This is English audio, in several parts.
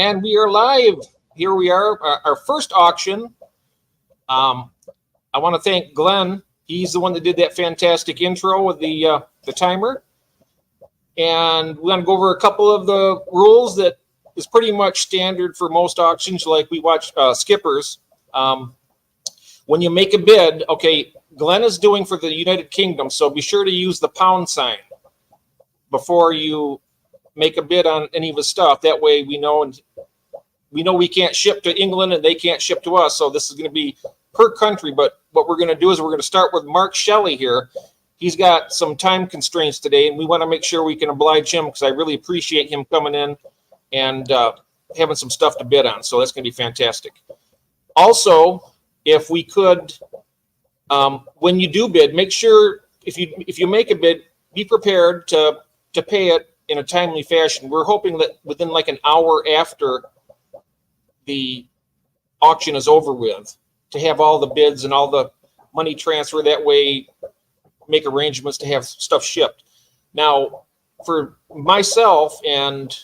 And we are live. Here we are, our first auction. I want to thank Glenn. He's the one that did that fantastic intro with the timer. And we're going to go over a couple of the rules that is pretty much standard for most auctions, like we watch Skippers. When you make a bid, okay, Glenn is doing for the United Kingdom, so be sure to use the pound sign before you make a bid on any of his stuff. That way we know, and we know we can't ship to England and they can't ship to us. So this is going to be per country. But what we're going to do is we're going to start with Mark Shelly here. He's got some time constraints today, and we want to make sure we can oblige him because I really appreciate him coming in and having some stuff to bid on. So that's going to be fantastic. Also, if we could, when you do bid, make sure if you make a bid, be prepared to pay it in a timely fashion. We're hoping that within like an hour after the auction is over with, to have all the bids and all the money transfer. That way, make arrangements to have stuff shipped. Now, for myself, and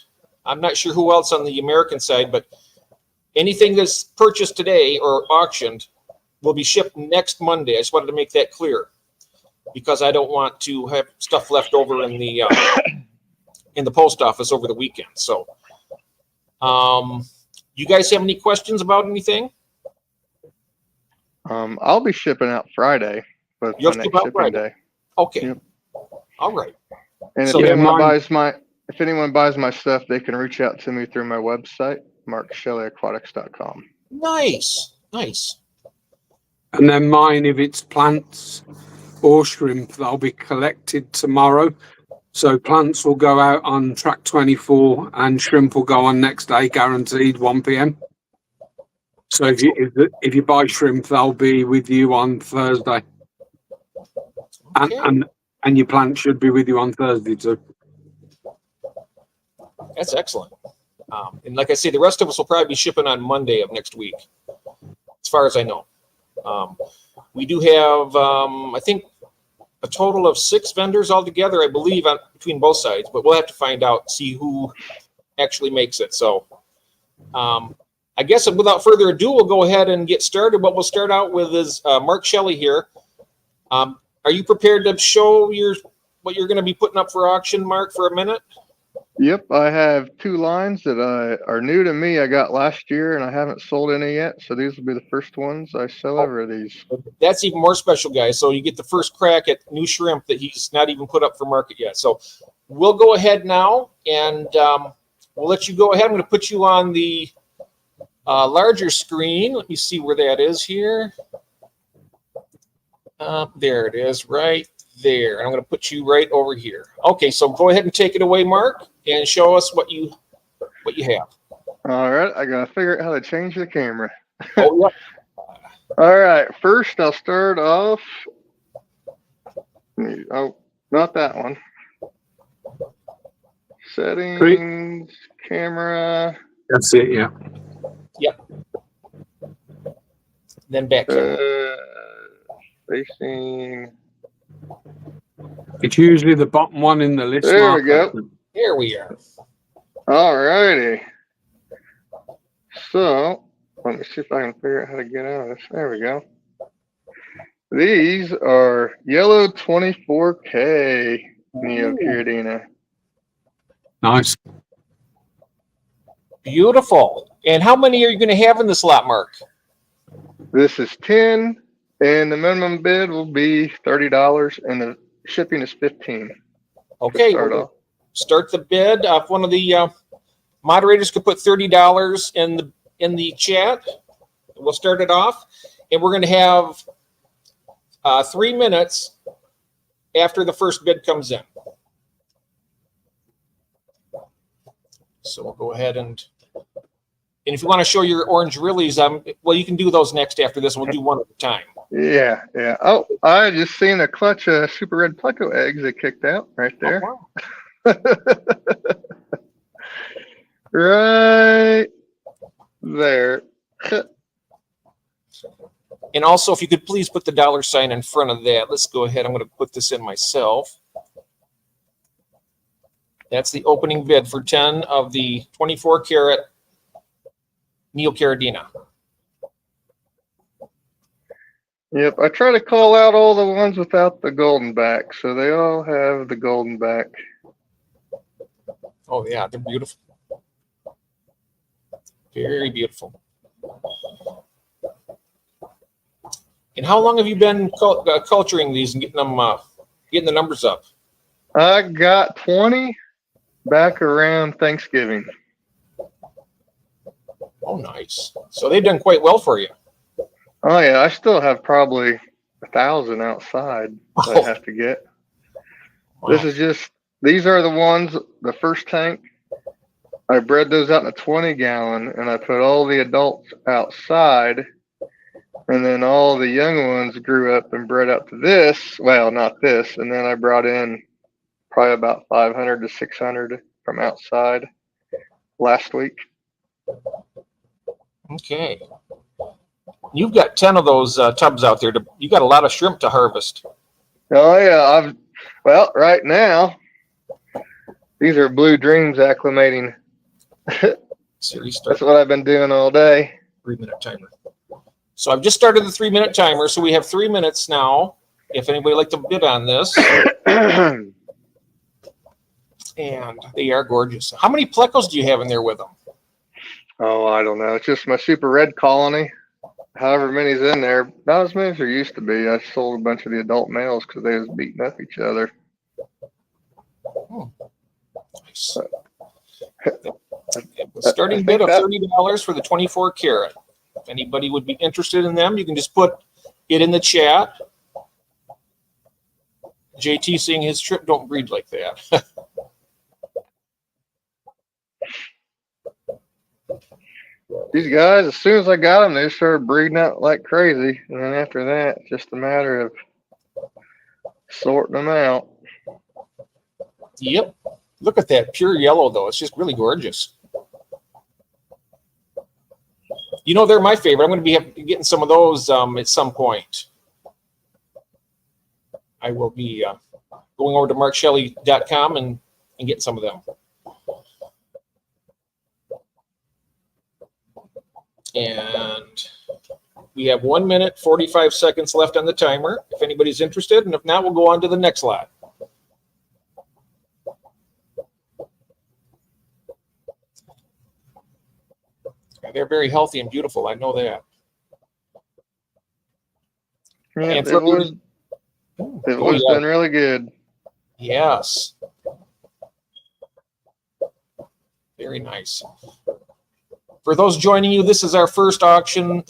I'm not sure who else on the American side, but anything that's purchased today or auctioned will be shipped next Monday. I just wanted to make that clear because I don't want to have stuff left over in the post office over the weekend. So, you guys have any questions about anything? I'll be shipping out Friday, but You'll my ship next out shipping Friday. day. Okay. Yep. All right. And So if anyone buys my stuff, they can reach out to me through my website, markshelleyaquatics.com. Nice. Nice. And then mine, if it's plants or shrimp, they'll be collected tomorrow. So plants will go out on track 24 and shrimp will go on next day, guaranteed 1 p.m. So if you buy shrimp, they'll be with you on Thursday. Okay. And your plant should be with you on Thursday too. That's excellent. And like I say, the rest of us will probably be shipping on Monday of next week, as far as I know. We do have, I think, a total of 6 vendors altogether, I believe, between both sides. But we'll have to find out, see who actually makes it. So I guess without further ado, we'll go ahead and get started. What we'll start out with is Mark Shelly here. Are you prepared to show what you're going to be putting up for auction, Mark, for a minute? Yep, I have 2 lines that are new to me. I got last year, and I haven't sold any yet. So these will be the first ones I sell ever of these. That's even more special, guys. So you get the first crack at new shrimp that he's not even put up for market yet. So we'll go ahead now, and we'll let you go ahead. I'm going to put you on the larger screen. Let me see where that is here. There it is, right there. I'm going to put you right over here. Okay, so go ahead and take it away, Mark, and show us what you have. All right, I got to figure out how to change the camera. Oh, yeah. All right, first I'll start off. Oh, not that one. Settings, camera. That's it, yeah. Yep. Then back here. Facing. It's usually the bottom one in the list. There we go. Here we are. All righty. So let me see if I can figure out how to get out of this. There we go. These are yellow 24K neocaradina. Nice. Beautiful. And how many are you going to have in this lot, Mark? This is 10, and the minimum bid will be $30, and the shipping is $15. Okay. Start the bid. If one of the moderators could put $30 in the chat, we'll start it off, and we're going to have 3 minutes after the first bid comes in. So we'll go ahead and if you want to show your orange rilies, well, you can do those next after this. We'll do one at a time. Yeah, yeah. Oh, I just seen a clutch of super red pleco eggs that kicked out right there. Oh, wow. Right there. And also, if you could please put the $sign in front of that. Let's go ahead. I'm going to put this in myself. That's the opening bid for 10 of the 24 karat neocaradina. Yep, I try to call out all the ones without the golden back, so they all have the golden back. Oh yeah, they're beautiful. Very beautiful. And how long have you been culturing these and getting them, getting the numbers up? I got 20 back around Thanksgiving. Oh, nice. So they've done quite well for you. Oh yeah, I still have probably 1,000 outside that I have to get. Wow. This is just, these are the ones, the first tank. I bred those out in a 20-gallon, and I put all the adults outside, and then all the young ones grew up and bred out to this. Well, not this, and then I brought in probably about 500 to 600 from outside last week. Okay. You've got 10 of those tubs out there. You got a lot of shrimp to harvest. Oh yeah, well, right now these are blue dreams acclimating. Series That's start. what I've been doing all day. 3-minute timer. So I've just started the 3-minute timer. So we have 3 minutes now. If anybody would like to bid on this, and they are gorgeous. How many plecos do you have in there with them? Oh, I don't know. It's just my super red colony. However many's in there, not as many as there used to be. I sold a bunch of the adult males because they was beating up each other. Nice. Starting bid of $30 for the 24 karat. If anybody would be interested in them, you can just put it in the chat. JT saying his trip don't breed like that. These guys, as soon as I got them, they started breeding out like crazy. And then after that, it's just a matter of sorting them out. Yep. Look at that pure yellow, though. It's just really gorgeous. You know, they're my favorite. I'm going to be getting some of those at some point. I will be going over to markshelly.com and getting some of them. And we have 1 minute, 45 seconds left on the timer, if anybody's interested. And if not, we'll go on to the next lot. They're very healthy and beautiful. I know that. Yeah, And they've always been really good. Yes. Very nice. For those joining you, this is our first auction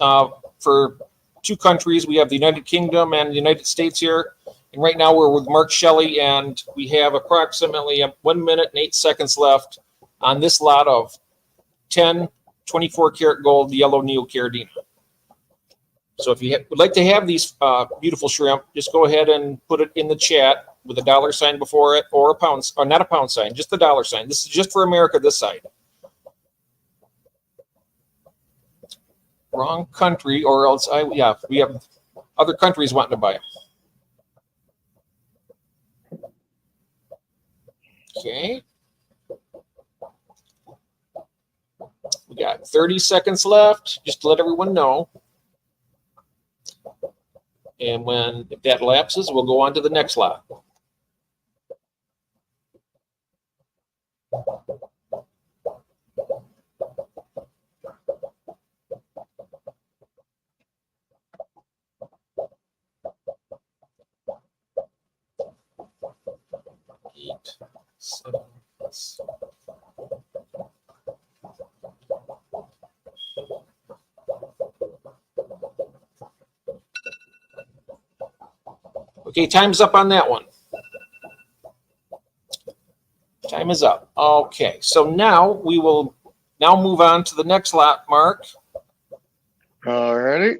for 2 countries. We have the United Kingdom and the United States here. And right now we're with Mark Shelly, and we have approximately 1 minute and 8 seconds left on this lot of 10 24 karat gold yellow neocaradina. So if you would like to have these beautiful shrimp, just go ahead and put it in the chat with a $sign before it, or a pound, or not a pound sign, just the $sign. This is just for America, this side. Wrong country, or else we have other countries wanting to buy them. Okay. We got 30 seconds left, just to let everyone know. And if that lapses, we'll go on to the next lot. Eight, 7, 6. Okay, time's up on that one. Time is up. Okay, so now we will move on to the next lot, Mark. Alrighty,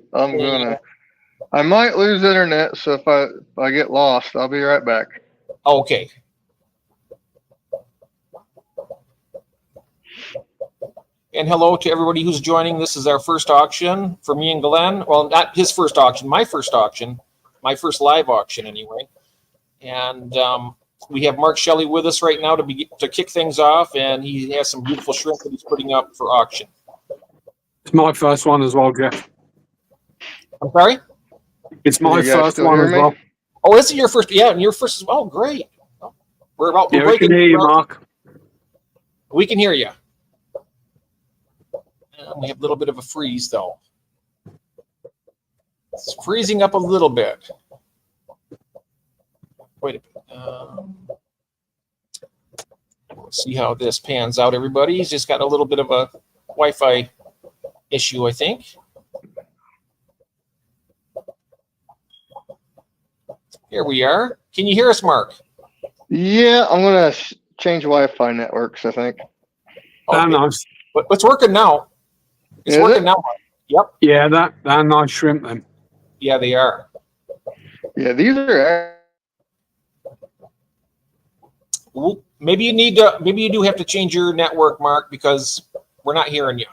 I might lose internet, so if I get lost, I'll be right back. Okay. And hello to everybody who's joining. This is our first auction for me and Glenn. Well, not his first auction, my first auction. My first live auction, anyway. And we have Mark Shelly with us right now to kick things off, and he has some beautiful shrimp that he's putting up for auction. It's my first one as well, Jeff. I'm sorry? It's my You guys first still one hear as me? well. Oh, this is your first. Yeah, and your first as well. Great. We're Yeah, we breaking. can hear you, Mark. We can hear you. We have a little bit of a freeze, though. It's freezing up a little bit. Wait a minute. We'll see how this pans out, everybody. He's just got a little bit of a Wi-Fi issue, I think. Here we are. Can you hear us, Mark? Yeah, I'm gonna change Wi-Fi networks, I think. They're Okay. nice. But it's working now. It's Is working it? now, Mark. Yep. Yeah, they're nice shrimp then. Yeah, they are. Yeah, these are. Ooh, maybe you need to. Maybe you do have to change your network, Mark, because we're not hearing you.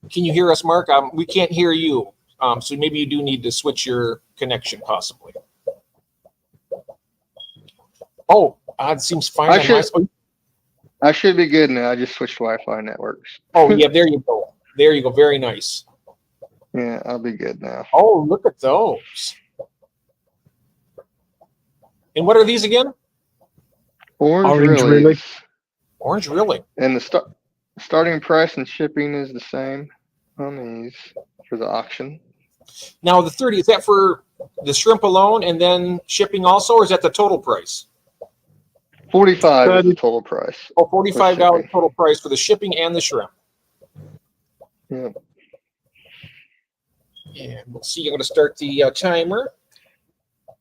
Can you hear us, Mark? We can't hear you. So maybe you do need to switch your connection, possibly. Oh, it seems fine. I should be good now. I just switched Wi-Fi networks. Oh, yeah, there you go. There you go. Very nice. Yeah, I'll be good now. Oh, look at those. And what are these again? Orange Rili. Rilies. Orange, really? And the starting price and shipping is the same on these for the auction. Now, the 30, is that for the shrimp alone and then shipping also, or is that the total price? 45 is the total price. Oh, $45 shipping. total price for the shipping and the shrimp. Yeah. And we'll see. I'm going to start the timer.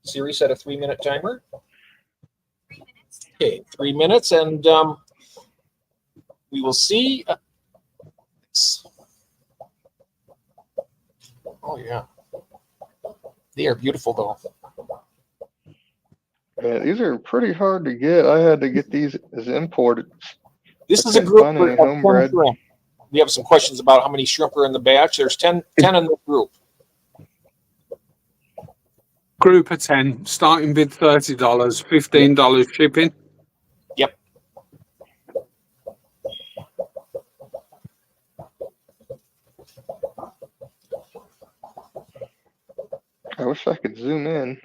Siri set a 3-minute timer. Okay, 3 minutes, and we will see. Oh, yeah. They are beautiful, though. Yeah, these are pretty hard to get. I had to get these as imported. This I is a couldn't group find for any 10 homebred. shrimp. We have some questions about how many shrimp are in the batch. There's 10 in the group. Group of 10, starting bid $30, $15 shipping. Yep. I wish I could zoom in.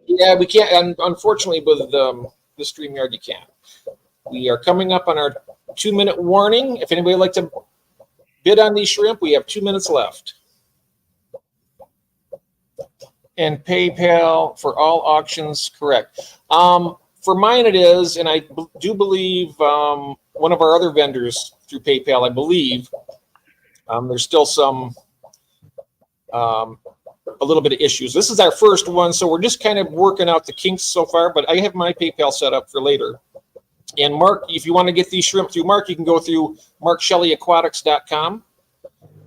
Yeah, we can't. And unfortunately, with the StreamYard, you can't. We are coming up on our 2-minute warning. If anybody would like to bid on these shrimp, we have 2 minutes left. And PayPal for all auctions, correct. For mine it is, and I do believe one of our other vendors through PayPal, I believe, there's still some, a little bit of issues. This is our first one, so we're just kind of working out the kinks so far, but I have my PayPal set up for later. And Mark, if you want to get these shrimp through Mark, you can go through markshellyaquatics.com.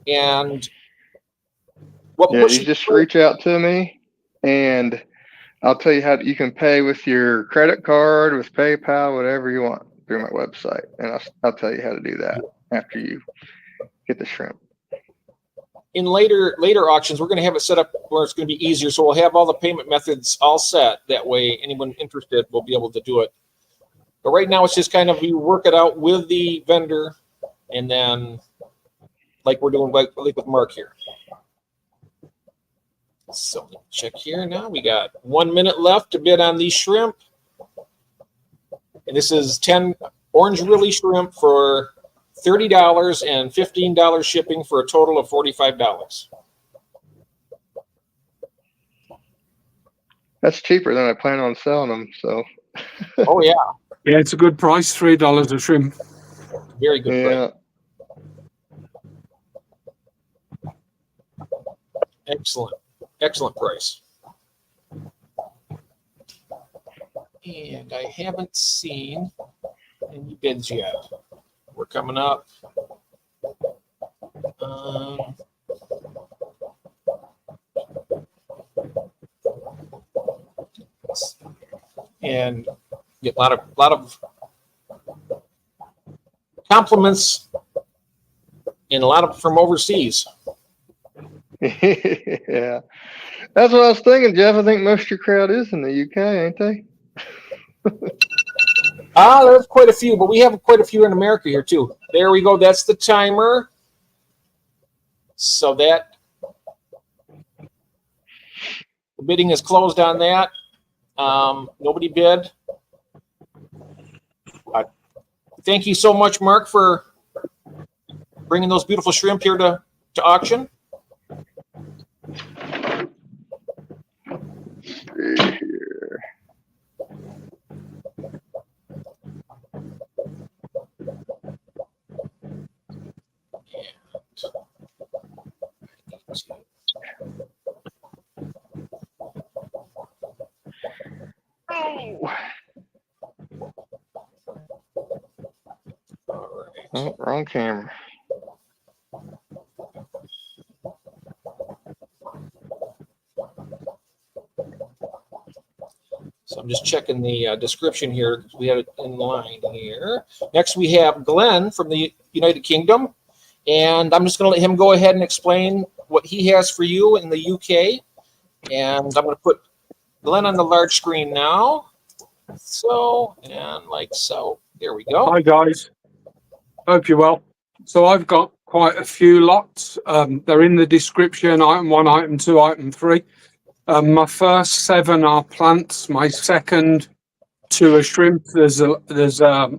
And You just reach out to me, and I'll tell you how you can pay with your credit card, with PayPal, whatever you want through my website, and I'll tell you how to do that after you get the shrimp. In later auctions, we're going to have it set up where it's going to be easier. So we'll have all the payment methods all set. That way, anyone interested will be able to do it. But right now, it's just kind of you work it out with the vendor, and then like we're doing like with Mark here. So check here now. We got 1 minute left to bid on these shrimp. And this is 10 orange Rili shrimp for $30 and $15 shipping for a total of $45. That's cheaper than I plan on selling them. So. Oh yeah. Yeah, it's a good price, $3 a shrimp. Very good price. Excellent. Excellent price. And I haven't seen any bids yet. We're coming up. And get a lot of compliments and a lot of from overseas. Yeah, that's what I was thinking, Jeff. I think most of your crowd is in the UK, ain't they? There's quite a few, but we have quite a few in America here too. There we go. That's the timer. So that the bidding is closed on that. Nobody bid. Thank you so much, Mark, for bringing those beautiful shrimp here to auction. See here. Oh, wrong camera. So I'm just checking the description here because we had it in line here. Next, we have Glenn from the United Kingdom. And I'm just going to let him go ahead and explain what he has for you in the UK. And I'm going to put Glenn on the large screen now. So, and like so. There we go. Hi, guys. Hope you're well. So I've got quite a few lots. They're in the description, item 1, item 2, item 3. My first 7 are plants. My second 2 are shrimp. There's a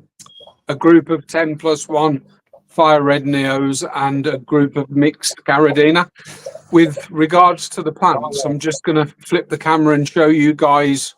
group of 10 plus 1 fire red neos and a group of mixed caradina. With regards to the plants, I'm just going to flip the camera and show you guys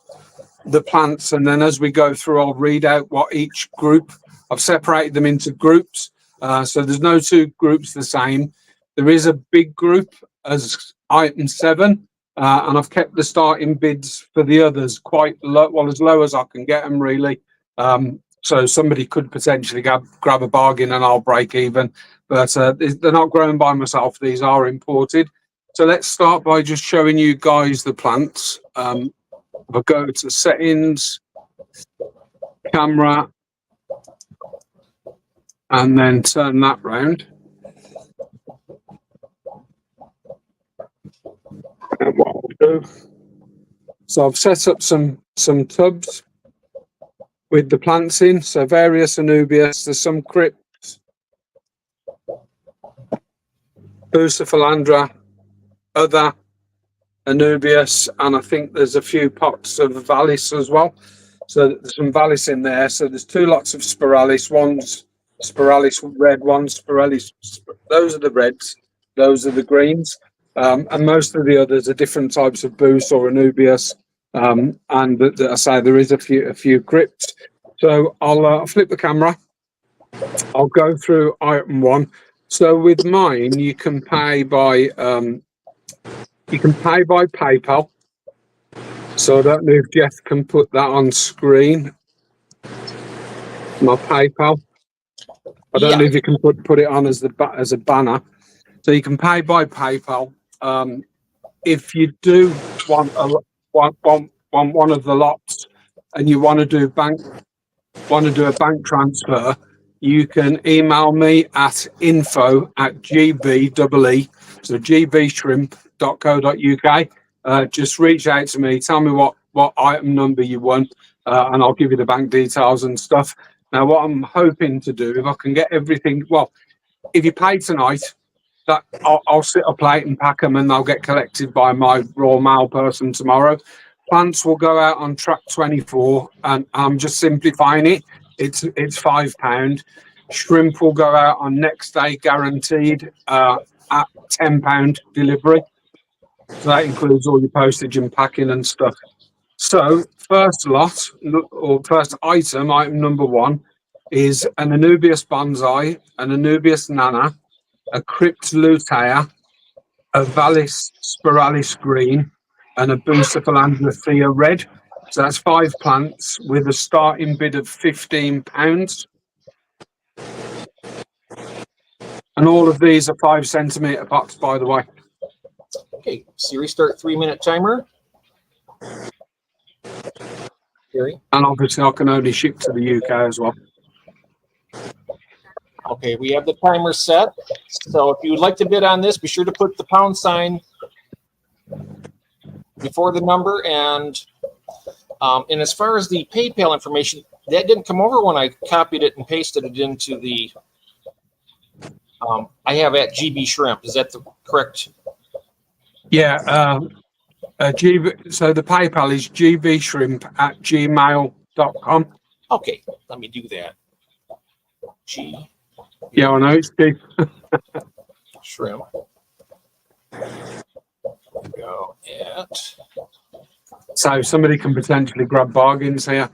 the plants, and then as we go through, I'll read out what each group. I've separated them into groups, so there's no 2 groups the same. There is a big group as item 7. And I've kept the starting bids for the others quite low, well, as low as I can get them, really. So somebody could potentially grab a bargain and I'll break even. But they're not grown by myself. These are imported. So let's start by just showing you guys the plants. If I go to settings, camera, and then turn that round. And what I'll do, so I've set up some tubs with the plants in, so various Anubias, there's some crypts, Bucephelandra, other Anubias, and I think there's a few pots of Vallis as well. So there's some Vallis in there. So there's 2 lots of Spiralis, one's Spiralis red, one's Spiralis, those are the reds, those are the greens. And most of the others are different types of Buce or Anubias. And I say there is a few crypts. So I'll flip the camera. I'll go through item 1. So with mine, you can pay by PayPal. So I don't know if Jeff can put that on screen. My PayPal. I don't know if you can put it on as a banner. So you can pay by PayPal. If you do want one of the lots and you want to do a bank transfer, you can email me at info@gbee, so gbshrimp.co.uk. Just reach out to me, tell me what item number you want, and I'll give you the bank details and stuff. Now, what I'm hoping to do, if I can get everything, well, if you pay tonight, that I'll sit a plate and pack them, and they'll get collected by my raw mail person tomorrow. Plants will go out on track 24, and I'm just simplifying it. It's £5. Shrimp will go out on next day, guaranteed, at £10 delivery. So that includes all your postage and packing and stuff. So first lot, or first item number 1, is an Anubias Bonzai, an Anubias Nana, a Cryptocoryne Lutea, a Vallis Spiralis Green, and a Bucephelandra Theia Red. So that's 5 plants with a starting bid of £15. And all of these are 5 centimetre pots, by the way. Okay, Siri, start 3-minute timer. Siri. And obviously I can only ship to the UK as well. Okay, we have the timer set. So if you would like to bid on this, be sure to put the pound sign before the number. And as far as the PayPal information, that didn't come over when I copied it and pasted it into the. I have at GB Shrimp. Is that the correct? Yeah. So the PayPal is gbshrimp@gmail.com. Okay, let me do that. G. Yeah, I know it's deep. Shrimp. Go at. So somebody can potentially grab bargains here.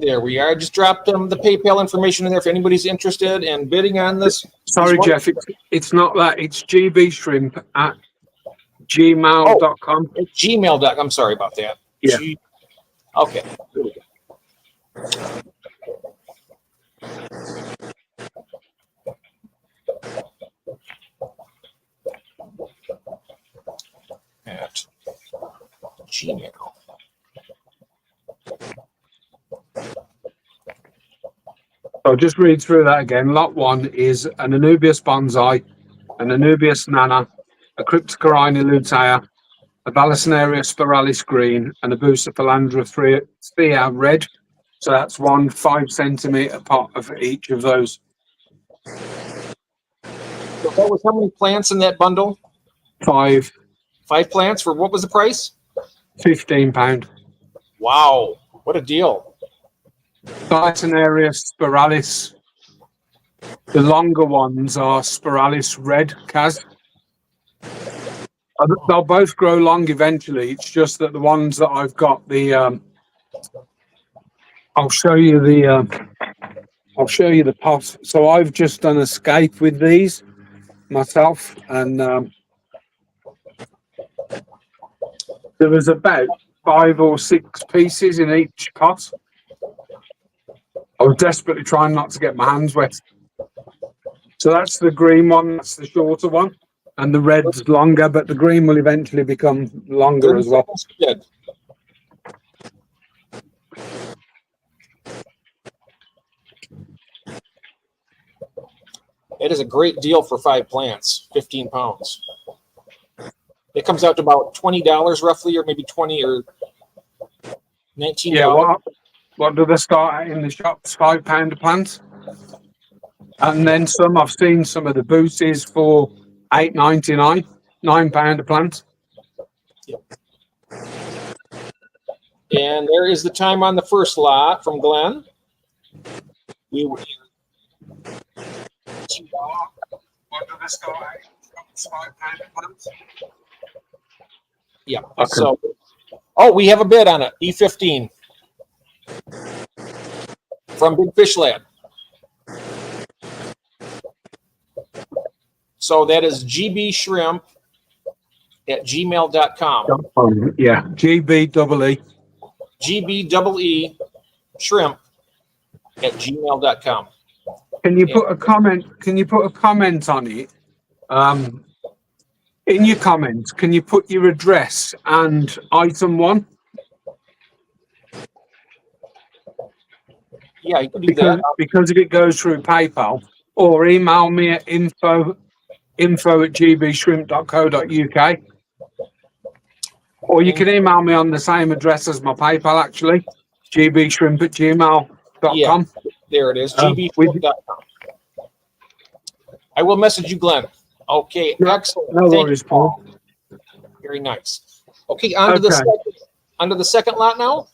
There we are. I just dropped the PayPal information in there if anybody's interested in bidding on this. Sorry, Jeff, it's not that. It's gbshrimp@gmail.com. It's gmail.com. I'm sorry about that. Yeah. Okay. Here we go. At Gmail. I'll just read through that again. Lot 1 is an Anubias Bonzai, an Anubias Nana, a Cryptocoryne Lutea, a Vallis Spiralis Green, and a Bucephelandra Theia Red. So that's 1 5-centimeter pot of each of those. So that was how many plants in that bundle? 5. 5 plants for what was the price? £15. Wow, what a deal. Anubias Spiralis. The longer ones are Spiralis Red, Kaz. They'll both grow long eventually. It's just that the ones that I've got, I'll show you the pot. So I've just done a scape with these myself, and there was about 5 or 6 pieces in each pot. I was desperately trying not to get my hands wet. So that's the green one, that's the shorter one, and the red's longer, but the green will eventually become longer as well. Good. It is a great deal for 5 plants, 15 pounds. It comes out to about $20 roughly, or maybe 20 or $19. Yeah, what do they start at in the shops? £5 a plant, and then some. I've seen some of the boosters for £8.99, £9 a plant. Yep. And there is the time on the first lot from Glenn. We were here. What do they start at? £5 a plant. Yeah. Okay. So, we have a bid on it. E15 from Big Fish Lad. So that is gbshrimp@gmail.com. Yeah, GBEE. GBEE shrimp@gmail.com. Can you put a comment? Can you put a comment on it? In your comments, can you put your address and item 1? Yeah, you can do that. Because if it goes through PayPal, or email me at info@gbshrimp.co.uk, or you can email me on the same address as my PayPal, actually, gbshrimp@gmail.com. Yeah, there it is, gbshrimp.com. I will message you, Glenn. Okay, excellent. No worries, Paul. Very nice. Okay, on to the second lot now.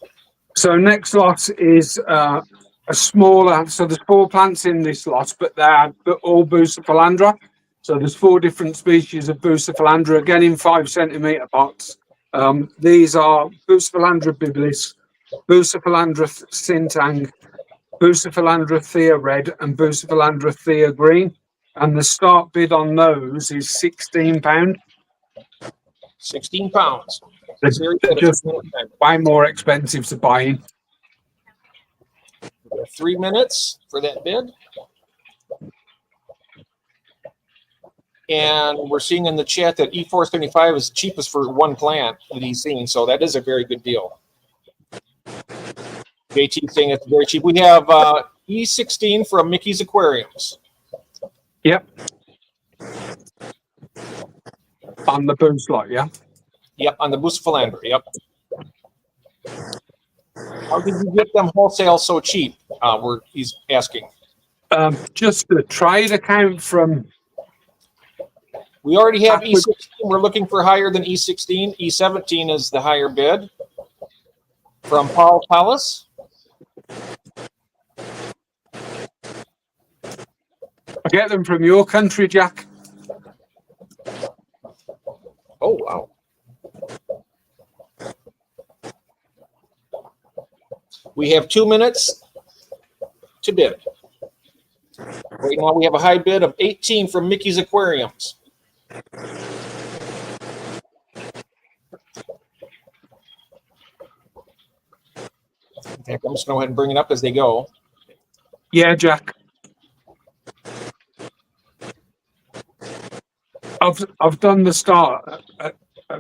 So next lot is a smaller. So there's 4 plants in this lot, but they're all Bucephelandra. So there's 4 different species of Bucephelandra, again in 5-centimeter pots. These are Bucephelandra Biblis, Bucephelandra Sintang1, Bucephelandra Theia Red, and Bucephelandra Theia Green. And the start bid on those is £16. 16 pounds. They're just way more expensive to buy in. 3 minutes for that bid. And we're seeing in the chat that E475 is cheapest for 1 plant that he's seeing, so that is a very good deal. JT saying it's very cheap. We have E16 from Mickey's Aquariums. Yep. On the boost lot, yeah? Yep, on the Bucephelandra, yep. How did you get them wholesale so cheap? He's asking. Just the trade account from... We already have E16. We're looking for higher than E16. E17 is the higher bid. From Paul Palace. I get them from your country, Jack. Oh, wow. We have 2 minutes to bid. Right now we have a high bid of 18 from Mickey's Aquariums. In fact, I'm just going to go ahead and bring it up as they go. Yeah, Jack. I've done the start at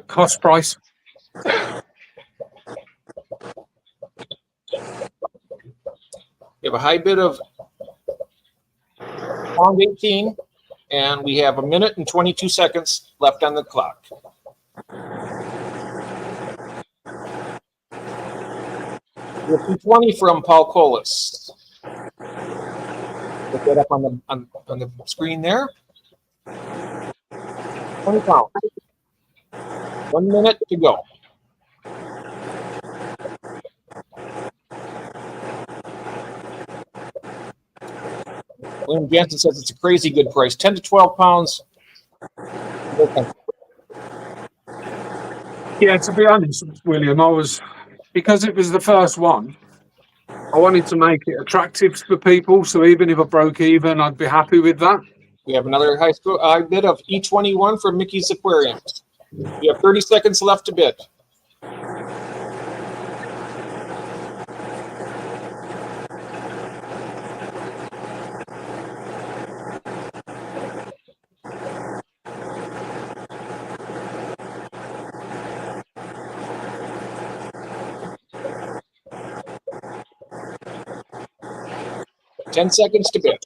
cost price. We have a high bid of pound 18, and we have 1 minute and 22 seconds left on the clock. We have 220 from Paul Colas. Put that up on the screen there. 20 pounds. 1 minute to go. William Jansen says it's a crazy good price. 10 to 12 pounds. Okay. Yeah, to be honest, William, because it was the first one, I wanted to make it attractive for people. So even if I broke even, I'd be happy with that. We have another high bid of E21 for Mickey's Aquariums. We have 30 seconds left to bid. Ten seconds to bid.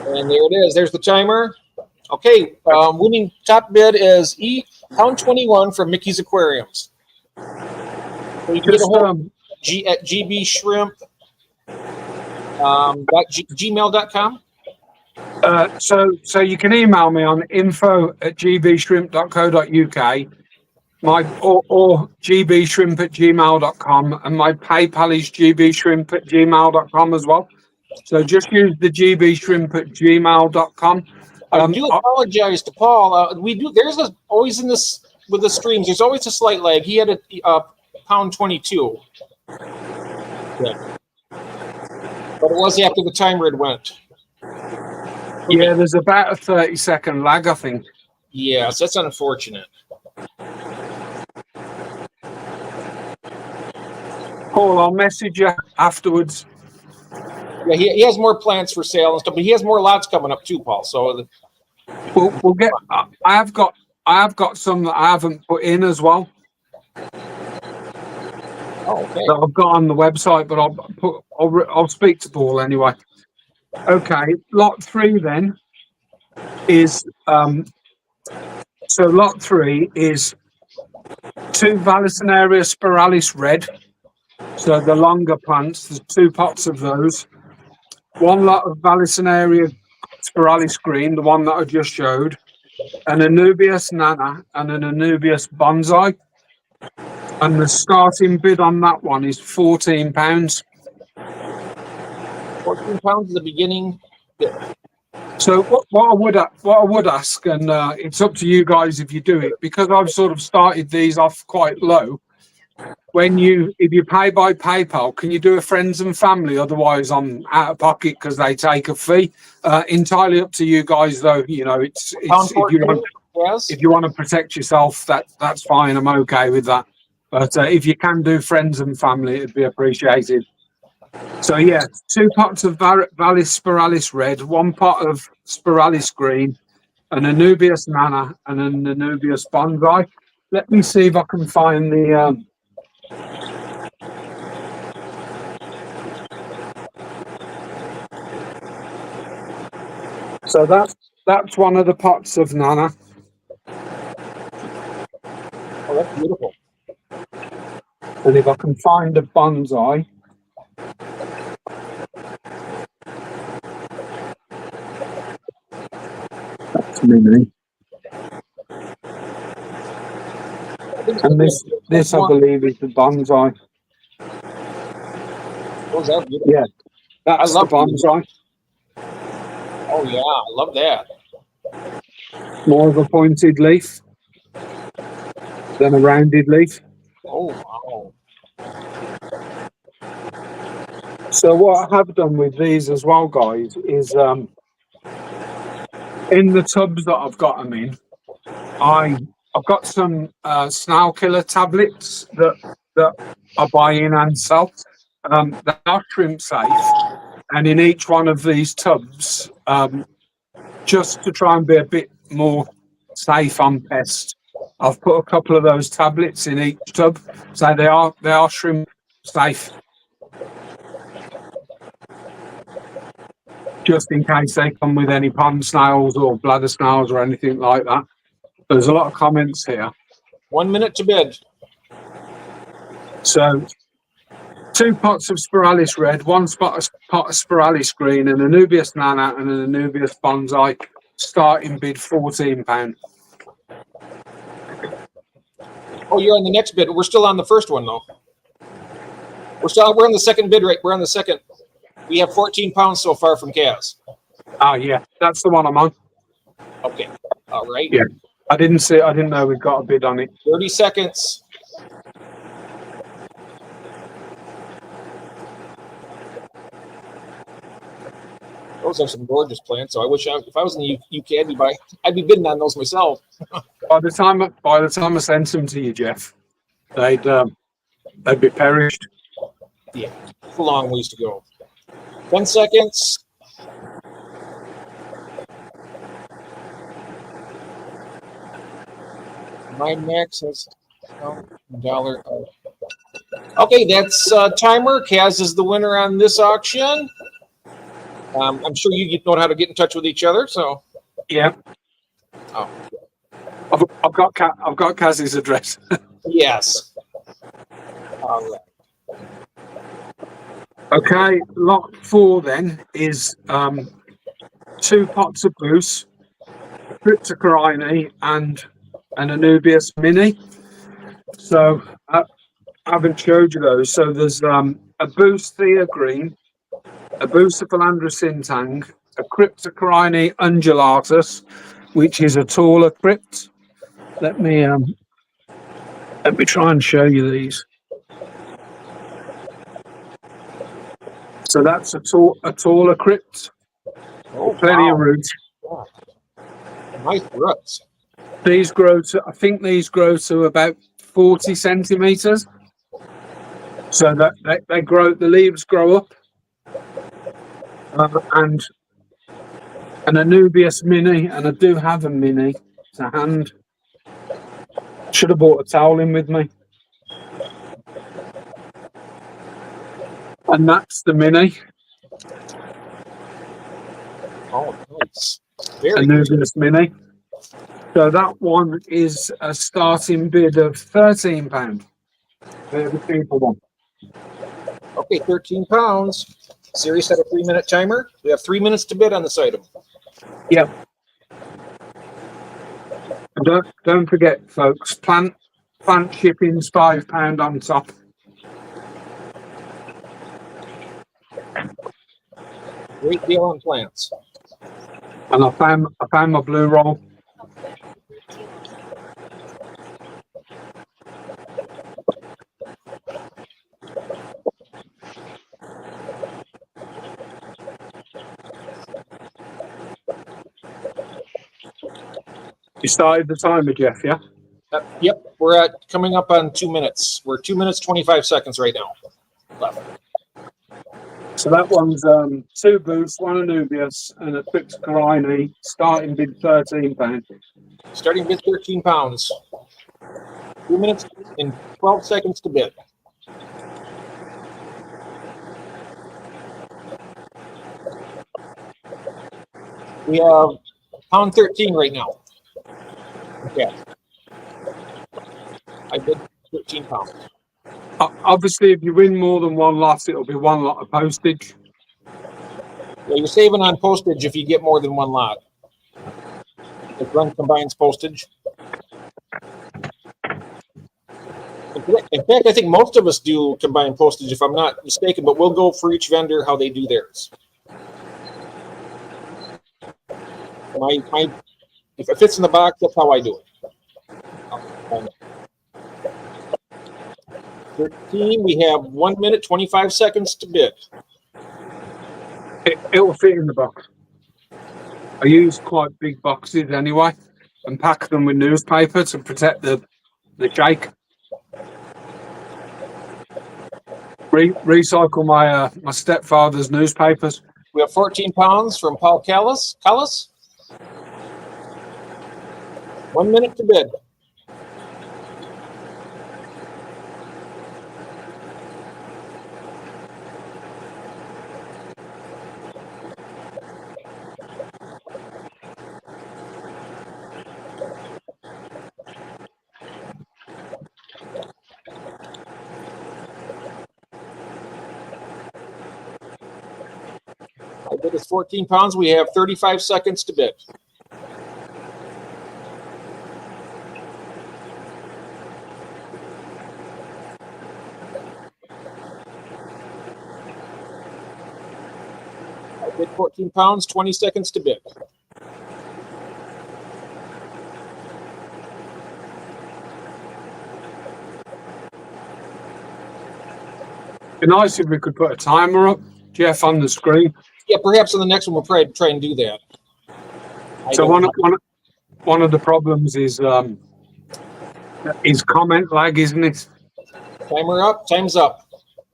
And there it is. There's the timer. Okay, winning top bid is pound 21 from Mickey's Aquariums. So you can get a hold of at gbshrimp.gmail.com. So you can email me on info@gbshrimp.co.uk, or gbshrimp@gmail.com, and my PayPal is gbshrimp@gmail.com as well. So just use the gbshrimp@gmail.com. I do apologize to Paul. There's always in this with the streams. There's always a slight lag. He had a pound 22, yeah. But it was after the timer had went. Yeah, there's about a 30-second lag, I think. Yes, that's unfortunate. Paul, I'll message you afterwards. Yeah, he has more plants for sale and stuff, but he has more lots coming up too, Paul. So we'll get. I have got some that I haven't put in as well. Oh, okay. That I've got on the website, but I'll speak to Paul anyway. Okay, lot 3 then is so lot 3 is 2 Vallis Spiralis Red. So the longer plants, there's 2 pots of those. 1 lot of Vallis Spiralis Green, the one that I just showed, an Anubias Nana and an Anubias Bonzai. And the starting bid on that one is £14. 14 pounds is the beginning bid. So what I would ask, and it's up to you guys if you do it, because I've sort of started these off quite low. If you pay by PayPal, can you do a friends and family? Otherwise, I'm out of pocket because they take a fee. Entirely up to you guys, though. You know, it's if you want to protect yourself, that's fine. I'm okay with that. But if you can do friends and family, it'd be appreciated. So yeah, 2 pots of Vallis Spiralis Red, 1 pot of Spiralis Green, an Anubias Nana and an Anubias Bonzai. let me see if I can find the. So that's one of the pots of Nana. Oh, that's beautiful. And if I can find a bonsai. That's mini. And this I believe is the bonsai. Those are beautiful. Yeah, that's the bonsai. Oh yeah, I love that. More of a pointed leaf than a rounded leaf. Oh wow. So what I have done with these as well, guys, is in the tubs that I've got them in, I've got some snail killer tablets that I buy in and sell. They are shrimp safe, and in each one of these tubs, just to try and be a bit more safe on pests, I've put a couple of those tablets in each tub, so they are shrimp safe, just in case they come with any pond snails or bladder snails or anything like that. There's a lot of comments here. 1 minute to bid. So 2 pots of Spiralis Red, 1 pot of Spiralis Green, an Anubias Nana and an Anubias Bonzai. Starting bid £14. Oh, you're on the next bid. We're still on the first one though. We're on the second bid, right? We're on the second. We have £14 so far from Kaz. Ah, yeah, that's the one I'm on. Okay. All right. Yeah, I didn't know we got a bid on it. 30 seconds. Those are some gorgeous plants. So I wish if I was in the UK, I'd be bidding on those myself. By the time I sent them to you, Jeff, they'd be perished. Yeah, it's a long ways to go. 10 seconds. My max has $1. Okay, that's timer. Kaz is the winner on this auction. I'm sure you know how to get in touch with each other. So yeah. Oh. I've got Kaz's address. Yes. All right. Okay, lot 4 then is 2 pots of Buce, Cryptocoryne and an Anubias mini. So I haven't showed you those. So there's a Anubias Theia Green, a Bucephelandra Sintang, a Cryptocoryne undulatus, which is a taller crypt. Let me try and show you these. So that's a taller crypt. Oh, Plenty wow. of roots. Yeah. Nice roots. These grow to about 40 centimeters. So that they grow, the leaves grow up. And an Anubias mini, and I do have a mini to hand. Should have brought a towel in with me. And that's the mini. Oh, nice. Very Anubias mini. So that one is a starting bid of £13. They're the cheaper one. Okay, £13. Series set a 3-minute timer. We have 3 minutes to bid on this item. Yep. Don't forget, folks, plant shipping's £5 on top. Great deal on plants. And I found my blue roll. You started the timer, Jeff, yeah? Yep, we're coming up on 2 minutes. We're 2 minutes, 25 seconds right now left. So that one's 2 Buce, 1 Anubias, and a Cryptocoryne, starting bid £13. Starting bid £13. 2 minutes and 12 seconds to bid. We have pound 13 right now. Okay. I bid 13 pounds. Obviously, if you win more than one lot, it'll be one lot of postage. Yeah, you're saving on postage if you get more than one lot. The run combines postage. In fact, I think most of us do combine postage, if I'm not mistaken, but we'll go for each vendor how they do theirs. If it fits in the box, that's how I do it. 13, we have 1 minute, 25 seconds to bid. It'll fit in the box. I use quite big boxes anyway and pack them with newspaper to protect the shake. Recycle my stepfather's newspapers. We have 14 pounds from Paul Callis. 1 minute to bid. My bid is 14 pounds. We have 35 seconds to bid. I bid 14 pounds, 20 seconds to bid. It'd be nice if we could put a timer up, Jeff, on the screen. Yeah, perhaps on the next one we'll probably try and do that. So one of the problems is comment lag, isn't it? Timer up. Time's up.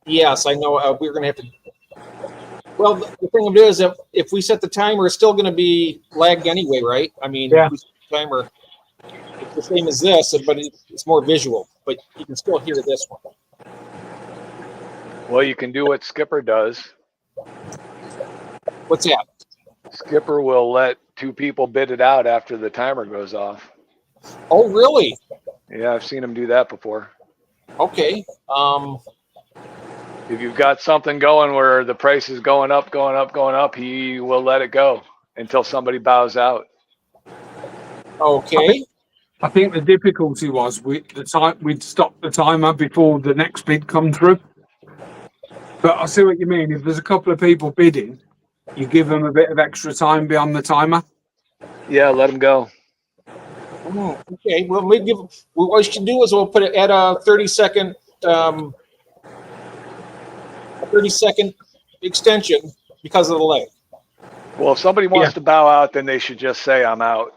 Yes, I know. We're going to have to. Well, the thing of it is, if we set the timer, it's still going to be lagged anyway, right? I mean, yeah. If we set the timer, it's the same as this, but it's more visual. But you can still hear this one. Well, you can do what Skipper does. What's that? Skipper will let two people bid it out after the timer goes off. Oh, really? Yeah, I've seen him do that before. Okay. If you've got something going where the price is going up, he will let it go until somebody bows out. Okay. I think the difficulty was we'd stop the timer before the next bid come through. But I see what you mean. If there's a couple of people bidding, you give them a bit of extra time beyond the timer. Yeah, let them go. Okay. Well, what we should do is we'll put it at a 30-second extension because of the lag. Well, if somebody wants to bow out, then they should just say, I'm out.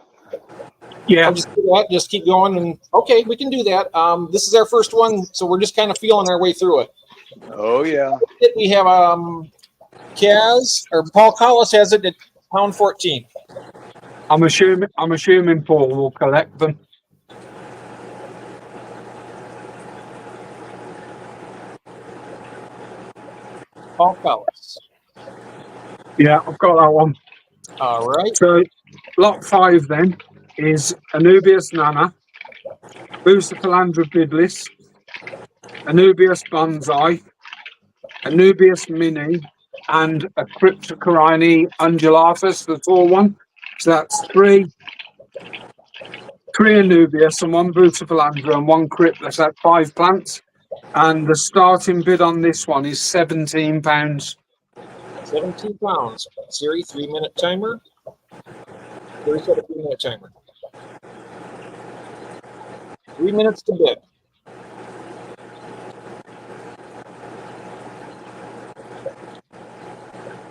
Yeah. I'll just do that. Just keep going. And okay, we can do that. This is our first one, so we're just kind of feeling our way through it. Oh, yeah. We have Kaz, or Paul Collis has it at pound 14. I'm assuming Paul will collect them. Paul Collis. Yeah, I've got that one. All right. So lot 5 then is Anubias Nana, Bucephelandra Biblis, Anubias Bonzai, Anubias Mini, and a Cryptocoryne Undulatus, the tall one. So that's three Anubias and one Bucephelandra and one Crypt. That's at 5 plants. And the starting bid on this one is £17. 17 pounds. Siri, 3-minute timer. Siri set a 3-minute timer. 3 minutes to bid.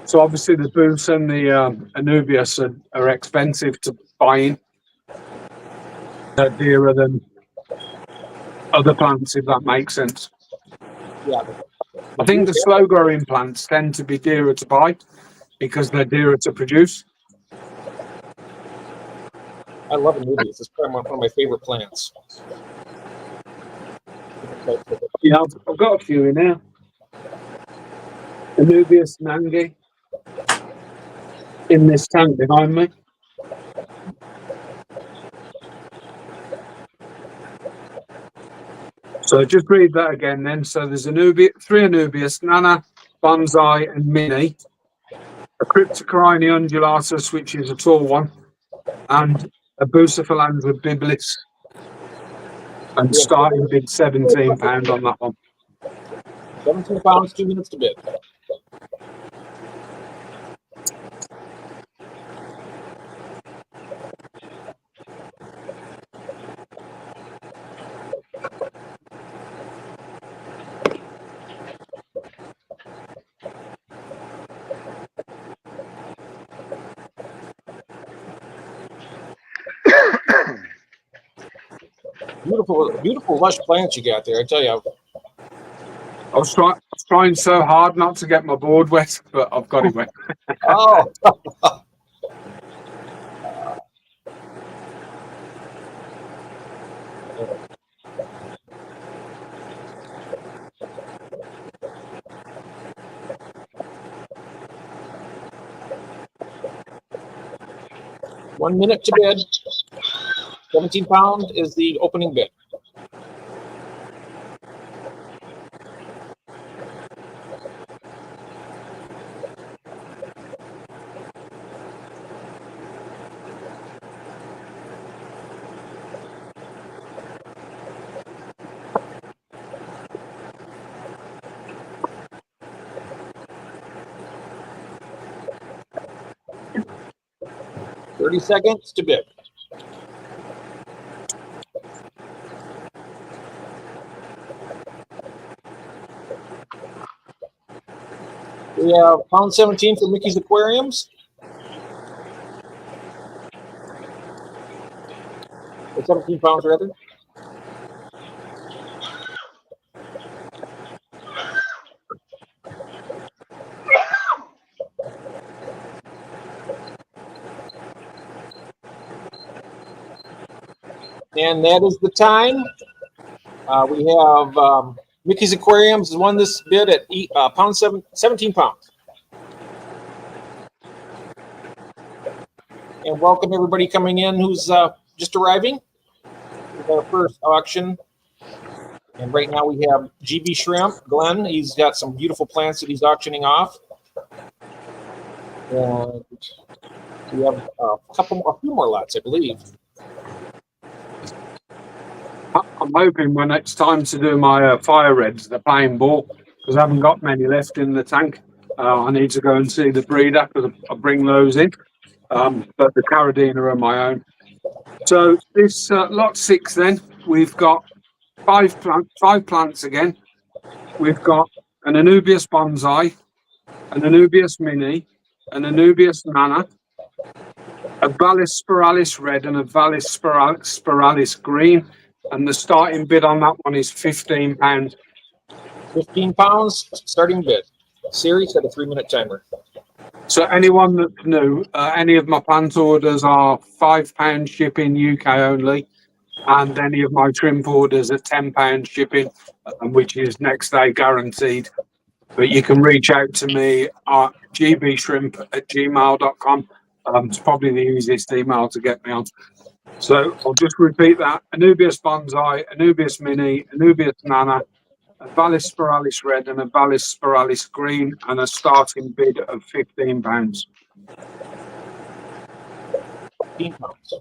So obviously the Boots and the Anubias are expensive to buy in. They're dearer than other plants, if that makes sense. Yeah. I think the slow growing plants tend to be dearer to buy because they're dearer to produce. I love Anubias. It's probably one of my favorite plants. Yeah, I've got a few in here. Anubias Nana in this tank behind me. So just read that again then. So there's three Anubias, Nana, Bonzai and Mini, a Cryptocoryne undulatus, which is a tall one, and a Bucephelandra Biblis. And starting bid £17 on that one. 17 pounds, 2 minutes to bid. Beautiful, beautiful lush plants you got there. I tell you. I was trying so hard not to get my board wet, but I've got it wet. Oh. 1 minute to bid. 17 pounds is the opening bid. Thirty seconds to bid. We have pound 17 for Mickey's Aquariums. Or 17 pounds rather. And that is the time. We have Mickey's Aquariums has won this bid at pound 17 pounds. And welcome everybody coming in who's just arriving. It's our first auction. And right now we have GB Shrimp, Glenn. He's got some beautiful plants that he's auctioning off. And we have a few more lots, I believe. I'm hoping when it's time to do my fire reds, the plain ball, because I haven't got many left in the tank. I need to go and see the breeder because I bring those in. But the caradina are my own. So this lot 6 then, we've got five plants again. We've got an Anubias Bonzai, an Anubias Mini, an Anubias Nana, a Vallis Spiralis Red and a Vallis Spiralis Green. And the starting bid on that one is £15. 15 pounds, starting bid. Series at a 3-minute timer. So anyone that's new, any of my plant orders are £5 shipping UK only, and any of my shrimp orders are £10 shipping, which is next day guaranteed. But you can reach out to me at gbshrimp@gmail.com. It's probably the easiest email to get me on. So I'll just repeat that. Anubias Bonzai, Anubias Mini, Anubias Nana, a Vallis Spiralis Red and a Vallis Spiralis Green, and a starting bid of £15. 15 pounds.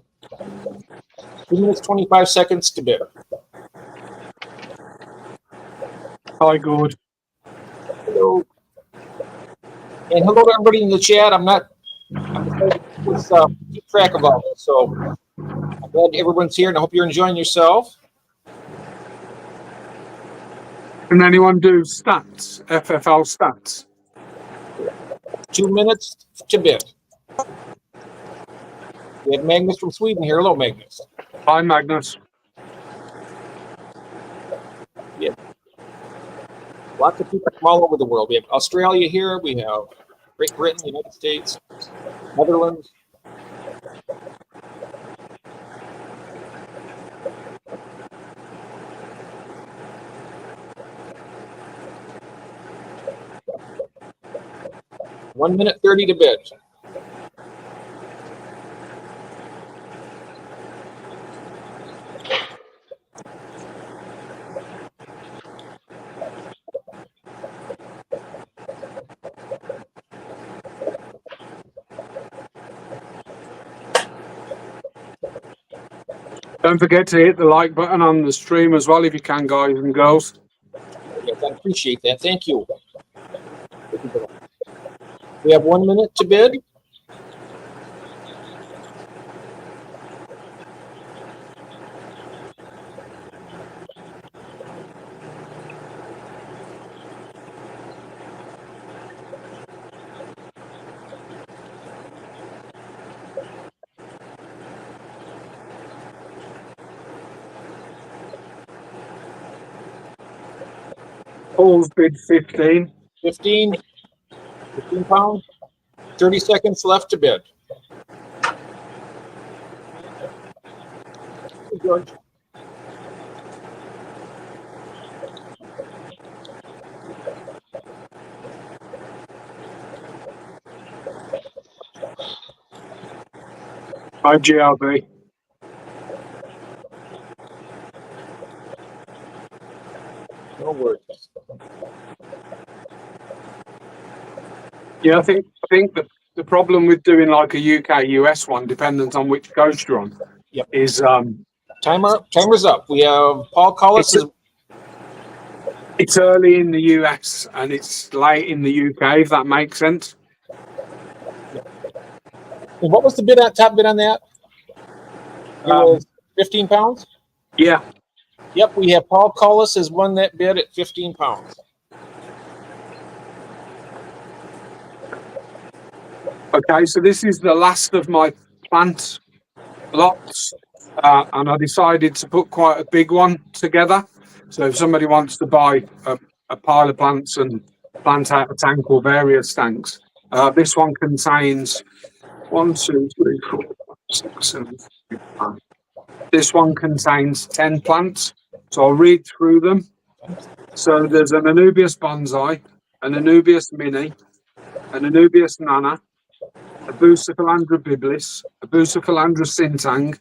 2 minutes, 25 seconds to bid. Hi, Gord. Hello. And hello to everybody in the chat. I'm keep track of all this, so I'm glad everyone's here, and I hope you're enjoying yourself. Can anyone do stats, FFL stats? 2 minutes to bid. We have Magnus from Sweden here. Hello, Magnus. Hi, Magnus. Yeah. Lots of people from all over the world. We have Australia here. We have Great Britain, United States, Netherlands. 1 minute 30 to bid. Don't forget to hit the like button on the stream as well if you can, guys and girls. Yes, I appreciate that. Thank you. We have 1 minute to bid. Paul's bid 15. 15 pounds. 30 seconds left to bid. George. Hi, GRB. No worries. Yeah, I think the problem with doing like a UK US one, dependent on which coast you're on, Yep. is Timer's up. We have Paul Collis. It's early in the US and it's late in the UK, if that makes sense. And what was the top bid on that? It was 15 pounds? Yeah. Yep, we have Paul Collis has won that bid at 15 pounds. Okay, so this is the last of my plant lots, and I decided to put quite a big one together. So if somebody wants to buy a pile of plants and plant out a tank or various tanks, this one contains 1, 2, 3, 4, 5, 6, 7, 8, 9. This one contains 10 plants, so I'll read through them. So there's an Anubias Bonzai, an Anubias Mini, an Anubias Nana, a Bucephelandra Biblis, a Bucephelandra Sintang,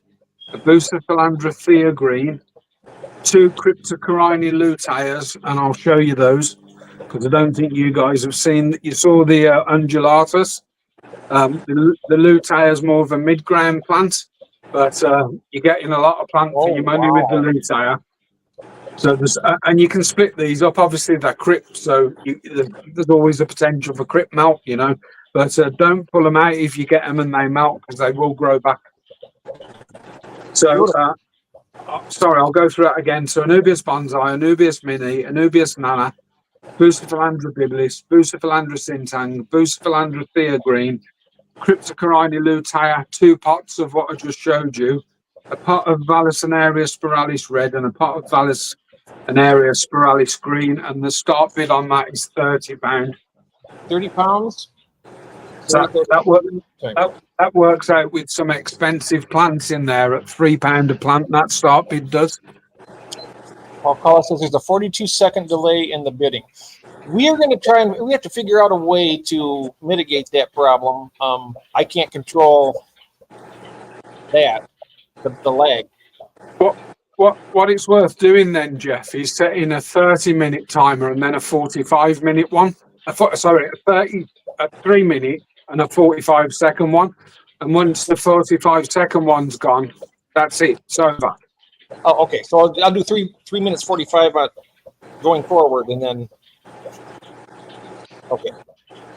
a Bucephelandra Theia Green, 2 Cryptocoryne Luteas, and I'll show you those because I don't think you guys have seen. You saw the undulatus. The Lutea is more of a mid-ground plant, but you're getting a lot of plant for your money with the Lutea. So there's, and you can split these up. Obviously, they're crypt, so there's always a potential for crypt melt, you know. But don't pull them out if you get them and they melt, because they will grow back. So, sorry, I'll go through that again. So, Anubias Bonzai, Anubias Mini, Anubias Nana, Bucephelandra Biblis, Bucephelandra Sintang, Bucephelandra Theia Green, Cryptocoryne Lutea, 2 pots of what I just showed you, a pot of Vallis Spiralis Red, and a pot of Vallis Spiralis Green, and the start bid on that is £30. 30 pounds. So that works out with some expensive plants in there at £3 a plant. That start bid does. Paul Collis says there's a 42-second delay in the bidding. We are going to try and we have to figure out a way to mitigate that problem. I can't control that, the lag. What it's worth doing then, Jeff, is setting a 30-minute timer and then a 45-minute one. A 3-minute and a 45-second one. And once the 45-second one's gone, that's it. It's over. Oh, okay. So I'll do 3 minutes 45 going forward, and then okay.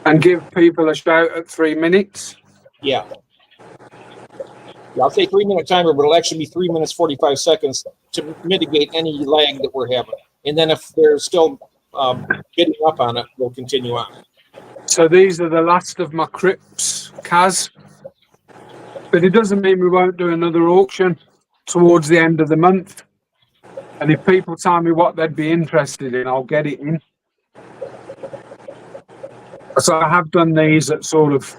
And give people a shout at 3 minutes. Yeah. I'll say 3-minute timer, but it'll actually be 3 minutes 45 seconds to mitigate any lag that we're having. And then if they're still getting up on it, we'll continue on. So these are the last of my crypts, Kaz. But it doesn't mean we won't do another auction towards the end of the month. And if people tell me what they'd be interested in, I'll get it in. So I have done these at sort of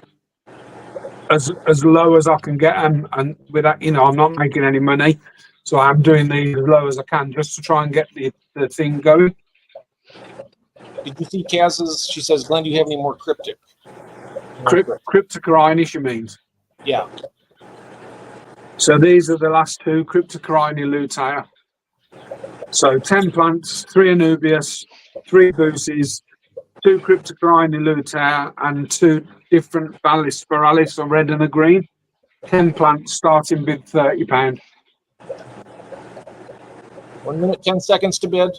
as low as I can get them, and with that, you know, I'm not making any money, so I'm doing these as low as I can just to try and get the thing going. Did you see Kaz's? She says, Glenn, do you have any more cryptic? Cryptocoryne, you mean? Yeah. So these are the last two, Cryptocoryne Lutea. So 10 plants, 3 Anubias, 3 Buces, 2 Cryptocoryne Lutea, and 2 different Vallis Spiralis, a red and a green. 10 plants, starting bid £30. 1 minute, 10 seconds to bid.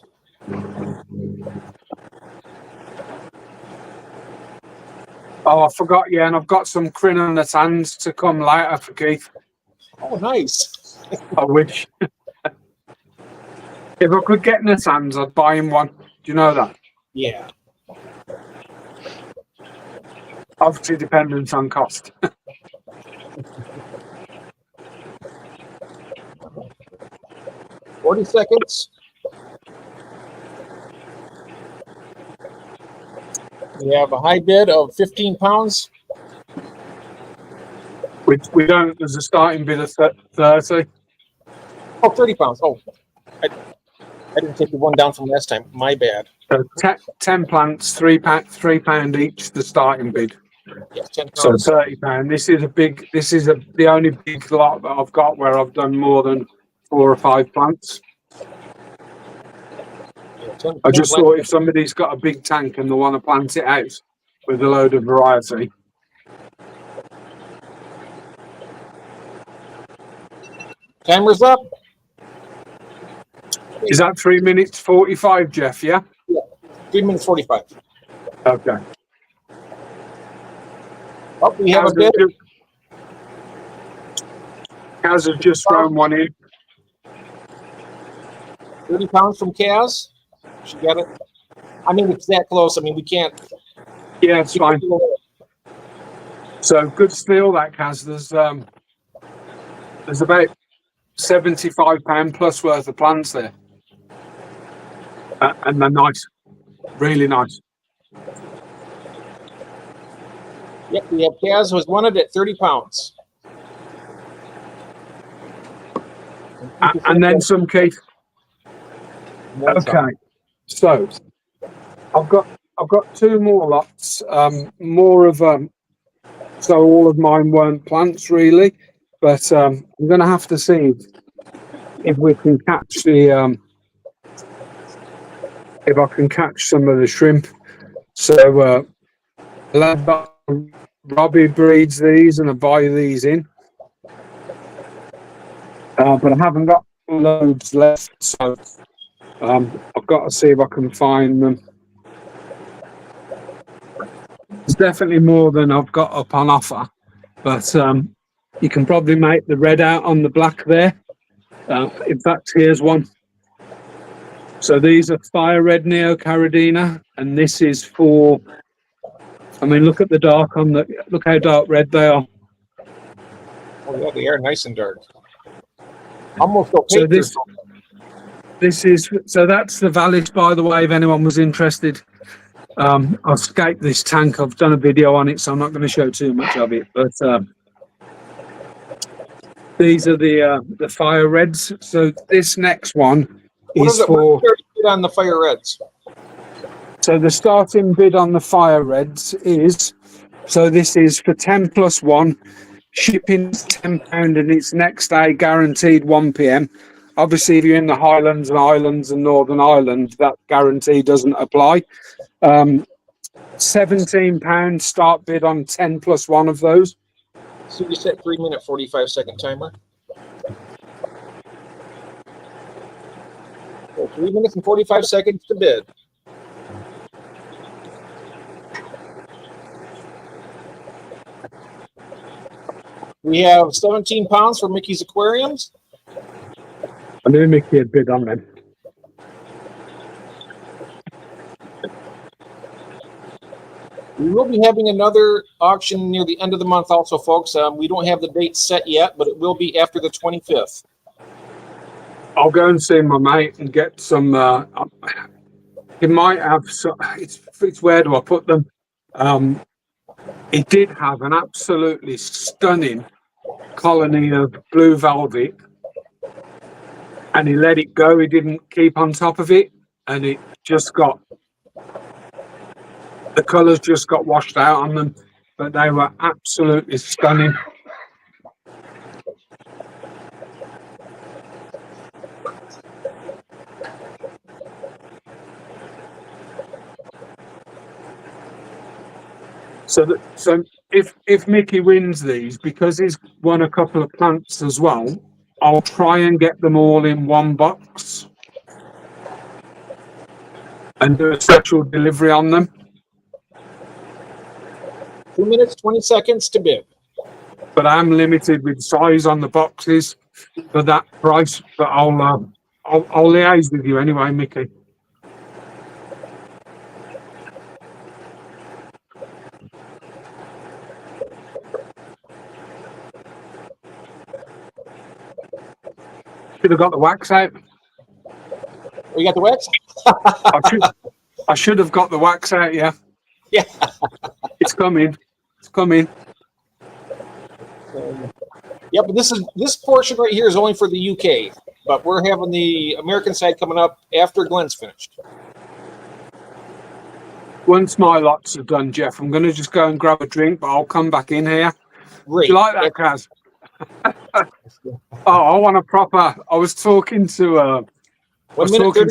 Oh, I forgot, yeah, and I've got some Cryptocoryne to come later for Keith. Oh, nice. I wish. If I could get Natans, I'd buy him one. Do you know that? Yeah. Obviously dependent on cost. 40 seconds. We have a high bid of £15. We don't, there's a starting bid of 30. Oh, £30. Oh, I didn't take the one down from last time. My bad. So 10 plants, £3 each, the starting bid. Yes, £10. So £30. This is the only big lot that I've got where I've done more than 4 or 5 plants. Yeah, 10 I just 10 thought if somebody's got a big tank and they want to plant it out with a load of variety. Timer's up. Is that 3 minutes 45, Jeff? Yeah. 3 minutes 45. Okay. Oh, we have a bid. Kaz has just thrown one in. £30 from Kaz. She got it. I mean, it's that close. I mean, we can't. Yeah, it's fine. So good steal that, Kaz. There's about £75 plus worth of plants there, and they're nice, really nice. Yep, we have Kaz was wanted at £30. And then some, Keith. Okay, so I've got 2 more lots. More of so all of mine weren't plants really, but I'm going to have to see if we can catch the if I can catch some of the shrimp. So Robbie breeds these and I buy these in, but I haven't got loads left, so I've got to see if I can find them. It's definitely more than I've got up on offer, but you can probably make the red out on the black there. In fact, here's one. So these are fire red neocaradina, and this is for, I mean, look at the dark on the, look how dark red they are. Oh yeah, they are nice and dark. Almost opaque. So this is, so that's the Vallis, by the way, if anyone was interested. I've escaped this tank. I've done a video on it, so I'm not going to show too much of it. But these are the fire reds. So this next one is for. On the fire reds. So the starting bid on the fire reds is, so this is for 10 plus 1, shipping £10, and it's next day guaranteed 1 p.m. Obviously, if you're in the Highlands and Islands and Northern Ireland, that guarantee doesn't apply. £17 start bid on 10 plus 1 of those. So you set 3 minute 45-second timer. So 3 minutes and 45 seconds to bid. We have £17 for Mickey's Aquariums. I knew Mickey had bid on them. We will be having another auction near the end of the month also, folks. We don't have the date set yet, but it will be after the 25th. I'll go and see my mate and get some. He might have some. It's where do I put them? He did have an absolutely stunning colony of blue velvet, and he let it go. He didn't keep on top of it, and it just got, the colours just got washed out on them. but they were absolutely stunning. So if Mickey wins these, because he's won a couple of plants as well, I'll try and get them all in one box and do a special delivery on them. 2 minutes, 20 seconds to bid. But I'm limited with size on the boxes for that price. But I'll liaise with you anyway, Mickey. Should have got the wax out. Oh, you got the wax? I should have got the wax out, yeah. Yeah. It's coming. It's coming. Yeah, but this portion right here is only for the UK. But we're having the American side coming up after Glenn's finished. Once my lots are done, Jeff, I'm going to just go and grab a drink, but I'll come back in here. Great. Do you like that, Kaz? Oh, I want a proper. I was talking to. I was talking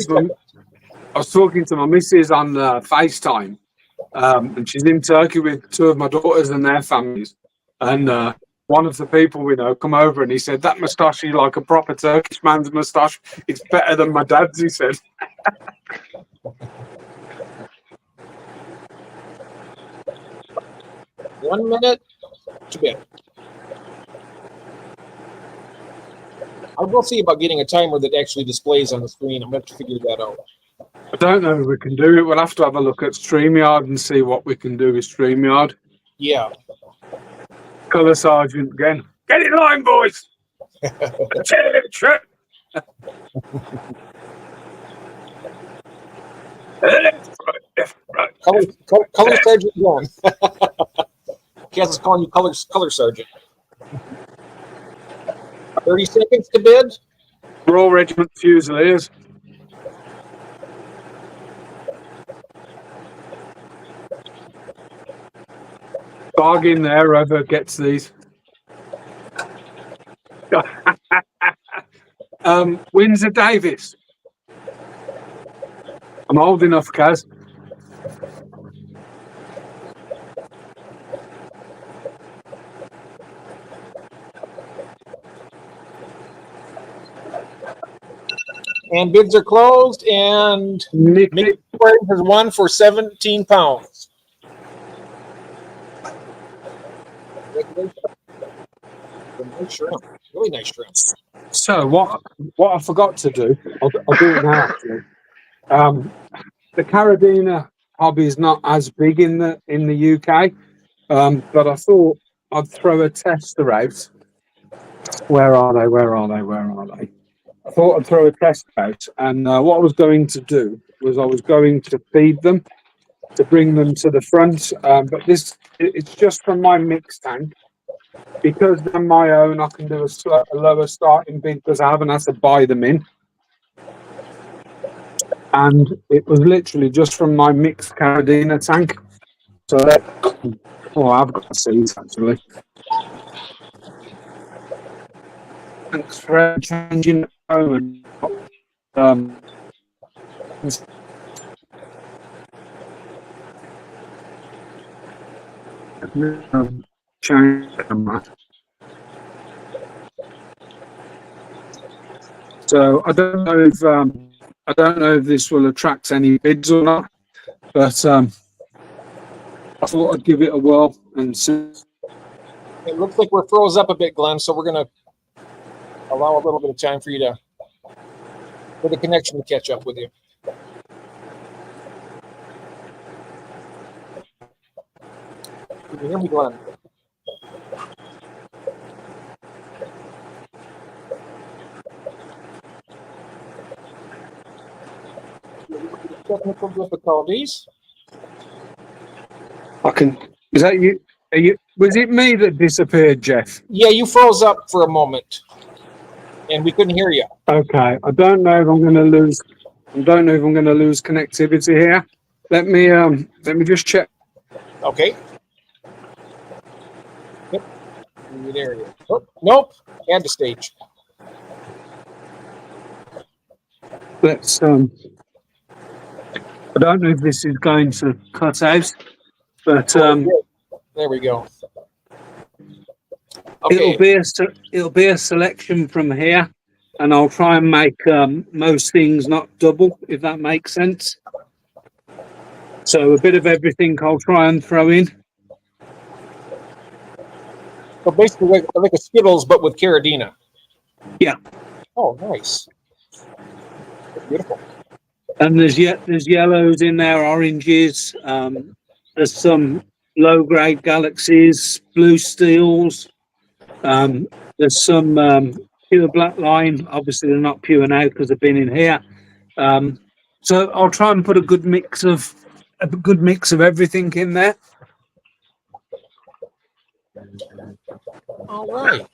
to my missus on FaceTime, and she's in Turkey with two of my daughters and their families. And one of the people we know come over and he said, "That moustache is like a proper Turkish man's moustache. It's better than my dad's," he said. One minute to bid. I will see about getting a timer that actually displays on the screen. I'm going to have to figure that out. I don't know if we can do it. We'll have to have a look at StreamYard and see what we can do with StreamYard. Yeah. Colour Sergeant again. Get in line, boys! Attention! Right. Color Sergeant one. Kaz is calling you Color Sergeant. 30 seconds to bid. Royal Regiment Fusiliers. Bargain there, whoever gets these. Windsor Davis. I'm old enough, Kaz. And bids are closed, and Mickey has won for £17. Nice shrimp. Really nice shrimp. So what I forgot to do, I'll do it now actually. The Caradina hobby is not as big in the UK, but I thought I'd throw a tester out. Where are they? I thought I'd throw a test out, and what I was going to do was I was going to feed them to bring them to the front, but it's just from my mix tank. Because they're my own, I can do a lower starting bid because I haven't had to buy them in. And it was literally just from my mixed Caradina tank. So I've got seeds actually. Thanks for changing the moment. So I don't know if this will attract any bids or not, but I thought I'd give it a whirl and see. It looks like we're froze up a bit, Glenn, so we're going to allow a little bit of time for the connection to catch up with you. Can you hear me, Glenn? Technical difficulties. Is that you? Was it me that disappeared, Jeff? Yeah, you froze up for a moment, and we couldn't hear you. Okay, I don't know if I'm going to lose. I don't know if I'm going to lose connectivity here. Let me just check. Okay. There you go. Oh, nope. Add to stage. Let's I don't know if this is going to cut out, but There we go. Okay. it'll be a selection from here, and I'll try and make most things not double, if that makes sense. So a bit of everything I'll try and throw in. So basically like a Skittles, but with caradina. Yeah. Oh, nice. Beautiful. And there's yellows in there, oranges. There's some low-grade galaxies, blue steels. There's some pure black line. Obviously, they're not pure now because they've been in here. So I'll try and put a good mix of everything in there. All right.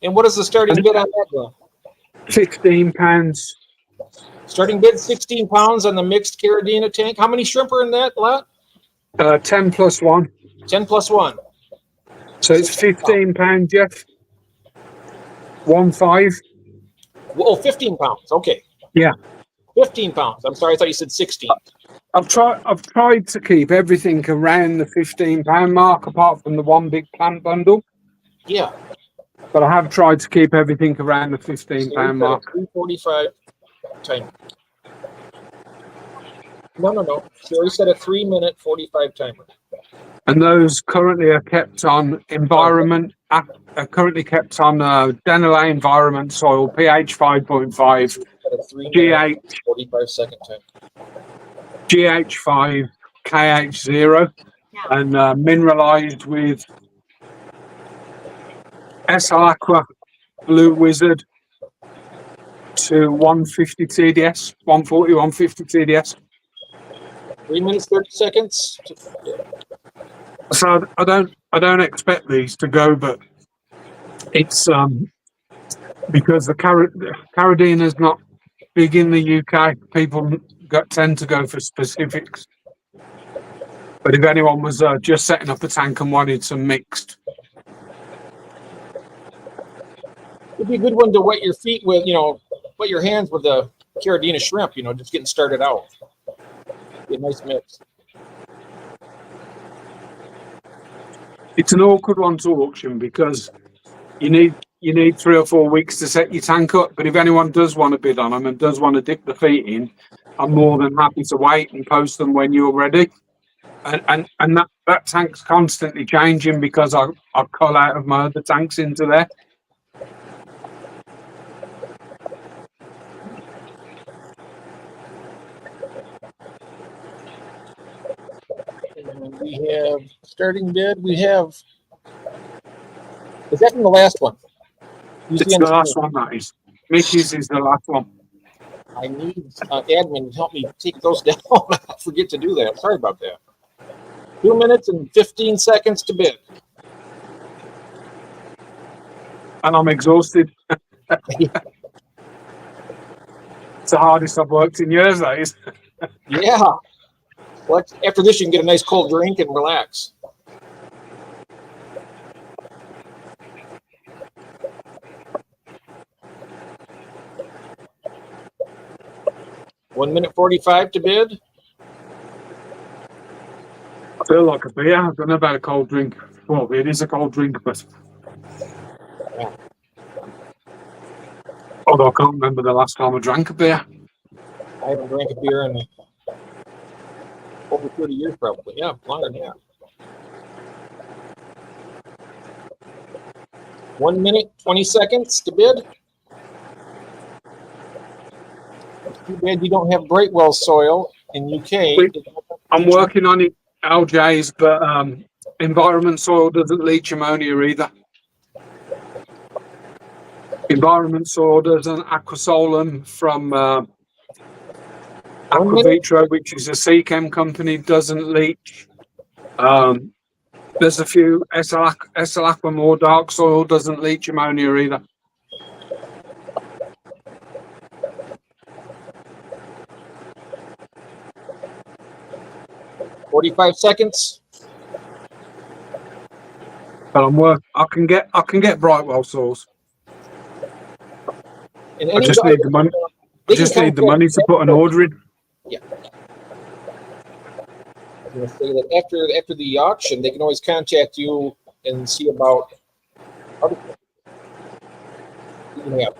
And what is the starting bid on that one? £15. Starting bid £16 on the mixed caradina tank. How many shrimp are in that lot? 10 plus 1. 10 plus 1. So it's £15, Jeff. 1.5. Oh, 15 pounds. Okay. Yeah. 15 pounds. I'm sorry, I thought you said 16. I've tried to keep everything around the £15 mark, apart from the one big plant bundle. Yeah. But I have tried to keep everything around the £15 mark. 3:45 time. No. She already said a 3-minute 45 timer. And those currently are kept on environment. Are currently kept on Denelay environment soil, pH 5.5, At a 3-minute 45-second time. GH5, KH0, and mineralized with SL Aqua Blue Wizard to 150 TDS, 140, 150 TDS. 3 minutes 30 seconds. So I don't expect these to go, but it's because the caradina is not big in the UK. People tend to go for specifics. But if anyone was just setting up a tank and wanted some mixed, It'd be a good one to wet your feet with, wet your hands with the caradina shrimp, just getting started out. Be a nice mix. it's an awkward one to auction because you need 3 or 4 weeks to set your tank up. But if anyone does want to bid on them and does want to dip the feet in, I'm more than happy to wait and post them when you're ready. And that tank's constantly changing because I've cull out of my other tanks into there. And we have starting bid. We have. Is that from the last one? It's the last one, that is. Mickey's is the last one. I need admin to help me take those down. I forget to do that. Sorry about that. 2 minutes and 15 seconds to bid. And I'm exhausted. It's the hardest I've worked in years, that is. Yeah. Well, after this, you can get a nice cold drink and relax. One minute 45 to bid. I feel like a beer. I don't know about a cold drink. Well, it is a cold drink, but although I can't remember the last time I drank a beer. I haven't drank a beer in over 30 years, probably. Yeah, longer than that. 1 minute, 20 seconds to bid. It's too bad you don't have Brightwell soil in UK. I'm working on it, LJ's, but environment soil doesn't leach ammonia either. Environment soil doesn't. Aquasolum from Aquavitro, which is a Seachem company, doesn't leach. There's a few SL Aqua more dark soil doesn't leach ammonia either. .45 seconds. But I can get Brightwell sauce. And I any just need the money. I they can just need the contact money to put an order in. Yeah. I'm going to say that after the auction, they can always contact you and see about other things you can have.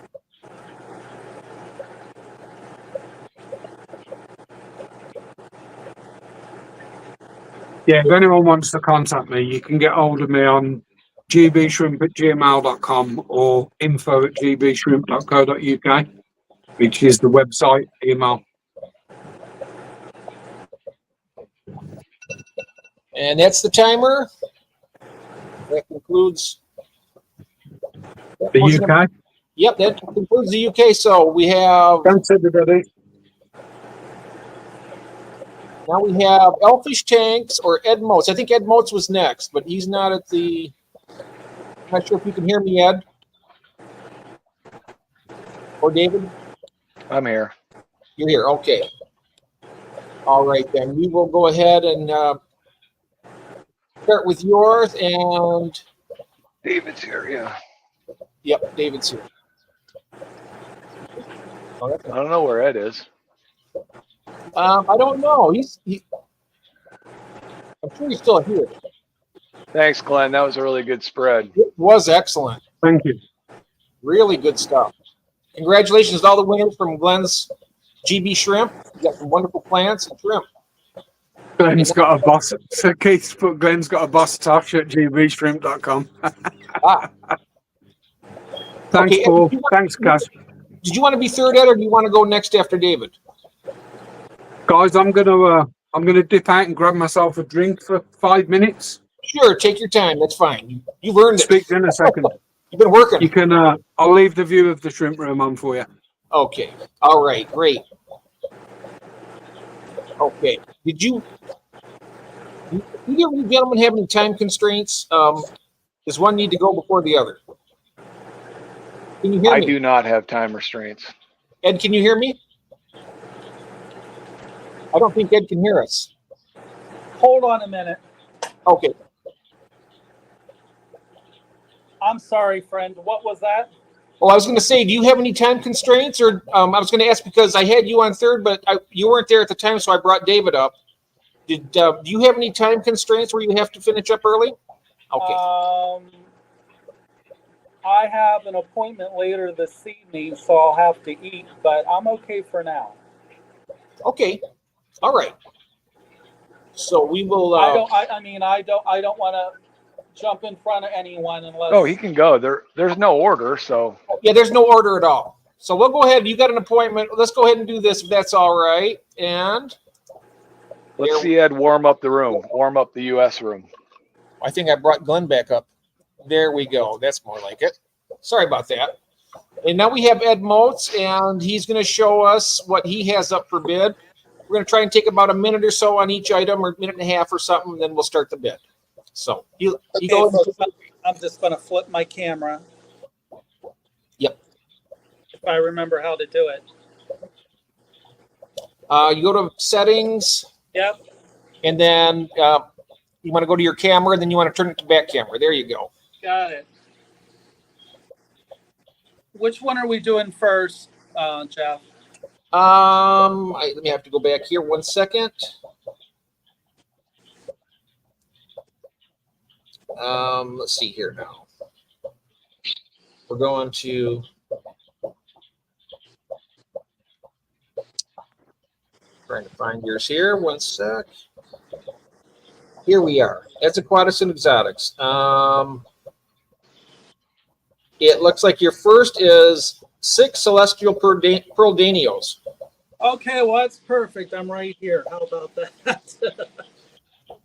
Yeah, if anyone wants to contact me, you can get hold of me on gbshrimp@gmail.com or info@gbshrimp.co.uk, which is the website email. And that's the timer. That concludes The UK. Yep, that concludes the UK. So we have Thanks, everybody. now we have Elfish Tanks or Ed Moats. I think Ed Moats was next, but he's not at the. I'm not sure if you can hear me, Ed or David. I'm here. You're here. Okay. All right, then we will go ahead and start with yours. And David's here. Yeah. yep, David's here. Oh, I don't know where Ed is. I don't know. I'm sure he's still here. Thanks, Glenn. That was a really good spread. It was excellent. Thank you. Really good stuff. Congratulations to all the winners from Glenn's GB Shrimp. You got some wonderful plants and shrimp. Glenn's got a boss. So Keith's put Glenn's got a boss Tosh at gbshrimp.com. Ah. Thanks, Okay, Paul. Thanks, Cass. Did you want to be third, Ed, or do you want to go next after David? Guys, I'm gonna dip out and grab myself a drink for 5 minutes. Sure, take your time. That's fine. You've earned it. Speak in a second. You've been working. You can. I'll leave the view of the shrimp room on for you. Okay. All right. Great. Okay. Did you gentlemen have any time constraints? Does one need to go before the other? Can you hear I me? do not have time restraints. Ed, can you hear me? I don't think Ed can hear us. Hold on a minute. Okay. I'm sorry, friend. What was that? Well, I was going to say, do you have any time constraints? Or I was going to ask because I had you on third, but you weren't there at the time, so I brought David up. Do you have any time constraints where you have to finish up early? Okay. I have an appointment later this evening, so I'll have to eat, but I'm okay for now. Okay. All right. So we will. I don't want to jump in front of anyone unless. Oh, he can go. There's no order, so. Yeah, there's no order at all. So we'll go ahead. You got an appointment. Let's go ahead and do this if that's all right. And Let's see Ed warm up the room. Warm up the US room. I think I brought Glenn back up. There we go. That's more like it. Sorry about that. And now we have Ed Moats, and he's going to show us what he has up for bid. We're going to try and take about a minute or so on each item, or a minute and a half or something, and then we'll start the bid. So he goes. Folks, I'm just going to flip my camera. Yep. If I remember how to do it. You go to settings. Yep. And then you want to go to your camera, and then you want to turn it to back camera. There you go. Got it. Which one are we doing first, Jeff? Let me have to go back here 1 second. Let's see here now. We're going to trying to find yours here. 1 sec. Here we are. That's Aquatics and Exotics. It looks like your first is 6 celestial pearl danios. Okay, well, that's perfect. I'm right here. How about that?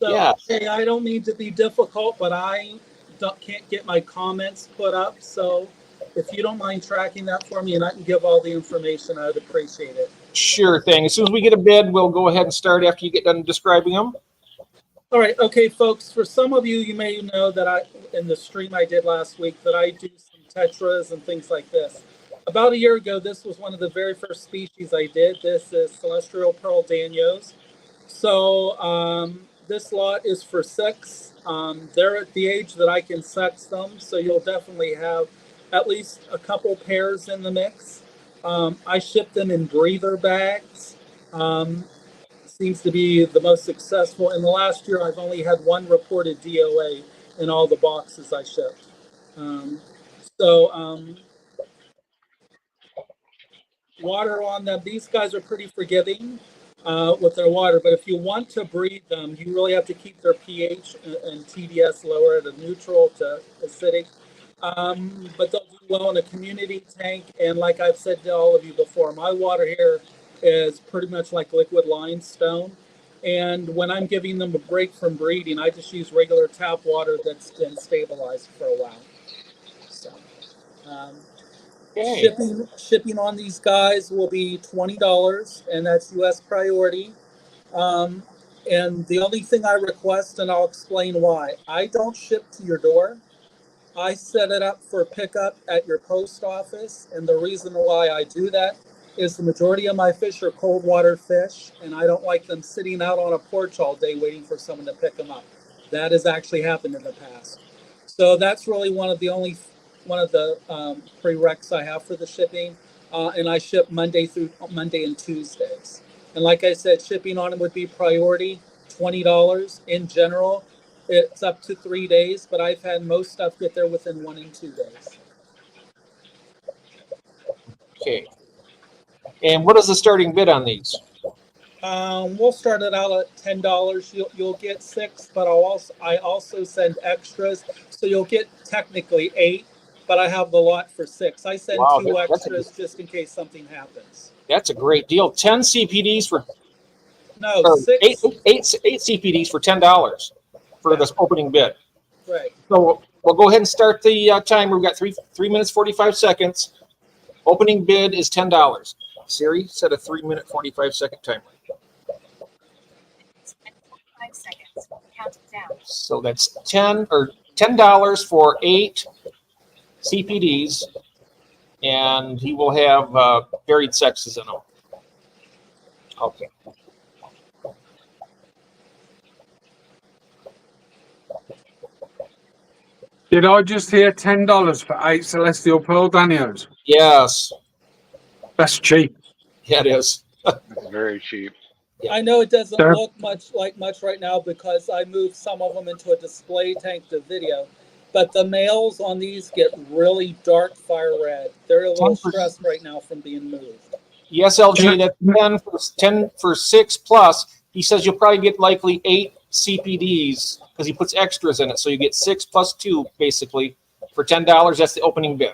So, Yeah. Okay, I don't mean to be difficult, but I can't get my comments put up. So if you don't mind tracking that for me and I can give all the information, I'd appreciate it. Sure thing. As soon as we get a bid, we'll go ahead and start after you get done describing them. All right. Okay, folks, for some of you, you may know that in the stream I did last week, that I do some tetras and things like this. About a year ago, this was one of the very first species I did. This is celestial pearl danios. So this lot is for 6. They're at the age that I can sex them, so you'll definitely have at least a couple pairs in the mix. I ship them in breather bags. Seems to be the most successful. In the last year, I've only had 1 reported DOA in all the boxes I shipped. Water on them. These guys are pretty forgiving with their water, but if you want to breed them, you really have to keep their pH and TDS lower at a neutral to acidic. But they'll do well in a community tank. And like I've said to all of you before, my water here is pretty much like liquid limestone. And when I'm giving them a break from breeding, I just use regular tap water that's been stabilized for a while. So, Okay. shipping on these guys will be $20, and that's U.S. priority. And the only thing I request, and I'll explain why, I don't ship to your door. I set it up for pickup at your post office, and the reason why I do that is the majority of my fish are cold water fish, and I don't like them sitting out on a porch all day waiting for someone to pick them up. That has actually happened in the past. So that's really one of the prereqs I have for the shipping, and I ship Monday and Tuesdays. And like I said, shipping on them would be priority, $20 in general. It's up to 3 days, but I've had most stuff get there within 1 and 2 days. Okay. And what is the starting bid on these? We'll start it out at $10. You'll get 6, but I also send extras, so you'll get technically 8, but I have the lot for 6. I send 2 extras just in case something happens. That's a great deal. 10 CPDs for no 6. Eight CPDs for $10 for this opening bid. Right. So we'll go ahead and start the timer. We've got 3 minutes 45 seconds. Opening bid is $10. Siri, set a 3-minute 45-second timer. 5 seconds. Count down. So that's $10 for 8 CPDs, and he will have varied sexes in them. Okay. Did I just hear $10 for 8 celestial pearl danios? Yes. That's cheap. Yeah, it is. It's very cheap. I know it doesn't look much right now because I moved some of them into a display tank to video, but the males on these get really dark fire red. They're a little stressed right now from being moved. Yes, LG, that's 10 for 6 plus. He says you'll probably get likely 8 CPDs because he puts extras in it. So you get 6 plus 2 basically for $10. That's the opening bid.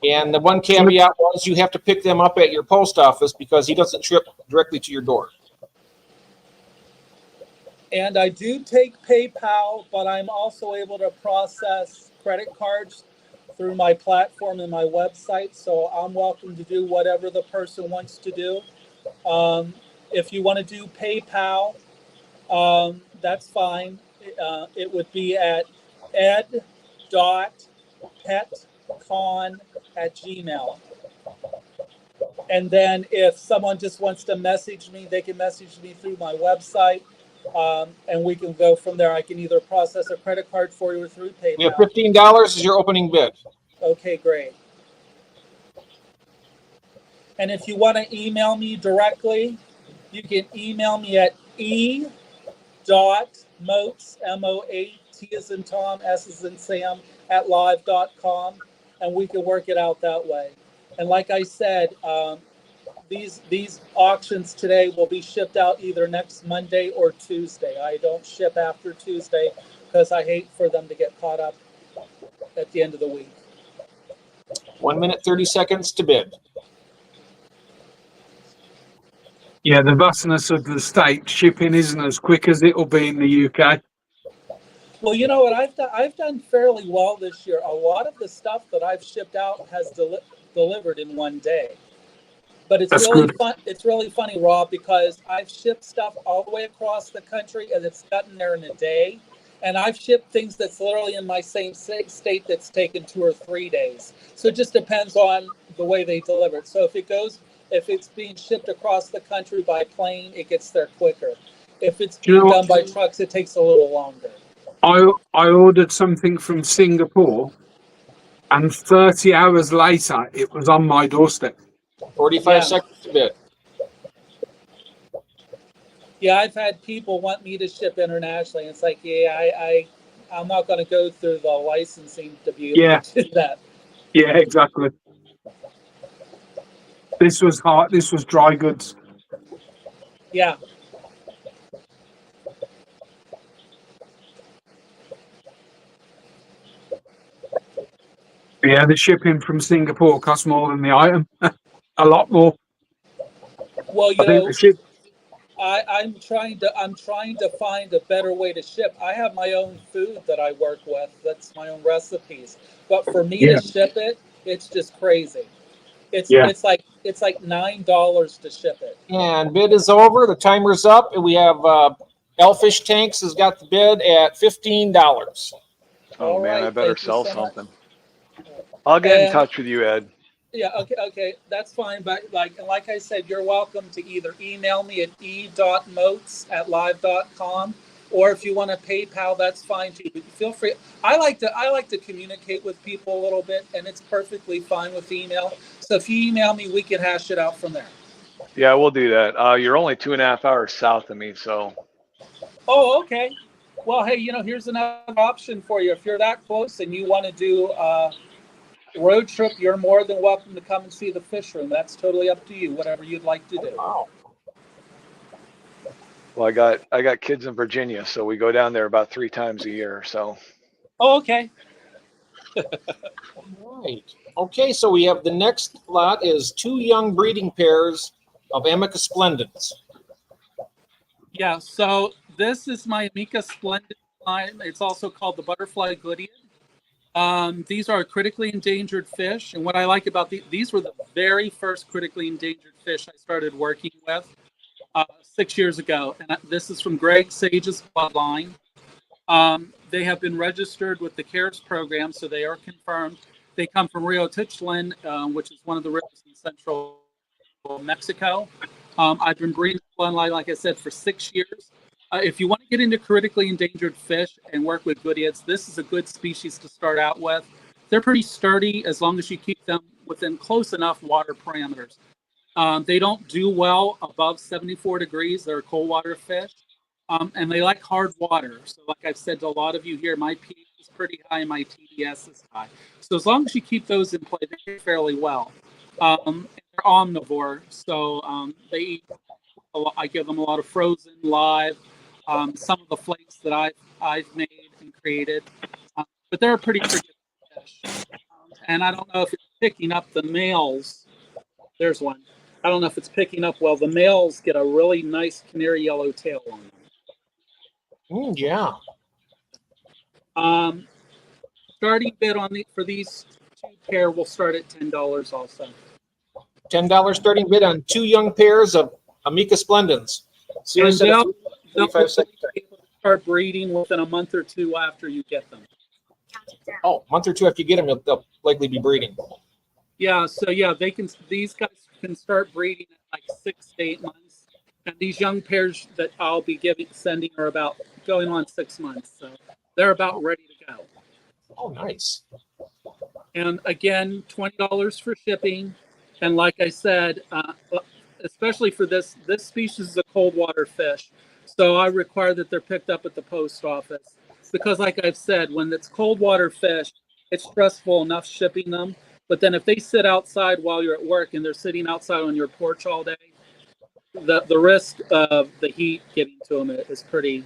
And the one caveat was you have to pick them up at your post office because he doesn't ship directly to your door. And I do take PayPal, but I'm also able to process credit cards through my platform and my website. So I'm welcome to do whatever the person wants to do. If you want to do PayPal, that's fine. It would be at ed.petcon@gmail. And then if someone just wants to message me, they can message me through my website, and we can go from there. I can either process a credit card for you or through PayPal. We have $15 as your opening bid. Okay, great. And if you want to email me directly, you can email me at e.moats, M-O-A-T as in Tom, S as in Sam, @live.com, and we can work it out that way. And like I said, these auctions today will be shipped out either next Monday or Tuesday. I don't ship after Tuesday because I hate for them to get caught up at the end of the week. 1 minute, 30 seconds to bid. Yeah, the vastness of the state, shipping isn't as quick as it'll be in the UK. Well, you know what? I've done fairly well this year. A lot of the stuff that I've shipped out has delivered in 1 day. But it's really fun. It's really funny, Rob, because I've shipped stuff all the way across the country and it's gotten there in a day. And I've shipped things that's literally in my same state that's taken 2 or 3 days. So it just depends on the way they deliver it. So if it goes if it's being shipped across the country by plane, it gets there quicker. If it's Do you know being what? done by trucks, it takes a little longer. I ordered something from Singapore, and 30 hours later, it was on my doorstep. 45 Yeah. seconds a bit. Yeah, I've had people want me to ship internationally. It's like, yeah, I'm not going to go through the licensing to be able Yeah, to do that. yeah, exactly. This was hard. This was dry goods. Yeah. Yeah, the shipping from Singapore costs more than the item. A lot more. Well, I think the ship. I'm trying to find a better way to ship. I have my own food that I work with. That's my own recipes. But for me to Yeah, ship it, it's just crazy. It's yeah. it's like it's like $9 to ship it. And bid is over. The timer's up. And we have Elfish Tanks has got the bid at $15. Oh All man, I right, better thank you sell so much. something. I'll get in And touch with you, Ed. yeah, okay, that's fine. But like I said, you're welcome to either email me at e.moats@live.com, or if you want to PayPal, that's fine too. But feel free. I like to communicate with people a little bit, and it's perfectly fine with email. So if you email me, we can hash it out from there. Yeah, we'll do that. You're only 2.5 hours south of me, so. Oh, okay. Well, hey, here's another option for you. If you're that close and you want to do road trip, you're more than welcome to come and see the fish room. That's totally up to you, whatever you'd like to do. Wow. Well, I got kids in Virginia, so we go down there about 3 times a year. So. Oh, okay. All right. Okay, so we have the next lot is 2 young breeding pairs of Amica splendens. Yeah, so this is my Amica splendid line. It's also called the butterfly goodian. These are critically endangered fish, and what I like about these were the very first critically endangered fish I started working with 6 years ago, and this is from Greg Sage's bloodline. They have been registered with the CARES program, so they are confirmed. They come from Rio Tuxtlan, which is one of the rivers in central Mexico. I've been breeding bloodline, like I said, for 6 years. If you want to get into critically endangered fish and work with goodians, this is a good species to start out with. They're pretty sturdy as long as you keep them within close enough water parameters. They don't do well above 74 degrees. They're a cold water fish. And they like hard water. So like I've said to a lot of you here, my pH is pretty high, my TDS is high. So as long as you keep those in play, they do fairly well. They're omnivore, so they eat a lot. I give them a lot of frozen, live, some of the flakes that I've made and created. But they're a pretty forgiving fish. And I don't know if it's picking up the males. There's one. I don't know if it's picking up well. The males get a really nice canary yellow tail on them. Yeah. Starting bid for these 2 pair will start at $10 also. $10 starting bid on 2 young pairs of Amica splendens. Series And at they'll 35 seconds. be able to start breeding within a month or 2 after you get them. Counting down. Oh, month or 2 after you get them, they'll likely be breeding. Yeah, so yeah, these guys can start breeding at like 6 to 8 months. And these young pairs that I'll be sending are about going on 6 months. So they're about ready to go. Oh, nice. And again, $20 for shipping. And like I said, especially for this species is a cold water fish. So I require that they're picked up at the post office. Because like I've said, when it's cold water fish, it's stressful enough shipping them. But then if they sit outside while you're at work and they're sitting outside on your porch all day, the risk of the heat getting to them is pretty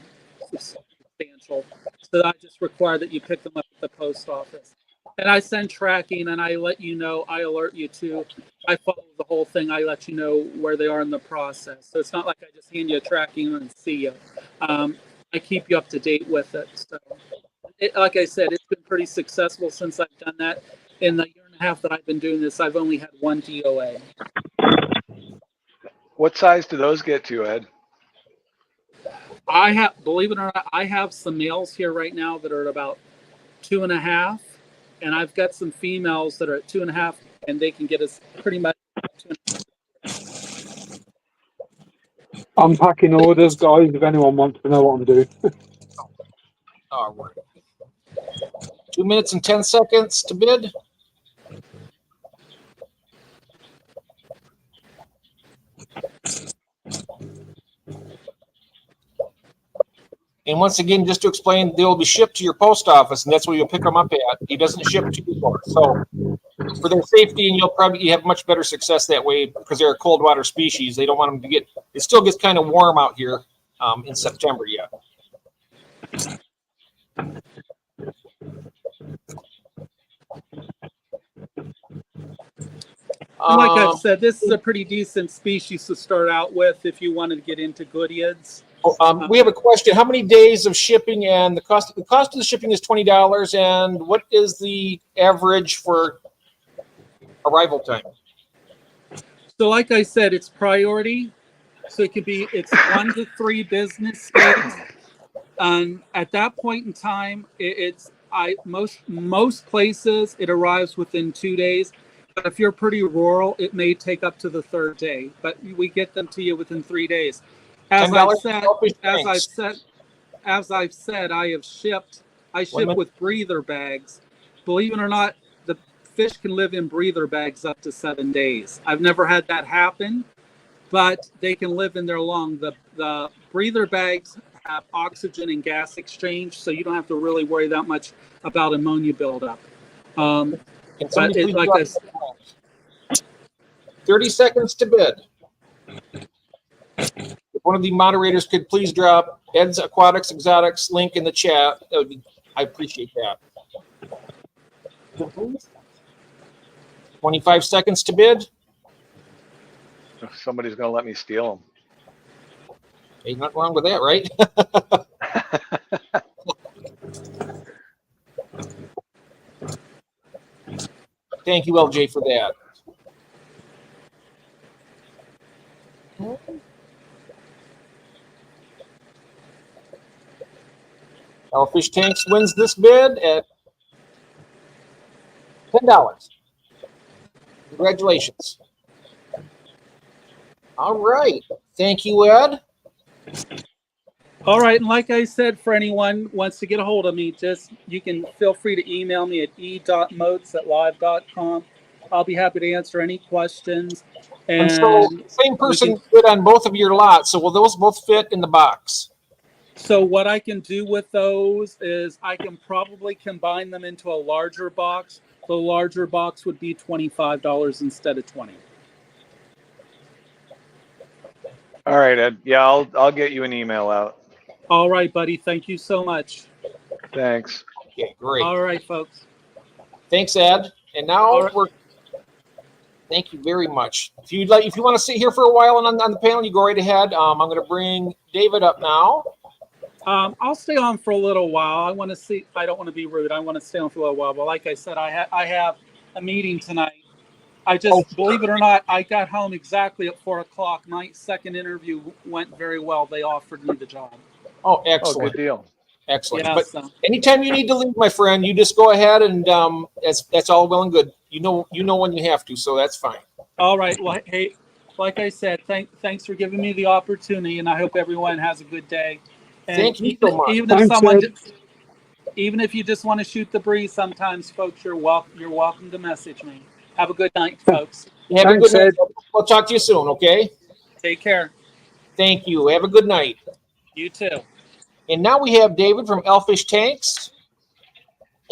substantial. So I just require that you pick them up at the post office. And I send tracking and I let you know, I alert you to, I follow the whole thing. I let you know where they are in the process. So it's not like I just hand you a tracking and see you. I keep you up to date with it. So like I said, it's been pretty successful since I've done that. In the 1.5 years that I've been doing this, I've only had 1 DOA. What size do those get to, Ed? I have, believe it or not, I have some males here right now that are at about 2.5, and I've got some females that are at 2.5, and they can get us pretty much 2.5. I'm packing orders, guys, if anyone wants to know what I'm doing. All right. 2 minutes and 10 seconds to bid. And once again, just to explain, they will be shipped to your post office, and that's where you'll pick them up at. He doesn't ship to you more. So for their safety, and you have much better success that way because they're a cold water species. They don't want them to get. It still gets kind of warm out here in September yet. Like I've said, this is a pretty decent species to start out with if you wanted to get into goodeids. We have a question. How many days of shipping and the cost? The cost of the shipping is $20. And what is the average for arrival time? So like I said, it's priority. So it's 1 to 3 business days. At that point in time, most places it arrives within 2 days. But if you're pretty rural, it may take up to the 3rd day. But we get them to you within 3 days. As I've said, I ship with breather bags. Believe it or not, the fish can live in breather bags up to 7 days. I've never had that happen, but they can live in there long. The breather bags have oxygen and gas exchange, so you don't have to really worry that much about ammonia buildup. But it's like this. 30 seconds to bid. If one of the moderators could please drop Ed's Aquatics Exotics link in the chat, I appreciate that. 25 seconds to bid. Somebody's going to let me steal them. Ain't nothing wrong with that, right? Thank you, LJ, for that. Fish Tanks wins this bid at $10. Congratulations. All right. Thank you, Ed. All right, and like I said, for anyone who wants to get a hold of me, you can feel free to email me at e.moats@live.com. I'll be happy to answer any questions. And so, same person bid on both of your lots. So, will those both fit in the box? So, what I can do with those is I can probably combine them into a larger box. The larger box would be $25 instead of $20. All right, Ed. Yeah, I'll get you an email out. All right, buddy. Thank you so much. Thanks. Okay, great. All right, folks. Thanks, Ed. And now thank you very much. If you want to sit here for a while and on the panel, you go right ahead. I'm going to bring David up now. I'll stay on for a little while. I don't want to be rude. I want to stay on for a little while. But like I said, I have a meeting tonight. Believe it or not, I got home exactly at 4 o'clock. My second interview went very well. They offered me the job. Oh, excellent. Oh, good deal. Excellent. Yeah, but anytime you need to leave, my friend, you just go ahead and that's all well and good. You know when you have to, so that's fine. All right. Well, hey, like I said, thanks for giving me the opportunity, and I hope everyone has a good day. And thank you so much. Even if you just want to shoot the breeze, sometimes, folks, you're welcome to message me. Have a good night, folks. Have a good night. We'll talk to you soon. Okay. Take care. Thank you. Have a good night. You too. And now we have David from Fish Tanks.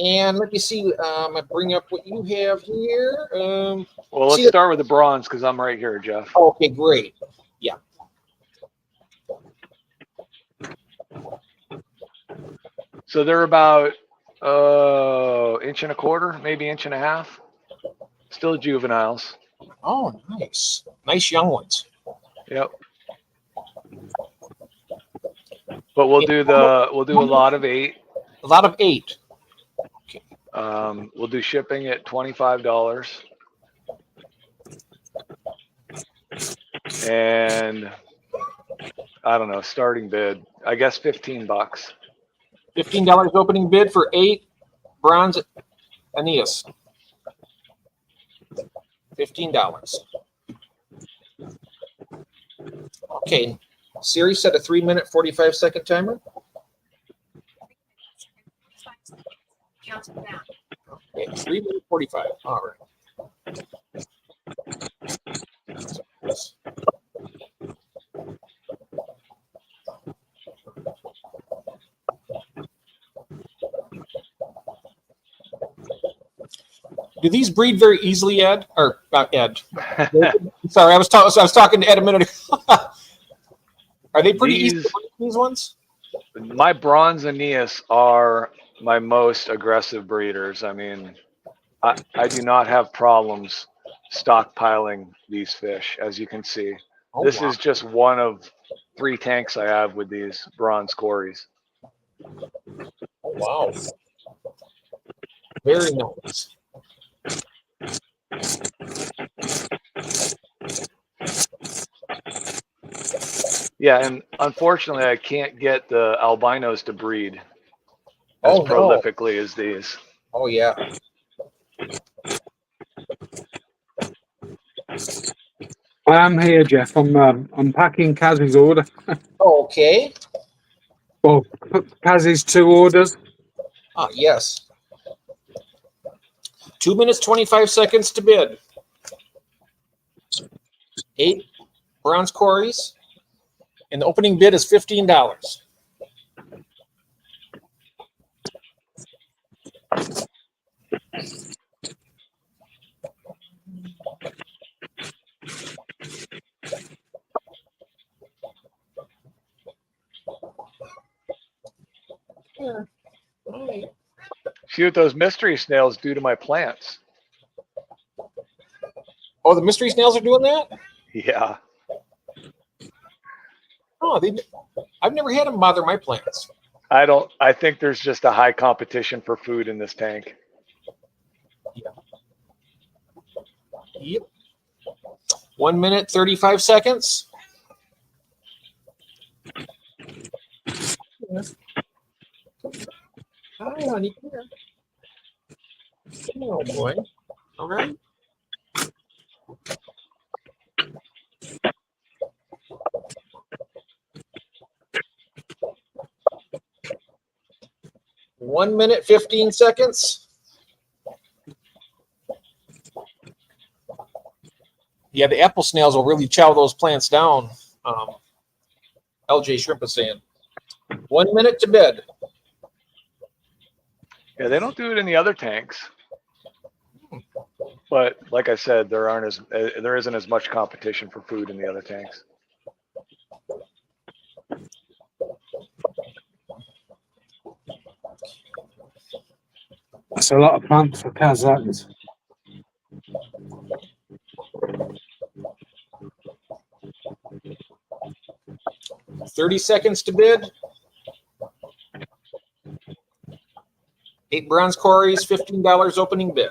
And let me see. I'm going to bring up what you have here. Well, let's start with the bronze because I'm right here, Jeff. Okay, great. Yeah. So they're about 1.25 inches, maybe 1.5 inches. Still juveniles. Oh, nice. Nice young ones. Yep. But we'll do a lot of 8. A lot of 8. Okay. We'll do shipping at $25. And I don't know, starting bid, I guess $15. $15 opening bid for 8 bronze aneus. $15. Okay. Siri set a 3-minute 45-second timer. Counting down. Okay, 3-minute 45. All right. Do these breed very easily, Ed? Or Ed? Sorry, I was talking to Ed a minute ago. Are they pretty easy to breed, these ones? My bronze aneus are my most aggressive breeders. I mean, I do not have problems stockpiling these fish, as you can see. Oh, This wow. is just one of 3 tanks I have with these bronze cories. Oh, wow. Very nice. Yeah, and unfortunately, I can't get the albinos to breed as Oh, no. prolifically as these. Oh, yeah. I'm here, Jeff. I'm packing Kaz's order. Okay. Well, Kaz's 2 orders. Ah, yes. 2 minutes, 25 seconds to bid. 8 bronze cories. And the opening bid is $15. Here. All right. See what those mystery snails do to my plants. Oh, the mystery snails are doing that? Yeah. Oh, I've never had them bother my plants. I think there's just a high competition for food in this tank. Yep. 1 minute, 35 seconds. Hi, honey. Come here. Oh, boy. All right. One minute, 15 seconds. Yeah, the apple snails will really chow those plants down. LJ Shrimp is saying. 1 minute to bid. Yeah, they don't do it in the other tanks. But like I said, there isn't as much competition for food in the other tanks. That's a lot of plants for Kaz, that is. $30 seconds to bid. 8 bronze cories, $15 opening bid.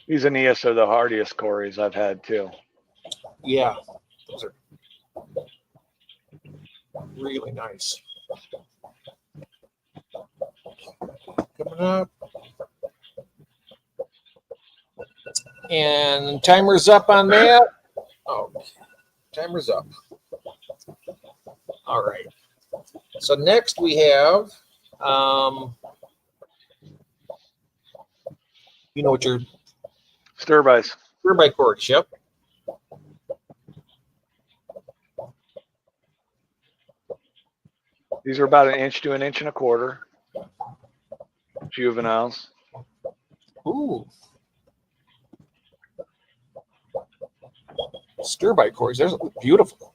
These aneus are the hardiest cories I've had too. Yeah, those are really nice. Coming up. And timer's up on that. Oh, timer's up. All right. So next we have, you know what your Sterbais. sterbai cories, yep. These are about 1 inch to 1 1.25 inches. Juveniles. Ooh. Sterbai cories, those look beautiful.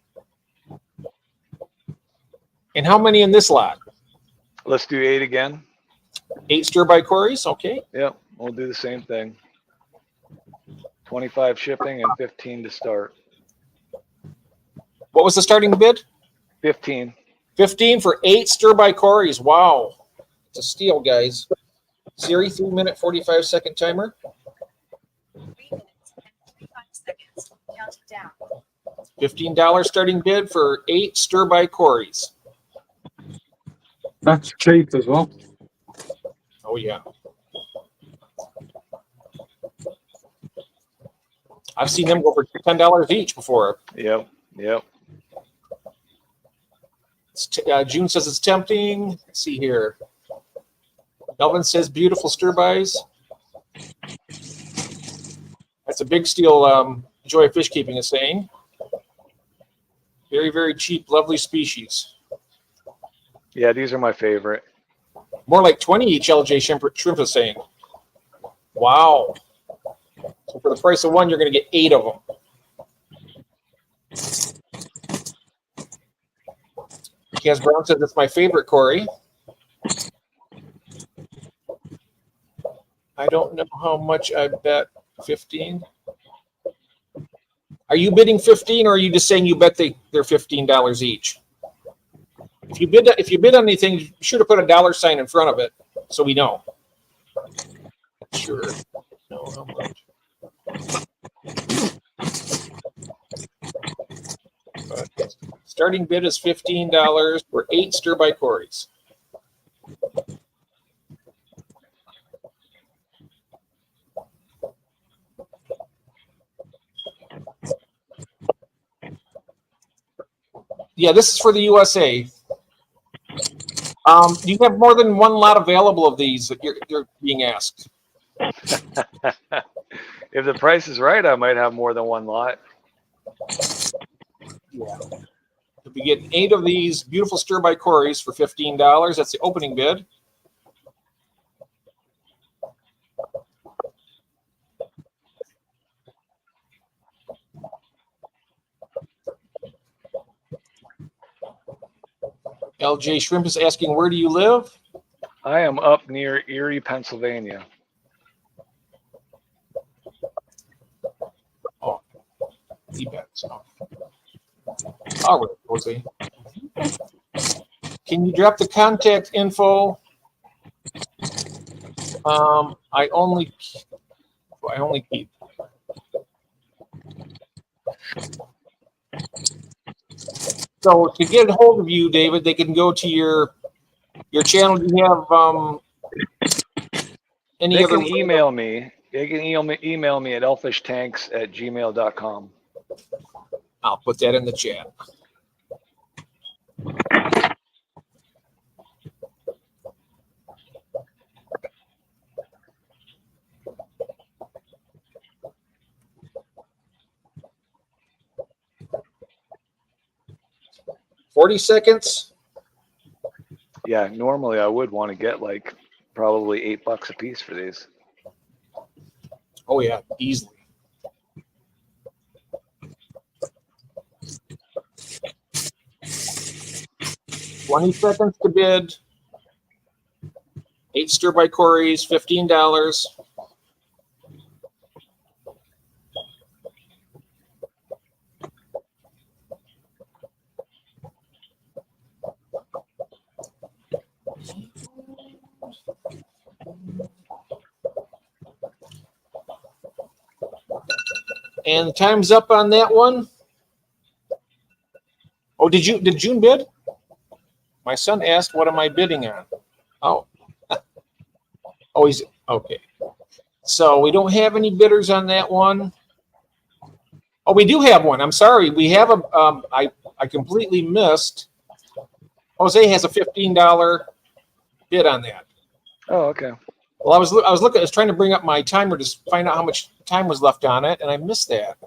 And how many in this lot? Let's do 8 again. 8 sterbai cories, okay. Yep, we'll do the same thing. 25 shipping and 15 to start. What was the starting bid? 15. 15 for 8 sterbai cories. Wow. It's a steal, guys. Siri, 3 minute, 45-second timer. 3 minutes and 55 seconds. Counting down. $15 starting bid for 8 sterbai cories. That's cheap as well. Oh yeah. I've seen them go for $10 each before. Yep. Yep. June says it's tempting. Let's see here. Melvin says beautiful sterbais. That's a big steel. Joy Fish Keeping is saying. Very, very cheap, lovely species. Yeah, these are my favorite. More like 20 each, LJ Shrimp is saying. Wow. So for the price of one, you're going to get 8 of them. Kaz Brown says it's my favorite, Corey. I don't know how much I bet. 15. Are you bidding 15, or are you just saying you bet they're $15 each? If you bid on anything, you should have put a dollar sign in front of it, so we know. Sure. No, how much? But starting bid is $15 for 8 sterbai cories. Yeah, this is for the USA. Do you have more than one lot available of these that you're being asked? If the price is right, I might have more than one lot. Yeah. If we get 8 of these beautiful sterbai cories for $15, that's the opening bid. LJ Shrimp is asking, where do you live? I am up near Erie, Pennsylvania. Oh, he bets. Oh. All right, Jose. Can you drop the contact info? I only keep. So to get a hold of you, David, they can go to your channel. Do you have any They other? can email me. They can email me at elfishtanks@gmail.com. I'll put that in the chat. $40 seconds. Yeah, normally I would want to get like probably $8 a piece for these. Oh yeah, easily. $20 seconds to bid. 8 sterbai cories, $15. And the time's up on that one. Oh, did June bid? My son asked, what am I bidding on? Oh. Oh, he's okay. So we don't have any bidders on that one. Oh, we do have one. I'm sorry. We have a I completely missed. Jose has a $15 bid on that. Oh, okay. Well, I was looking. I was trying to bring up my timer to find out how much time was left on it, and I missed that.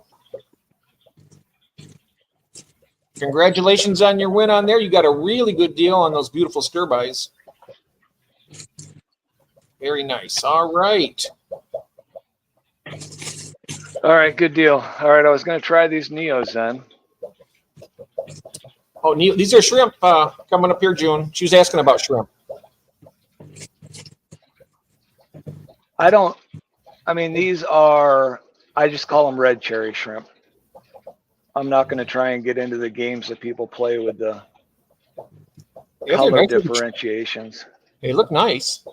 Congratulations on your win on there. You got a really good deal on those beautiful sterbais. Very nice. All right. All right, good deal. All right, I was going to try these neos then. Oh, these are shrimp coming up here, June. She was asking about shrimp. I mean, these are, I just call them red cherry shrimp. I'm not going to try and get into the games that people play with the color nice. differentiations. They look nice.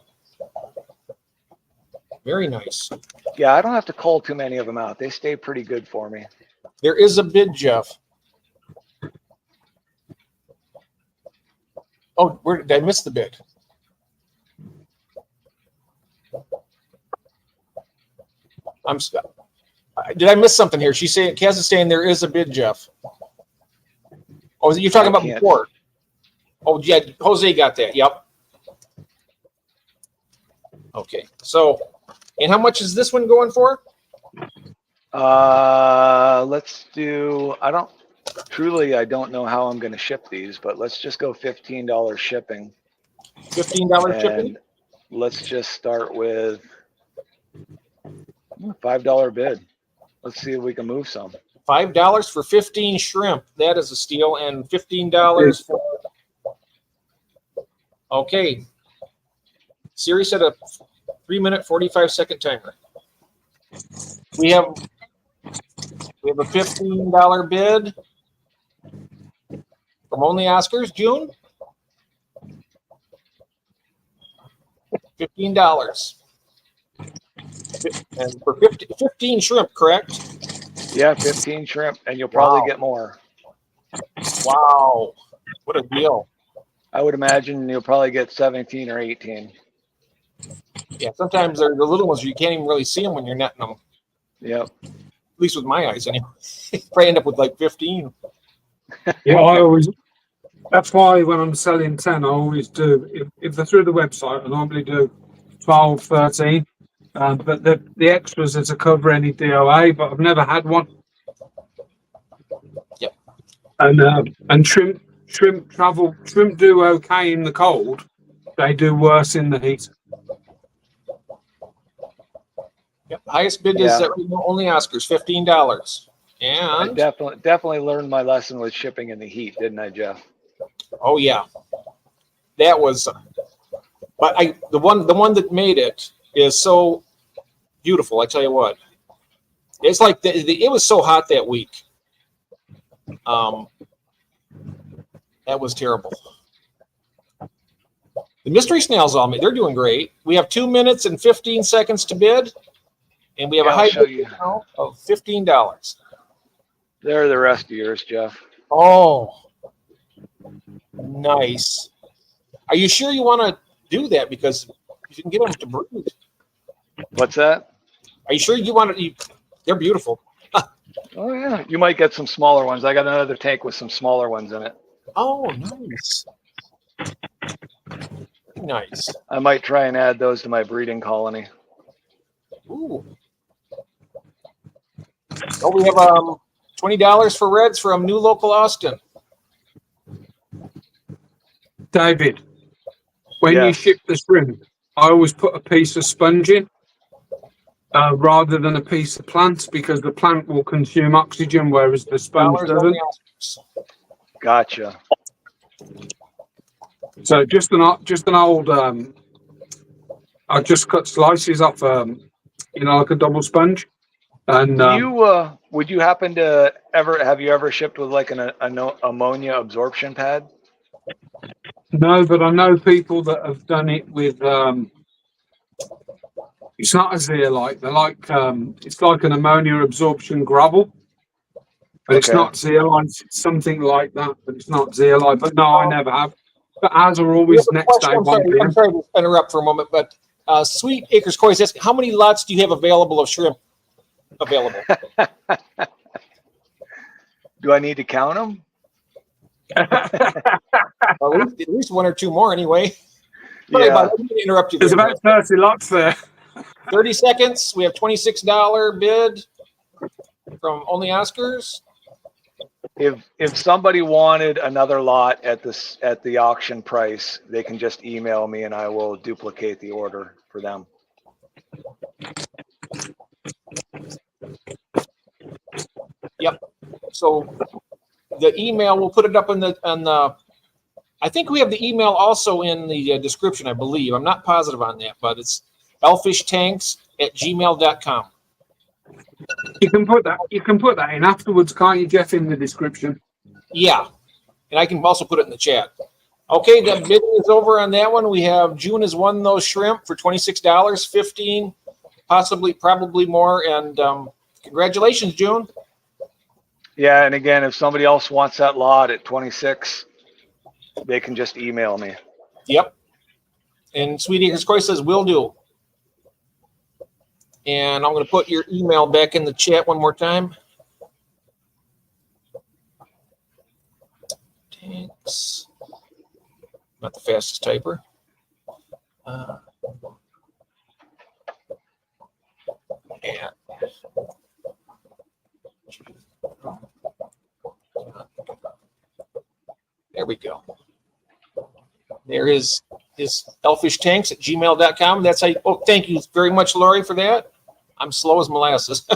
Very nice. Yeah, I don't have to cull too many of them out. They stay pretty good for me. There is a bid, Jeff. Oh, where did I miss the bid? Did I miss something here? She's saying, Kaz is saying there is a bid, Jeff. Oh, you're talking about can't. before. Oh, yeah, Jose got that. Yep. Okay. So, and how much is this one going for? Let's do, I don't know how I'm going to ship these, but let's just go $15 shipping. $15 shipping? And let's just start with $5 bid. Let's see if we can move some. $5 for 15 shrimp. That is a steal. And $15 for. Okay. Siri set a 3-minute, 45-second timer. We have a $15 bid from Only Oscars, June. $15. And for 15 shrimp, correct? Yeah, 15 shrimp, and you'll probably get more. Wow. What a deal. I would imagine you'll probably get 17 or 18. Yeah, sometimes they're the little ones, you can't even really see them when you're netting them. Yep. At least with my eyes, anyway. Probably end up with like 15. Yeah, that's why when I'm selling 10, I always do, if they're through the website, I normally do 12, 13. But the extras are to cover any DOA, but I've never had one. Yep. And shrimp do okay in the cold. They do worse in the heat. Yep. Highest bid is Only Oscars, $15. I And definitely learned my lesson with shipping in the heat, didn't I, Jeff? oh yeah, that was. But the one that made it is so beautiful. I tell you what, it's like it was so hot that week. That was terrible. The mystery snails on me. They're doing great. We have 2 minutes and 15 seconds to bid, and we have a high bid now of $15. They're the rest of yours, Jeff. Oh, nice. Are you sure you want to do that? Because you can get them to breed. What's that? Are you sure you want to? They're beautiful. Oh, yeah. You might get some smaller ones. I got another tank with some smaller ones in it. Oh, nice. Nice. I might try and add those to my breeding colony. Ooh. Oh, we have $20 for reds from New Local Austin. David, when you ship the shrimp, I always put a piece of sponge in rather than a piece of plant, because the plant will consume oxygen, whereas the sponge doesn't. Gotcha. So just an old, I just cut slices off, like a double sponge. And would you happen to have you ever shipped with like an ammonia absorption pad? No, but I know people that have done it with. It's not a zeolite. They're like it's like an ammonia absorption gravel, but it's not zeolite. It's something like that, but it's not zeolite. But no, I never have. But ours are always next day. I'm sorry to interrupt for a moment, but Sweet Acres Koi says, how many lots do you have available of shrimp available? Do I need to count them? Well, at least 1 or 2 more anyway. Yeah. Interrupt you. There's about 30 lots there. 30 seconds. We have $26 bid from Only Oscars. If somebody wanted another lot at the auction price, they can just email me and I will duplicate the order for them. Yep. So the email, we'll put it up on the I think we have the email also in the description, I believe. I'm not positive on that, but it's elfishtanks@gmail.com. You can put that in afterwards, can't you, Jeff, in the description? Yeah. And I can also put it in the chat. Okay, the bidding is over on that one. We have June has won those shrimp for $26, 15, probably more. And congratulations, June. Yeah, and again, if somebody else wants that lot at 26, they can just email me. Yep. And Sweet Acres Koi says, will do. And I'm going to put your email back in the chat one more time. Tanks. Not the fastest typer. Yeah. There we go. There is his elfishtanks@gmail.com. That's how you, oh, thank you very much, Lori, for that. I'm slow as molasses.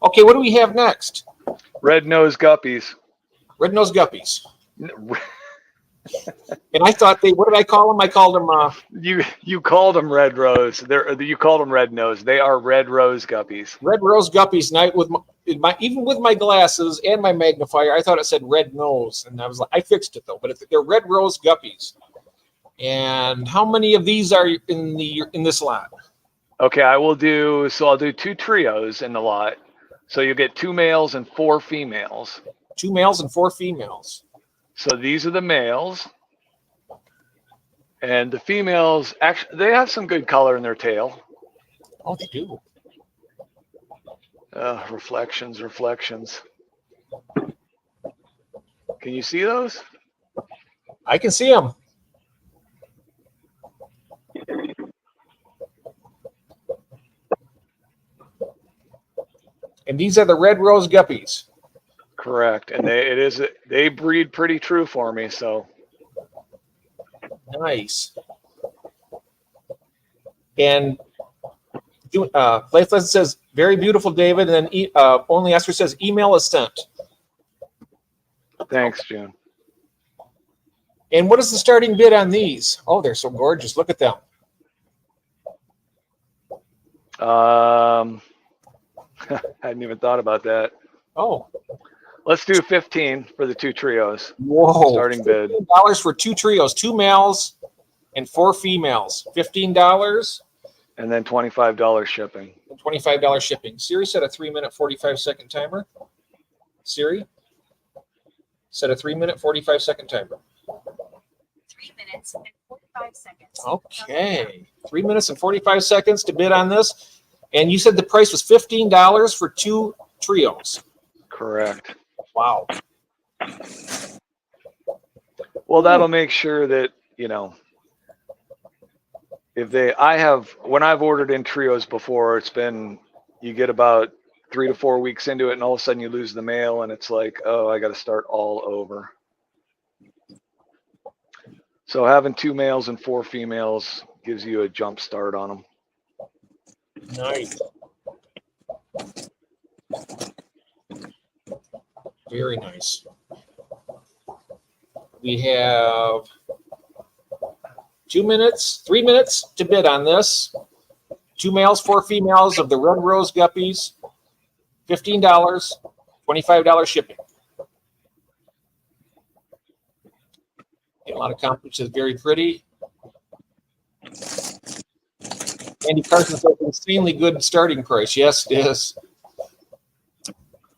Okay, what do we have next? Red-nosed guppies. Red-nosed guppies. And I thought they, what did I call them? I called them, You called them red rose. You called them red nose. They are red rose guppies. red rose guppies. And I, with my, even with my glasses and my magnifier, I thought it said red nose. And I was like, I fixed it though, but they're red rose guppies. And how many of these are in this lot? Okay, I'll do 2 trios in the lot. So you get 2 males and 4 females. 2 males and 4 females. So these are the males. And the females, actually, they have some good color in their tail. Oh, they do. Reflections. Can you see those? I can see them. And these are the red rose guppies. Correct. And they breed pretty true for me, so. Nice. And Playfless says, very beautiful, David. And then Only Esther says, email is sent. Thanks, June. And what is the starting bid on these? Oh, they're so gorgeous. Look at them. Hadn't even thought about that. Oh. Let's do 15 for the 2 trios. Whoa. Starting bid. $15 for 2 trios, 2 males and 4 females. $15. And then $25 shipping. $25 shipping. Siri set a 3-minute 45-second timer. Siri, set a 3-minute 45-second timer. 3 minutes and 45 seconds. Okay. 3 minutes and 45 seconds to bid on this. And you said the price was $15 for 2 trios. Correct. Wow. Well, that'll make sure that, when I've ordered in trios before, it's been, you get about 3 to 4 weeks into it and all of a sudden you lose the male and it's like, oh, I got to start all over. So having 2 males and 4 females gives you a jump start on them. Nice. Very nice. We have 2 minutes, 3 minutes to bid on this. 2 males, 4 females of the red rose guppies. $15, $25 shipping. Get a lot of compliments. It's very pretty. Andy Carson says insanely good starting price. Yes, it is.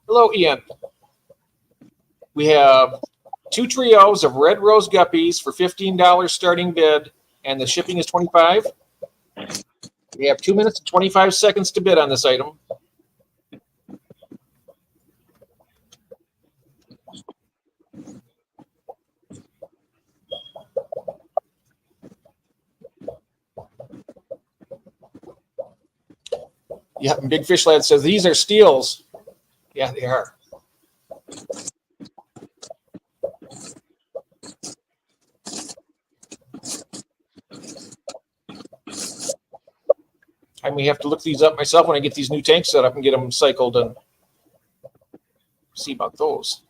Hello, Ian. We have 2 trios of red rose guppies for $15 starting bid, and the shipping is $25. We have 2 minutes and 25 seconds to bid on this item. Yeah, and Big Fish Lad says these are steals. Yeah, they are. I may have to look these up myself when I get these new tanks set up and get them cycled and see about those.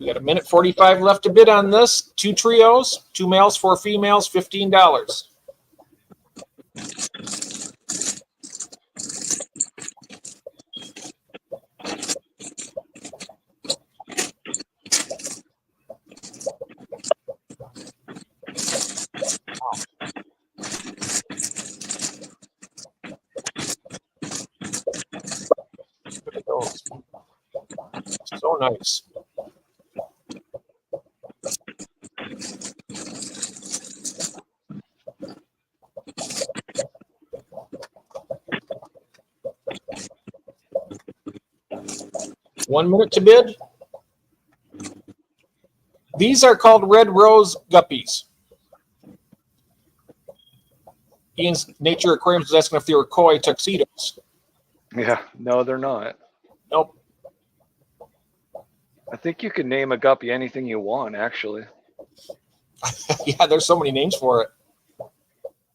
We got 1:45 left to bid on this. 2 trios, 2 males, 4 females, $15. Look at those. So nice. 1 minute to bid. These are called red rose guppies. Ian's Nature Aquariums was asking if they were koi tuxedos. Yeah, no, they're not. Nope. I think you can name a guppy anything you want, actually. Yeah, there's so many names for it.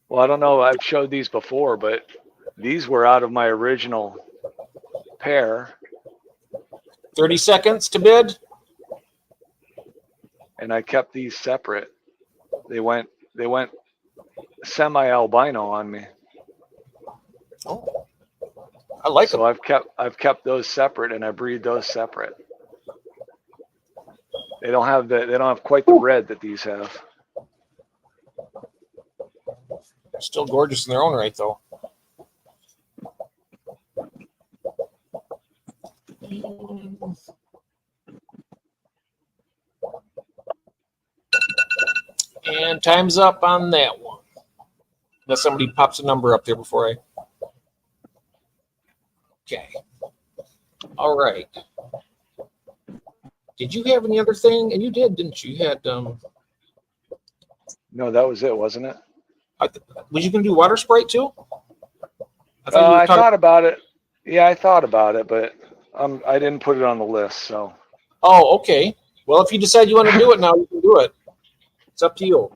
Well, I don't know. I've showed these before, but these were out of my original pair. 30 seconds to bid. And I kept these separate. They went semi-albino on me. Oh, I like So them. I've kept those separate, and I breed those separate. They don't have quite the red that these have. They're still gorgeous in their own right, though. And time's up on that one. Unless somebody pops a number up there before I. Okay. All right. Did you have any other thing? And you did, didn't you? You had No, that was it, wasn't it? was you gonna do water sprite too? I I thought about it. Yeah, I thought about it, but I didn't put it on the list. So. Oh, okay. Well, if you decide you want to do it now, you can do it. It's up to you.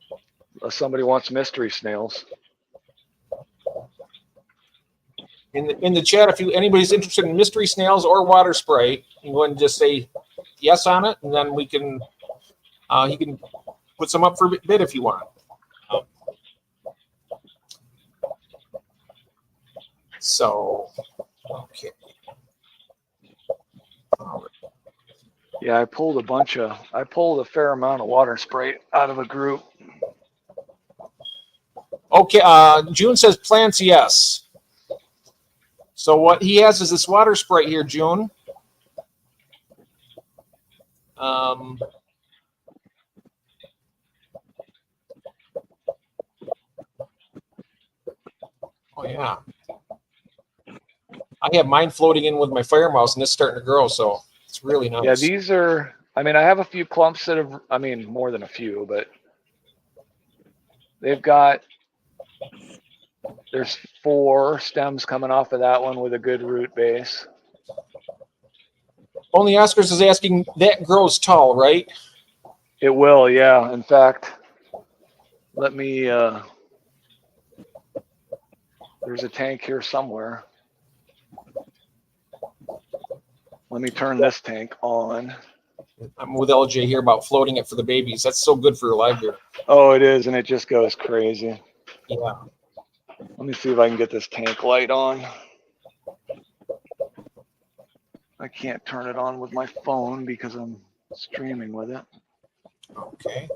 Unless somebody wants mystery snails. In the chat, if anybody's interested in mystery snails or water sprite, you go ahead and just say yes on it, and then we can you can put some up for bid if you want. So, okay. Yeah, I pulled a fair amount of water sprite out of a group. Okay, June says plants, yes. So what he has is this water sprite here, June. Oh yeah. I have mine floating in with my fire mouse, and it's starting to grow, so it's really nice. Yeah, these are, I mean, I have a few clumps that have, I mean, more than a few, but they've got, there's 4 stems coming off of that one with a good root base. Only Oscars is asking, that grows tall, right? It will, yeah. In fact, let me, there's a tank here somewhere. Let me turn this tank on. I'm with LJ here about floating it for the babies. That's so good for your library. Oh, it is, and it just goes crazy. Yeah. Let me see if I can get this tank light on. I can't turn it on with my phone because I'm streaming with it. Okay.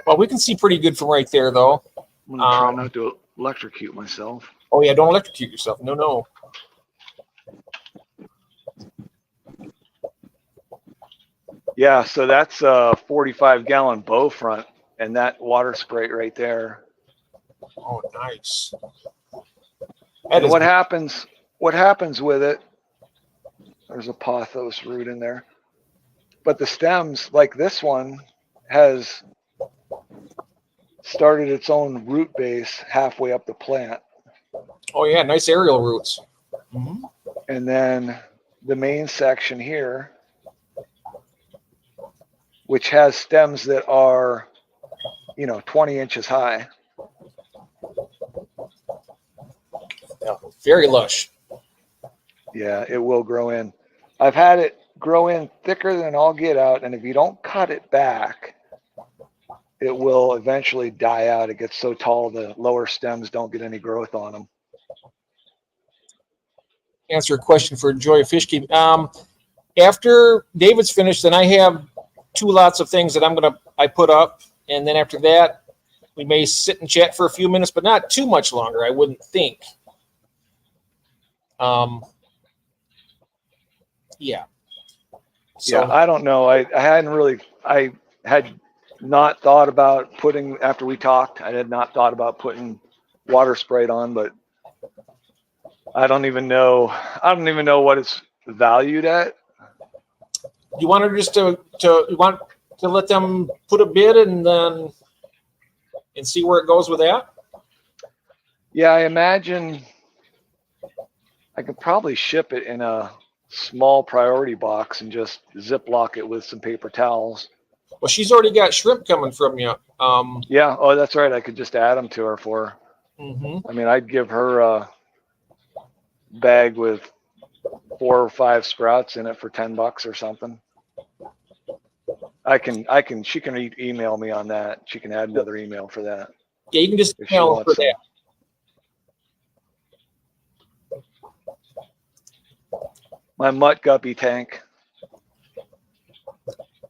Well, we can see pretty good from right there, though. I'm gonna try not to electrocute myself. Oh yeah, don't electrocute yourself. No, no. Yeah, so that's a 45-gallon bow front, and that water sprite right there. Oh, nice. And what happens with it, there's a pothos root in there, but the stems, like this one, has started its own root base halfway up the plant. Oh yeah, nice aerial roots. Mm-hmm. And then the main section here, which has stems that are, 20 inches high. Yeah, very lush. Yeah, it will grow in. I've had it grow in thicker than all get out, and if you don't cut it back, it will eventually die out. It gets so tall the lower stems don't get any growth on them. Answer a question for Joy of Fish Keep. After David's finished, then I have 2 lots of things that I put up, and then after that, we may sit and chat for a few minutes, but not too much longer, I wouldn't think. Yeah. So, Yeah, I don't know. I had not thought about putting, after we talked, I had not thought about putting water sprite on, but I don't even know what valued at? You want her just to you want to let them put a bid and see where it goes with that? Yeah, I imagine I could probably ship it in a small priority box and just Ziploc it with some paper towels. Well, she's already got shrimp coming from you. Yeah. Oh, that's right. I could just add them to her for her. Mm-hmm. I mean, I'd give her a bag with 4 or 5 sprouts in it for $10 or something. She can email me on that. She can add another email for that. Yeah, you can just If she email her for wants that. My mutt guppy tank.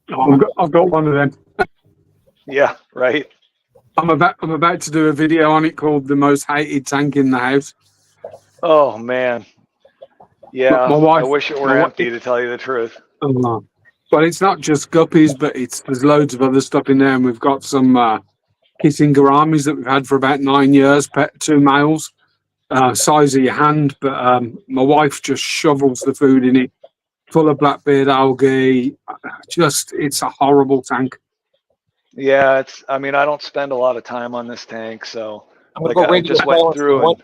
Oh, I've got one of them. Yeah, right. I'm about to do a video on it called "The Most Hated Tank in the House." Oh man. Yeah, My wife, I wish it were empty, to tell you the truth. But it's not just guppies, but there's loads of other stuff in there, and we've got some kissing gouramis that we've had for about 9 years. 2 males, size of your hand. But my wife just shovels the food in it, full of blackbeard algae. It's a horrible tank. Yeah, I mean, I don't spend a lot of time on this tank, so I'm gonna like go I just went through and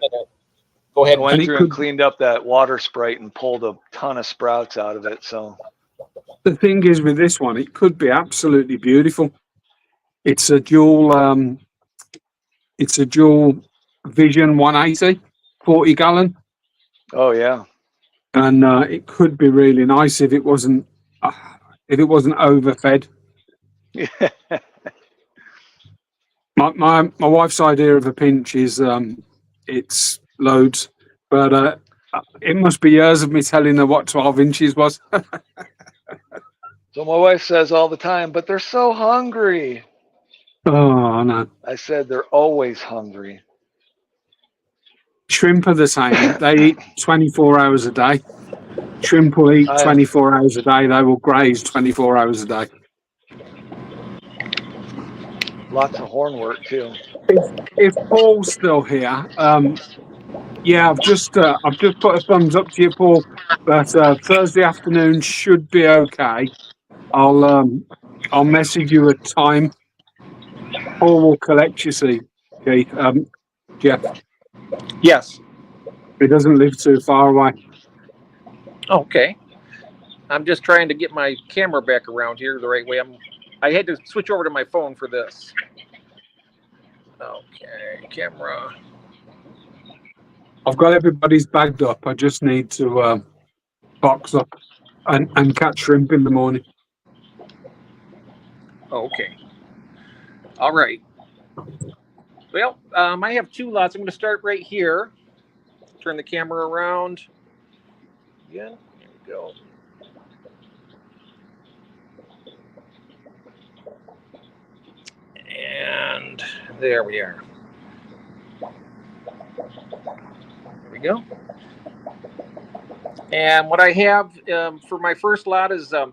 go ahead. I went through and cleaned up that water sprite and pulled a ton of sprouts out of it. So the thing is with this one, it could be absolutely beautiful. It's a dual Vision 180, 40 gallon. oh yeah. And it could be really nice if it wasn't overfed. My wife's idea of a pinch is it's loads, but it must be years of me telling her what 12 inches was. So my wife says all the time, but they're so hungry. Oh no! I said they're always hungry. Shrimp are the same. They eat 24 hours a day. Shrimp will eat 24 hours a day. They will graze 24 hours a day. Lots of horn work too. If Paul's still here, yeah, I've just put a thumbs up to you, Paul. But Thursday afternoon should be okay. I'll message you a time. Paul will collect you. See, Keith, Jeff. Yes. He doesn't live too far away. Okay. I'm just trying to get my camera back around here the right way. I had to switch over to my phone for this. Okay, camera. I've got everybody's bagged up. I just need to box up and catch shrimp in the morning. Okay. All right. Well, I have 2 lots. I'm going to start right here. Turn the camera around. Again. There we go. And there we are. There we go. And what I have for my first lot is a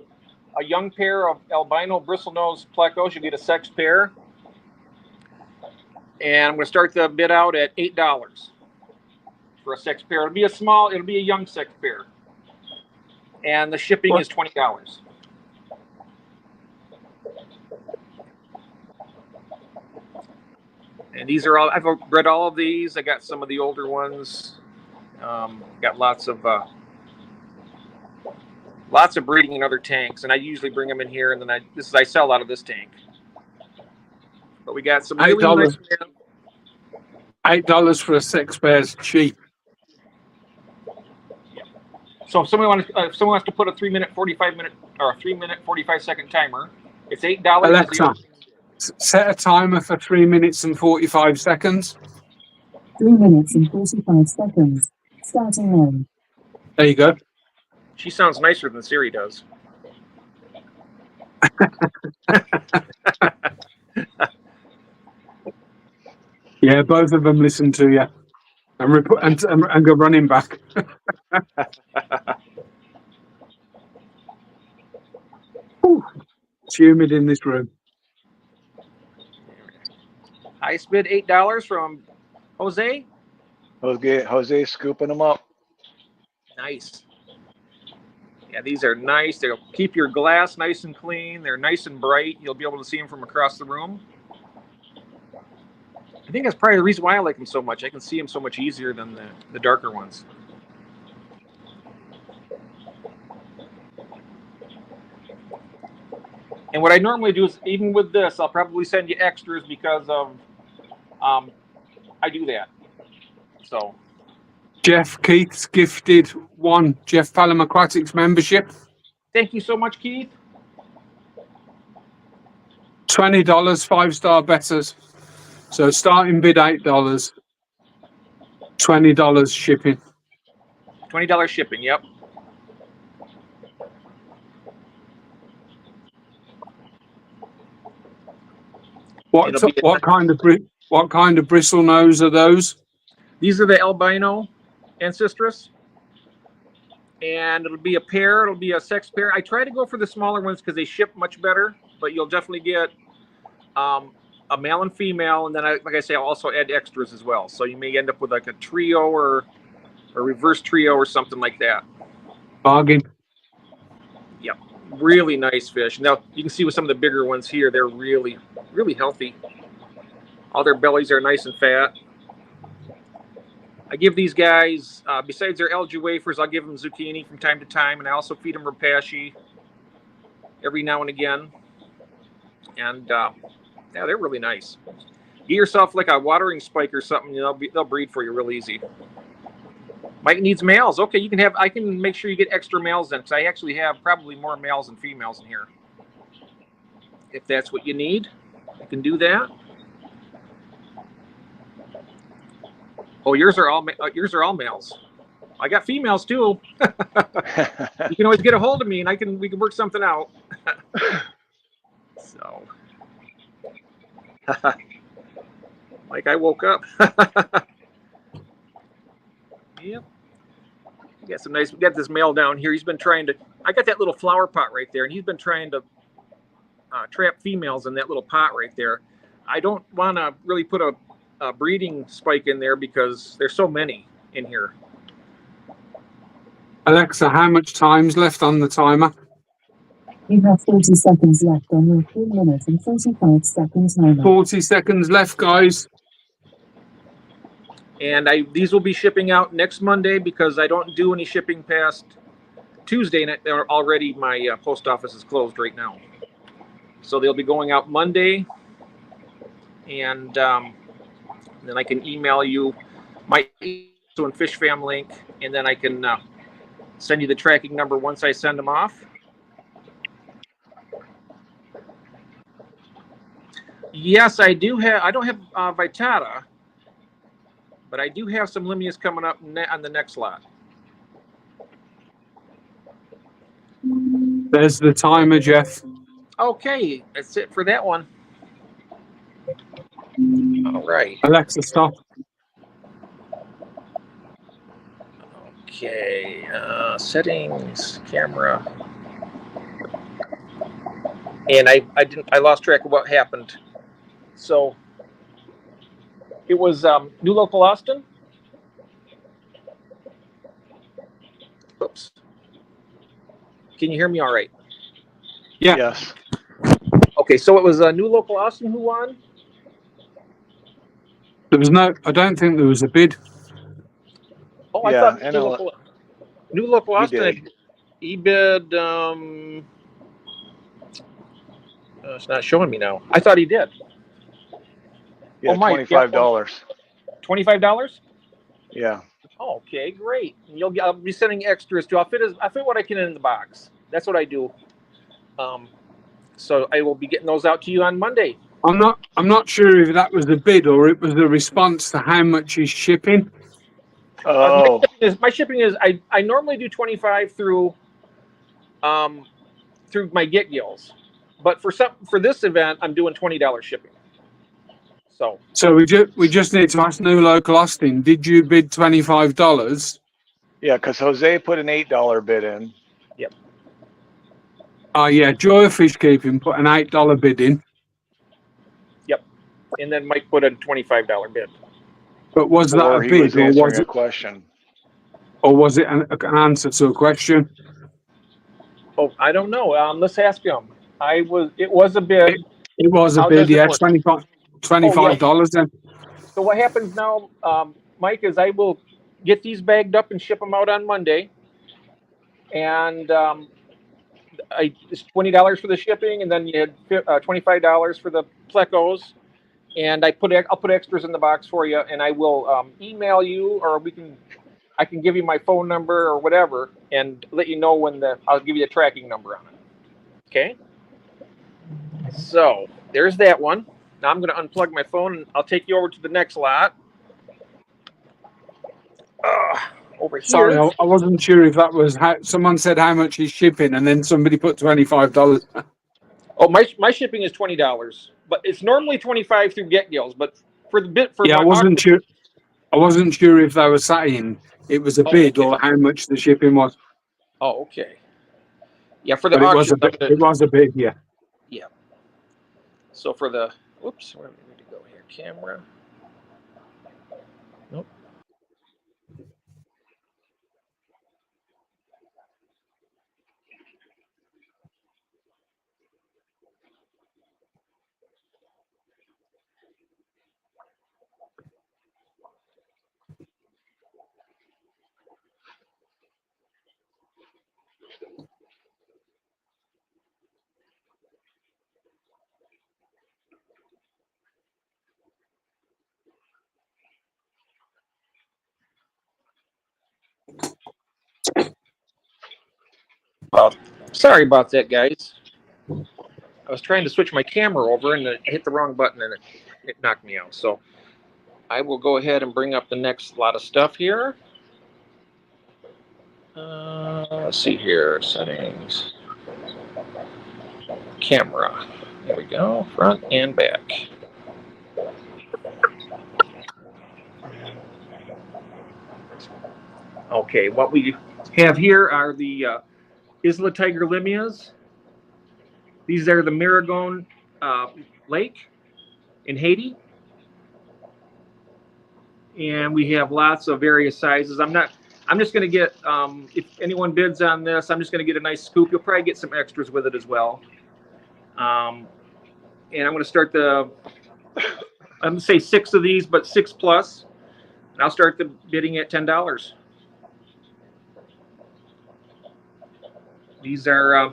young pair of albino bristlenose plecos. You get a sex pair. And I'm going to start the bid out at $8 for a sex pair. It'll be a young sex pair. And the shipping is $20. And these are all, I've bred all of these. I got some of the older ones. Got lots of breeding in other tanks, and I usually bring them in here, and then I sell out of this tank. But we got some really nice. $8 for a sex pair is cheap. So if someone wants to put a 3-minute 45-minute or a 3-minute 45-second timer, it's $8. Alexa, set a timer for 3 minutes and 45 seconds. 3 minutes and 45 seconds. Starting now. There you go. She sounds nicer than Siri does. Yeah, both of them listen to you and go running back. It's humid in this room. Highest bid $8 from Jose. Jose scooping them up. Nice. Yeah, these are nice. They'll keep your glass nice and clean. They're nice and bright. You'll be able to see them from across the room. I think that's probably the reason why I like them so much. I can see them so much easier than the darker ones. And what I normally do is, even with this, I'll probably send you extras because of, I do that. So. Jeff Keith's gifted one Jeff Palom Aquatics membership. Thank you so much, Keith. $20, 5-star betters. So starting bid $8, $20 shipping. $20 shipping. Yep. What kind of bristle nose are those? These are the albino ancestris, and it'll be a pair. It'll be a sex pair. I try to go for the smaller ones because they ship much better, but you'll definitely get a male and female, and then like I say, I'll also add extras as well. So you may end up with like a trio or a reverse trio or something like that. Bargain. Yep, really nice fish. Now you can see with some of the bigger ones here, they're really, really healthy. All their bellies are nice and fat. I give these guys, besides their algae wafers, I'll give them zucchini from time to time, and I also feed them rapashi every now and again. And yeah, they're really nice. Get yourself like a watering spike or something, they'll breed for you real easy. Mike needs males. Okay, I can make sure you get extra males then, because I actually have probably more males than females in here. If that's what you need, I can do that. Oh, yours are all males. I got females too. You can always get a hold of me, and we can work something out. So, like I woke up. Yep. We got this male down here. He's been trying to. I got that little flower pot right there, and he's been trying to trap females in that little pot right there. I don't want to really put a breeding spike in there because there's so many in here. Alexa, how much time's left on the timer? You have 40 seconds left on your 3 minutes and 45 seconds timer. 40 seconds left, guys. And these will be shipping out next Monday because I don't do any shipping past Tuesday, and already my post office is closed right now. So they'll be going out Monday, and then I can email you my and fish fam link, and then I can send you the tracking number once I send them off. Yes, I do have. I don't have Vitata, but I do have some Limnias coming up on the next lot. There's the timer, Jeff. Okay, that's it for that one. All right. Alexa, stop. Okay, settings, camera, and I lost track of what happened. So it was New Local Austin. Oops. Can you hear me all right? Yeah. Yes. Okay, so it was New Local Austin who won. I don't think there was a bid. Oh, I Yeah, thought New Local Austin, he bid, it's not showing me now. I thought he did. Yeah, Mike, $25. $25? Yeah. Oh, okay, great. I'll be sending extras too. I'll fit what I can in the box. That's what I do. So I will be getting those out to you on Monday. I'm not sure if that was the bid or it was the response to how much he's shipping. Oh. My shipping is I normally do 25 through my Get Gills, but for this event I'm doing $20 shipping. So we just need to ask New Local Austin, did you bid $25? Yeah, because Jose put an $8 bid in. Yep. Yeah, Joy of Fish Keeping put an $8 bid in. Yep. And then Mike put a $25 bid. But was that a bid, or was it a question? Or was it an answer to a question? Oh, I don't know. Let's ask him. It was a bid. It was a How bid, does it yeah, work? $25 then. So what happens now, Mike, is I will get these bagged up and ship them out on Monday. And it's $20 for the shipping, and then you had $25 for the plecos. And I'll put extras in the box for you, and I will email you, or I can give you my phone number or whatever, and let you know I'll give you a tracking number on it. Okay. So there's that one. Now I'm going to unplug my phone, and I'll take you over to the next lot. Over here. Sorry, I wasn't sure if that was someone said how much is shipping, and then somebody put $25. Oh, my shipping is $20, but it's normally $25 through Get Gills. But for the bit for Yeah, I wasn't sure. I wasn't sure if they were saying it was a bid or how much the shipping was. Oh, okay. Yeah, for the But auction. it was a bid, yeah. Yeah. So for the, oops, where do we need to go here? Camera. Nope. Well, sorry about that, guys. I was trying to switch my camera over, and I hit the wrong button, and it knocked me out. So I will go ahead and bring up the next lot of stuff here. Let's see here. Settings. Camera. There we go. Front and back. Okay, what we have here are the Isla Tigerlimias. These are the Maragone Lake in Haiti. And we have lots of various sizes. I'm just going to get, if anyone bids on this, I'm just going to get a nice scoop. You'll probably get some extras with it as well. And I'm going to start I'm going to say 6 of these, but 6 plus. And I'll start the bidding at $10. These are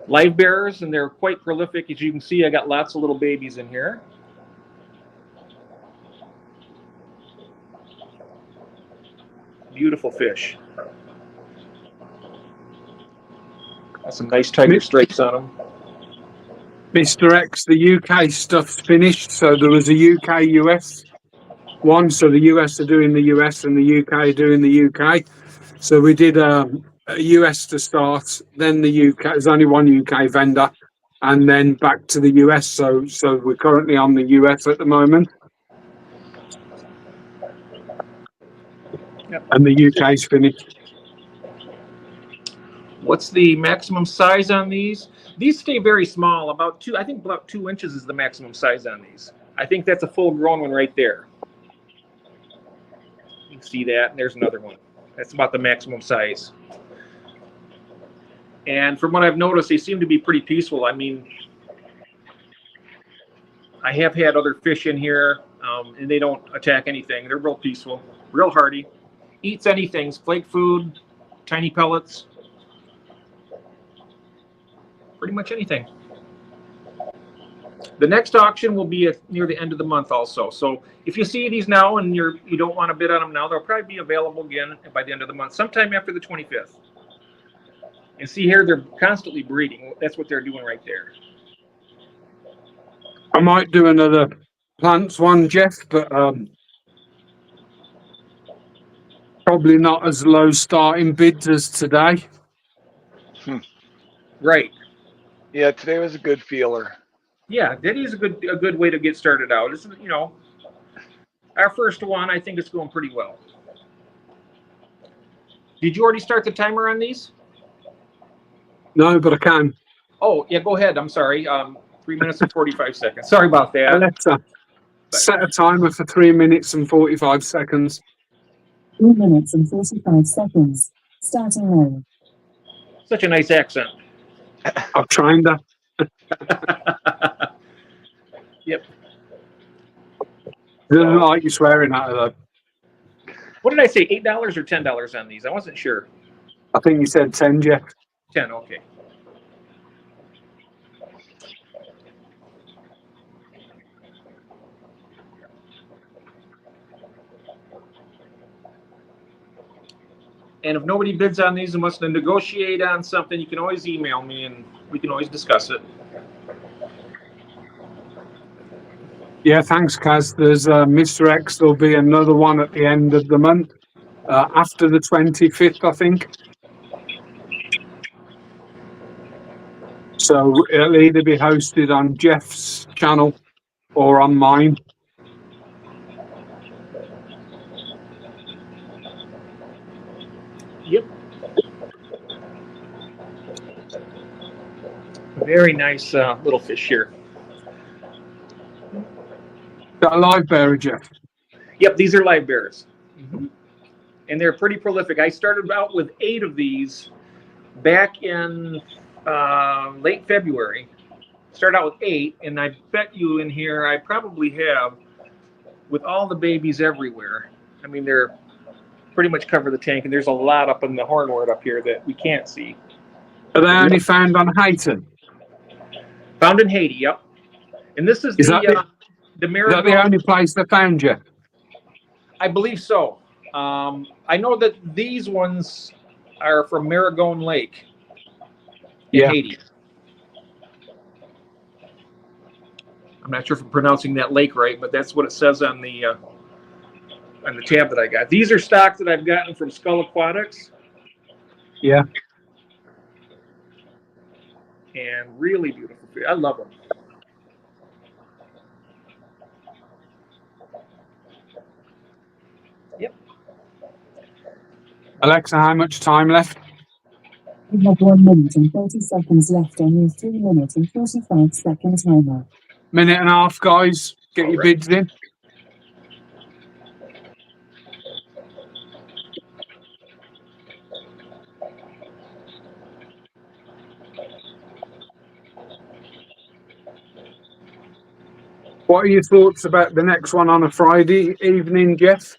live bearers, and they're quite prolific. As you can see, I got lots of little babies in here. Beautiful fish. Got some nice tiger stripes on them. Mr. X, the UK stuff's finished, so there was a UK-US one, so the US are doing the US and the UK are doing the UK. So we did a US to start, then the UK, there's only one UK vendor, and then back to the US, so we're currently on the US at the moment. Yep. And the UK's finished. What's the maximum size on these? These stay very small, I think about 2 inches is the maximum size on these. I think that's a full grown one right there. You can see that, and there's another one. That's about the maximum size. And from what I've noticed, they seem to be pretty peaceful. I mean, I have had other fish in here, and they don't attack anything. They're real peaceful, real hardy. Eats anything, flake food, tiny pellets. Pretty much anything. The next auction will be near the end of the month also. So if you see these now and you don't want to bid on them now, they'll probably be available again by the end of the month, sometime after the 25th. And see here, they're constantly breeding. That's what they're doing right there. I might do another plants one, Jeff, but probably not as low starting bids as today. Right. Yeah, today was a good feeler. Yeah, that is a good way to get started out. This is, our first one, I think it's going pretty well. Did you already start the timer on these? No, but I can. Oh, yeah, go ahead. I'm sorry. 3 minutes and 45 seconds. Sorry about that. Alexa, set a timer for 3 minutes and 45 seconds. 3 minutes and 45 seconds. Starting now. Such a nice accent. I've trained her. Yep. Doesn't like you swearing at her though. What did I say? $8 or $10 on these? I wasn't sure. I think you said 10, Jeff. 10. Okay. And if nobody bids on these and wants to negotiate on something, you can always email me and we can always discuss it. Yeah, thanks, Kaz. There's Mr. X. There'll be another one at the end of the month, after the 25th, I think. So it'll either be hosted on Jeff's channel or on mine. Yep. Very nice little fish here. Got a live bearer, Jeff? Yep, these are live bears. And they're pretty prolific. I started out with 8 of these back in late February. Started out with 8, and I bet you in here I probably have, with all the babies everywhere, I mean, they're pretty much cover the tank, and there's a lot up in the hornwort up here that we can't see. Are they only found on Haiti? Found in Haiti, yep. And this is the Is that the Marigold. only place they found you? I believe so. I know that these ones are from Maragone Lake in Haiti. I'm not sure if I'm pronouncing that lake right, but that's what it says on the tab that I got. These are stocks that I've gotten from Skull Aquatics. Yeah. And really beautiful fish. I love them. Yep. Alexa, how much time left? You have 1 minute and 30 seconds left on your 3 minutes and 45 second timer. Minute and a half, guys. Get your bids in. What are your thoughts about the next one on a Friday evening, Jeff?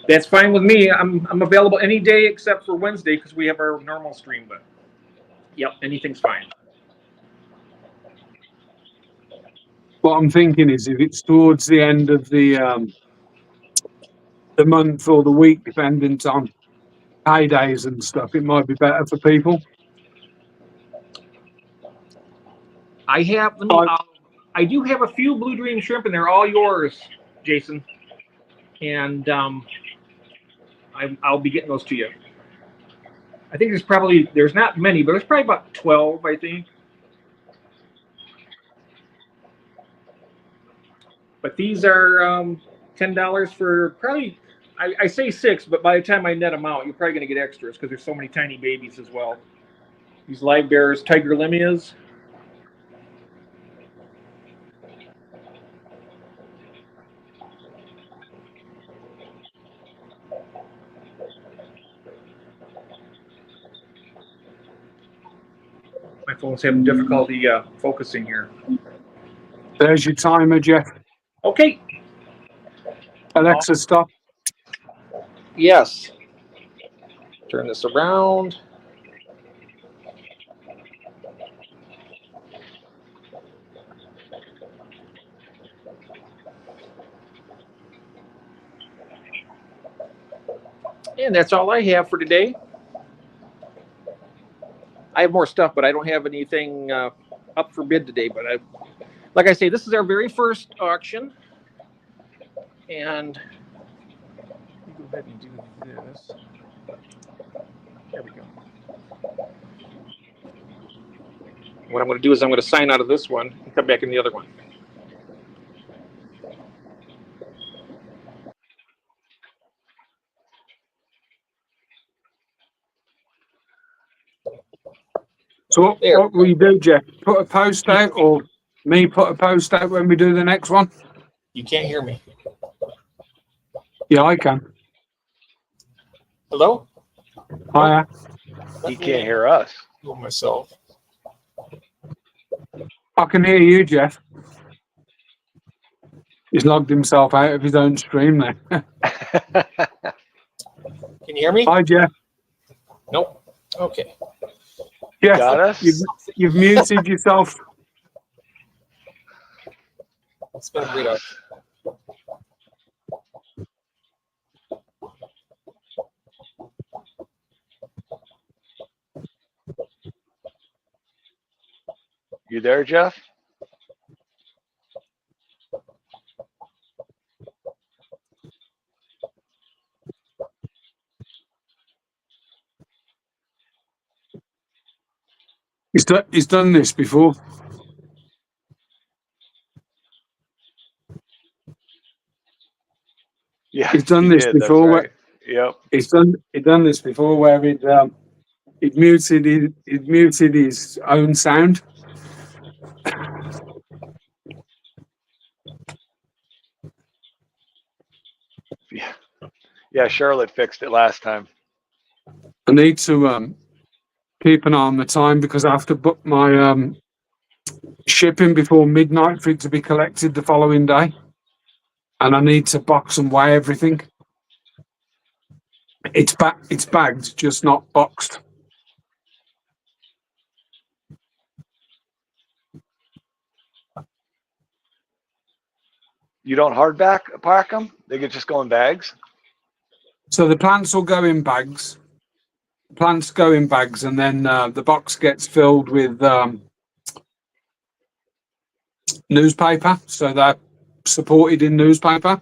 That's fine with me. I'm available any day except for Wednesday because we have our normal stream. But yep, anything's fine. What I'm thinking is, if it's towards the end of the month or the week, dependent on paydays and stuff, it might be better for people. I have. I do have a few blue dream shrimp, and they're all yours, Jason. And I'll be getting those to you. I think there's not many, but there's probably about 12, I think. But these are $10 for probably, I say 6, but by the time I net them out, you're probably going to get extras because there's so many tiny babies as well. These live bearers, tiger limias. My phone's having difficulty focusing here. There's your timer, Jeff. Okay. Alexa, stop. Yes. Turn this around. And that's all I have for today. I have more stuff, but I don't have anything up for bid today. But like I say, this is our very first auction. And let me go ahead and do this. There we go. What I'm going to do is I'm going to sign out of this one and come back in the other one. So what will you do, Jeff? Put a post out, or me put a post out when we do the next one? You can't hear me. Yeah, I can. Hello? Hiya. He can't hear us. do it myself. I can hear you, Jeff. He's logged himself out of his own stream there. Can you hear me? Hi, Jeff. Nope. Okay. Jeff, Got us? you've muted yourself. It's been a great auction. You there, Jeff? He's done this before. Yeah, He's done he this did, that's before. right. Yep. He's done this before where he'd muted his own sound. Yeah, Charlotte fixed it last time. I need to keep an eye on the time because I have to book my shipping before midnight for it to be collected the following day, and I need to box and weigh everything. It's bagged, just not boxed. You don't hardback pack them? They could just go in bags? So the plants will go in bags. Plants go in bags, and then the box gets filled with newspaper. So they're supported in newspaper.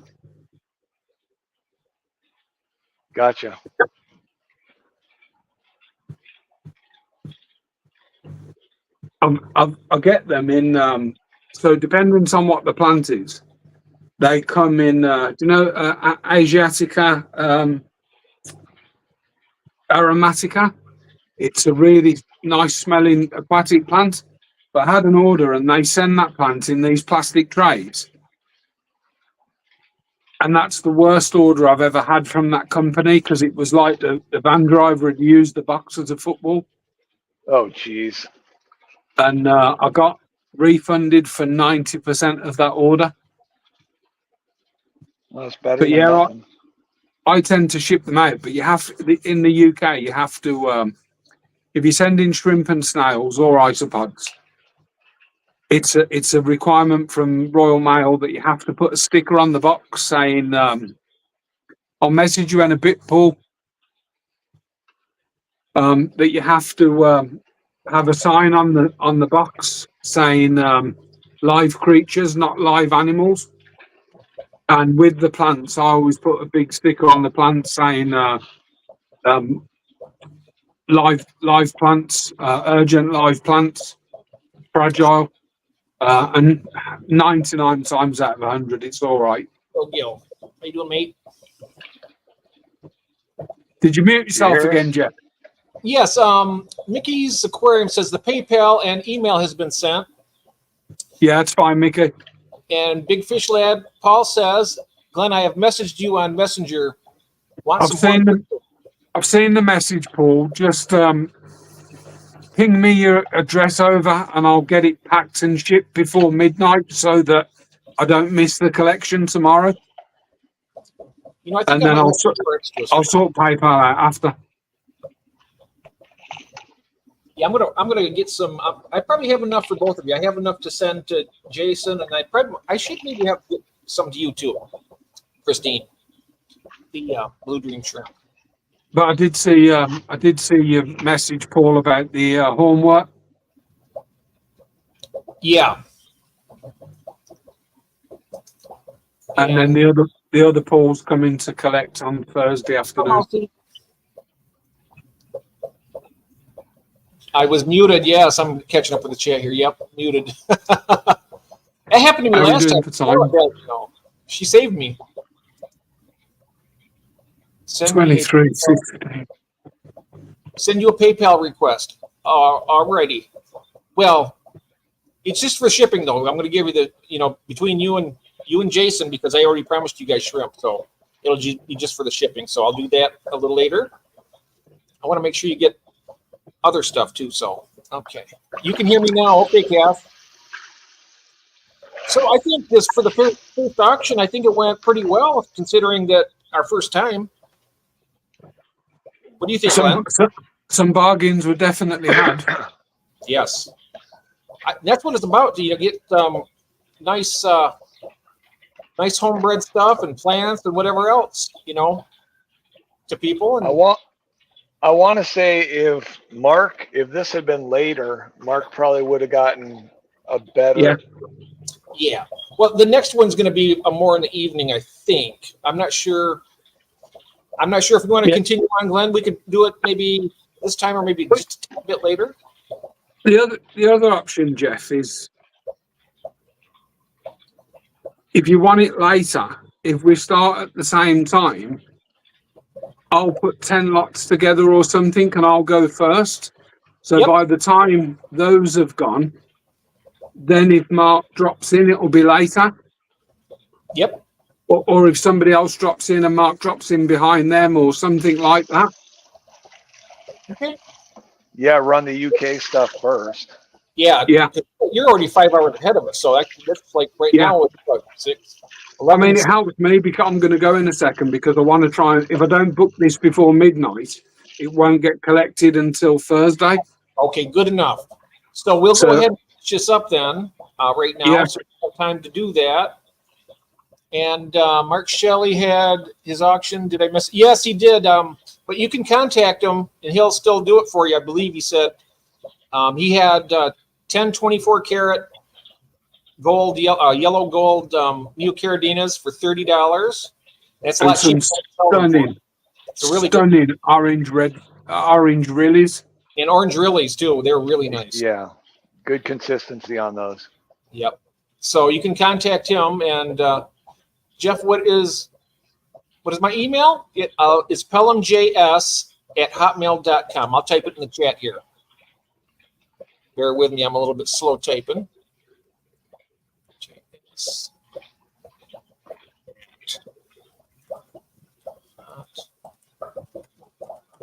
Gotcha. I'll get them in. So depending on what the plant is, they come in. Do you know Asiatica aromatica? It's a really nice smelling aquatic plant. But I had an order, and they send that plant in these plastic trays. And that's the worst order I've ever had from that company because it was like the van driver had used the box as a football. Oh, geez. And I got refunded for 90% of that order. Well, it's better But than yeah, nothing. I tend to ship them out. But you have in the UK, you have to if you send in shrimp and snails or isopods, it's a requirement from Royal Mail that you have to put a sticker on the box saying, "I'll message you in a bit, Paul." That you have to have a sign on the box saying live creatures, not live animals. And with the plants, I always put a big sticker on the plant saying live plants, urgent live plants, fragile. And 99 times out of 100, it's all right. Oh, Gil. How you doing, mate? Did you mute yourself hear us? again, Jeff? Yes. Mickey's Aquarium says the PayPal and email has been sent. Yeah, it's fine, Mickey. And Big Fish Lad Paul says, Glenn, I have messaged you on Messenger. I've seen the message, Paul. Just ping me your address over and I'll get it packed and shipped before midnight so that I don't miss the collection tomorrow. You know, I think And then I might I'll have some extras. I'll sort PayPal out after. Yeah, I'm gonna get some. I probably have enough for both of you. I have enough to send to Jason, and I should maybe have some to you too, Christine. The Blue Dream shrimp. But I did see your message, Paul, about the homework. Yeah. And then the other Paul's coming to collect on Thursday afternoon. I was muted. Yes, I'm catching up with the chat here. Yep, muted. That happened to me How are you last doing time. for time? No, she saved me. Send me 23:50. Send you a PayPal request. Alrighty. Well, it's just for shipping though. I'm going to give you the between you and Jason because I already promised you guys shrimp, so it'll be just for the shipping. So I'll do that a little later. I want to make sure you get other stuff too. So, okay. You can hear me now. Okay, Kath. So I think this, for the first auction, I think it went pretty well considering that our first time. What do you think, Glenn? Some bargains were definitely had. Yes. That's what it's about. You get nice nice homebred stuff and plants and whatever else, you know, to people. And I want to say if this had been later, Mark probably would have gotten a better. Yeah. Well, the next one's going to be more in the evening, I think. I'm not sure. I'm not sure if we want to continue on, Glenn. We could do it maybe this time or maybe just a bit later. The other option, Jeff, is if you want it later, if we start at the same time, I'll put 10 lots together or something and I'll go first. So by the time those have gone, then if Mark drops in, it'll be later. Yep. Or if somebody else drops in and Mark drops in behind them or something like that. Okay. Yeah, run the UK stuff first. Yeah. You're already 5 hours ahead of us, so that's like right now it's like 6. 11. I mean, it helps me because I'm going to go in a second because I want to try. If I don't book this before midnight, it won't get collected until Thursday. Okay, good enough. So we'll go ahead and finish this up then right now. So we have time to do that. And Mark Shelly had his auction. Did I miss? Yes, he did. But you can contact him and he'll still do it for you. I believe he said he had 10 24 karat gold, yellow gold neocaradinas for $30. That's a lot cheaper. Stunning, it's really stunning good. Orange rilis. And orange rilis too. They're really nice. Yeah, good consistency on those. Yep. So you can contact him. And Jeff, what is my email? It's pelhamjs@hotmail.com. I'll type it in the chat here. Bear with me. I'm a little bit slow typing.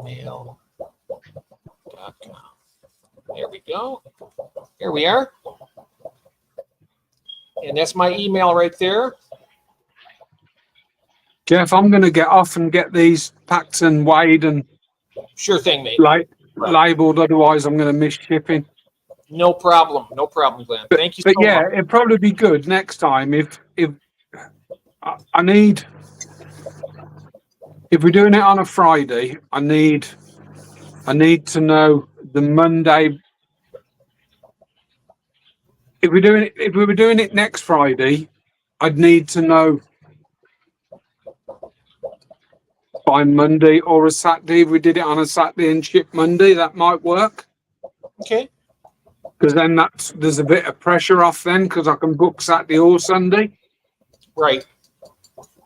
Mail.com. There we go. Here we are. And that's my email right there. Jeff, I'm going to get off and get these packed and weighed and sure thing, mate. Labeled. Otherwise, I'm going to miss shipping. No problem. No problem, Glenn. Thank you so much. But yeah, it'd probably be good next time if I need. If we're doing it on a Friday, I need to know the Monday. If we were doing it next Friday, I'd need to know by Monday or a Saturday. If we did it on a Saturday and ship Monday, that might work. Okay. Because then there's a bit of pressure off then because I can book Saturday or Sunday. Right.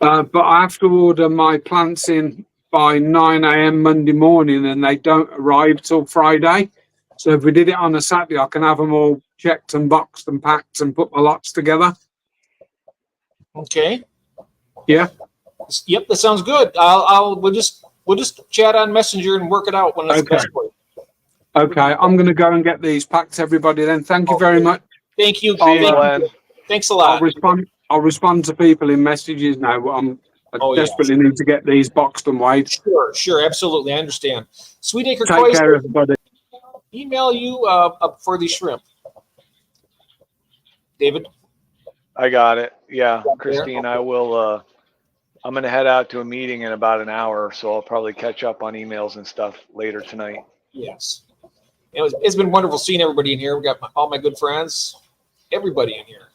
But I have to order my plants in by 9 a.m. Monday morning and they don't arrive till Friday. So if we did it on a Saturday, I can have them all checked and boxed and packed and put my lots together. Okay. Yeah. Yep, that sounds good. We'll just chat on Messenger and work it out when it's best for you. Okay, I'm going to go and get these packed, everybody. Then thank you very much. Thank you. Glenn. Thanks a lot. I'll respond to people in messages now. I desperately need to get these boxed and weighed. Sure, absolutely. I understand. Sweetacre Take care, everybody. Email you up for the shrimp. David? I got it. Yeah, Christine, I will. I'm going to head out to a meeting in about an hour, so I'll probably catch up on emails and stuff later tonight. Yes. It's been wonderful seeing everybody in here. We got all my good friends, everybody in here.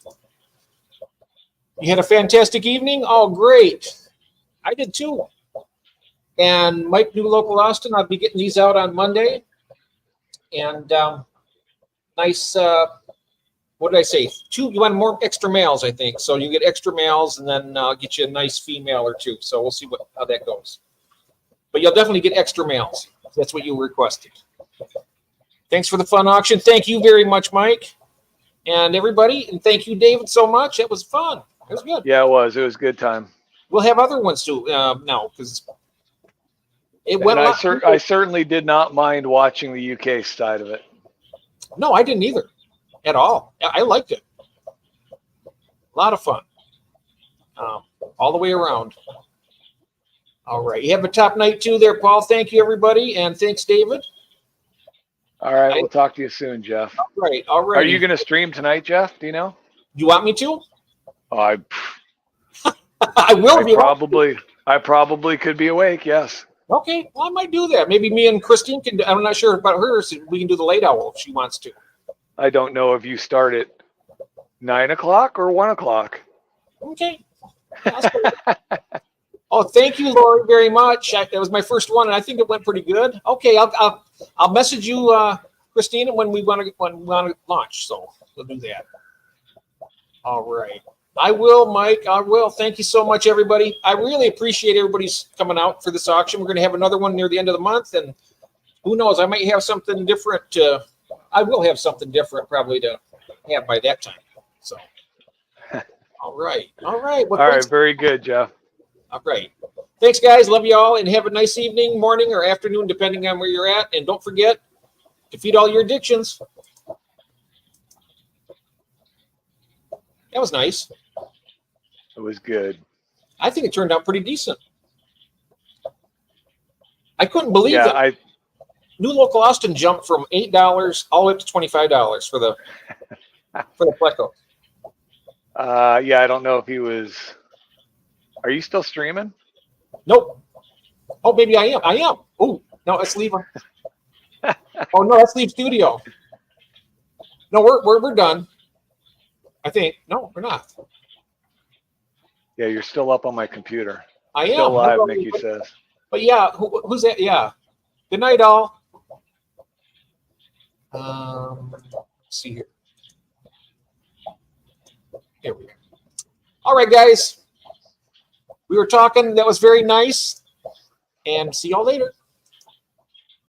You had a fantastic evening? Oh, great. I did too. And Mike, New Local Austin, I'll be getting these out on Monday. And nice, what did I say? You want more extra males, I think. So you get extra males and then get you a nice female or two. So we'll see how that goes. But you'll definitely get extra males. That's what you requested. Thanks for the fun auction. Thank you very much, Mike. And everybody. And thank you, David, so much. It was fun. It was good. Yeah, it was. It was a good time. We'll have other ones too now because It went And a lot. I certainly did not mind watching the UK side of it. No, I didn't either, at all. I liked it. A lot of fun, all the way around. All right, you have a top night too, there, Paul. Thank you, everybody, and thanks, David. All right, we'll talk to you soon, Jeff. All right, all right. Are you going to stream tonight, Jeff? Do you know? You want me to? I I will. If you want. I probably could be awake. Yes. Okay, well, I might do that. Maybe me and Christine can. I'm not sure about hers. We can do the late owl if she wants to. I don't know if you start at 9 o'clock or 1 o'clock. Okay. Oh, thank you, Lori, very much. That was my first one, and I think it went pretty good. Okay, I'll message you, Christina, when we want to launch. So we'll do that. All right. I will, Mike. I will. Thank you so much, everybody. I really appreciate everybody's coming out for this auction. We're going to have another one near the end of the month, and who knows? I might have something different. I will have something different probably to have by that time. So, all right. All right. Well, all right. Very good, Jeff. All right. Thanks, guys. Love you all, and have a nice evening, morning, or afternoon, depending on where you're at. And don't forget to feed all your addictions. That was nice. It was good. I think it turned out pretty decent. I couldn't believe that. New Local Austin jumped from $8 all the way up to $25 for the Pleco. Yeah, I don't know if he was. Are you still streaming? Nope. Oh, maybe I am. I am. Oh, no, let's leave. Oh no, let's leave studio. No, we're done. I think. No, we're not. Yeah, you're still up on my computer. I am. Still live, Mickey says. But yeah, who's that? Yeah. Good night, all. Let's see here. Here we go. All right, guys. We were talking. That was very nice. And see y'all later.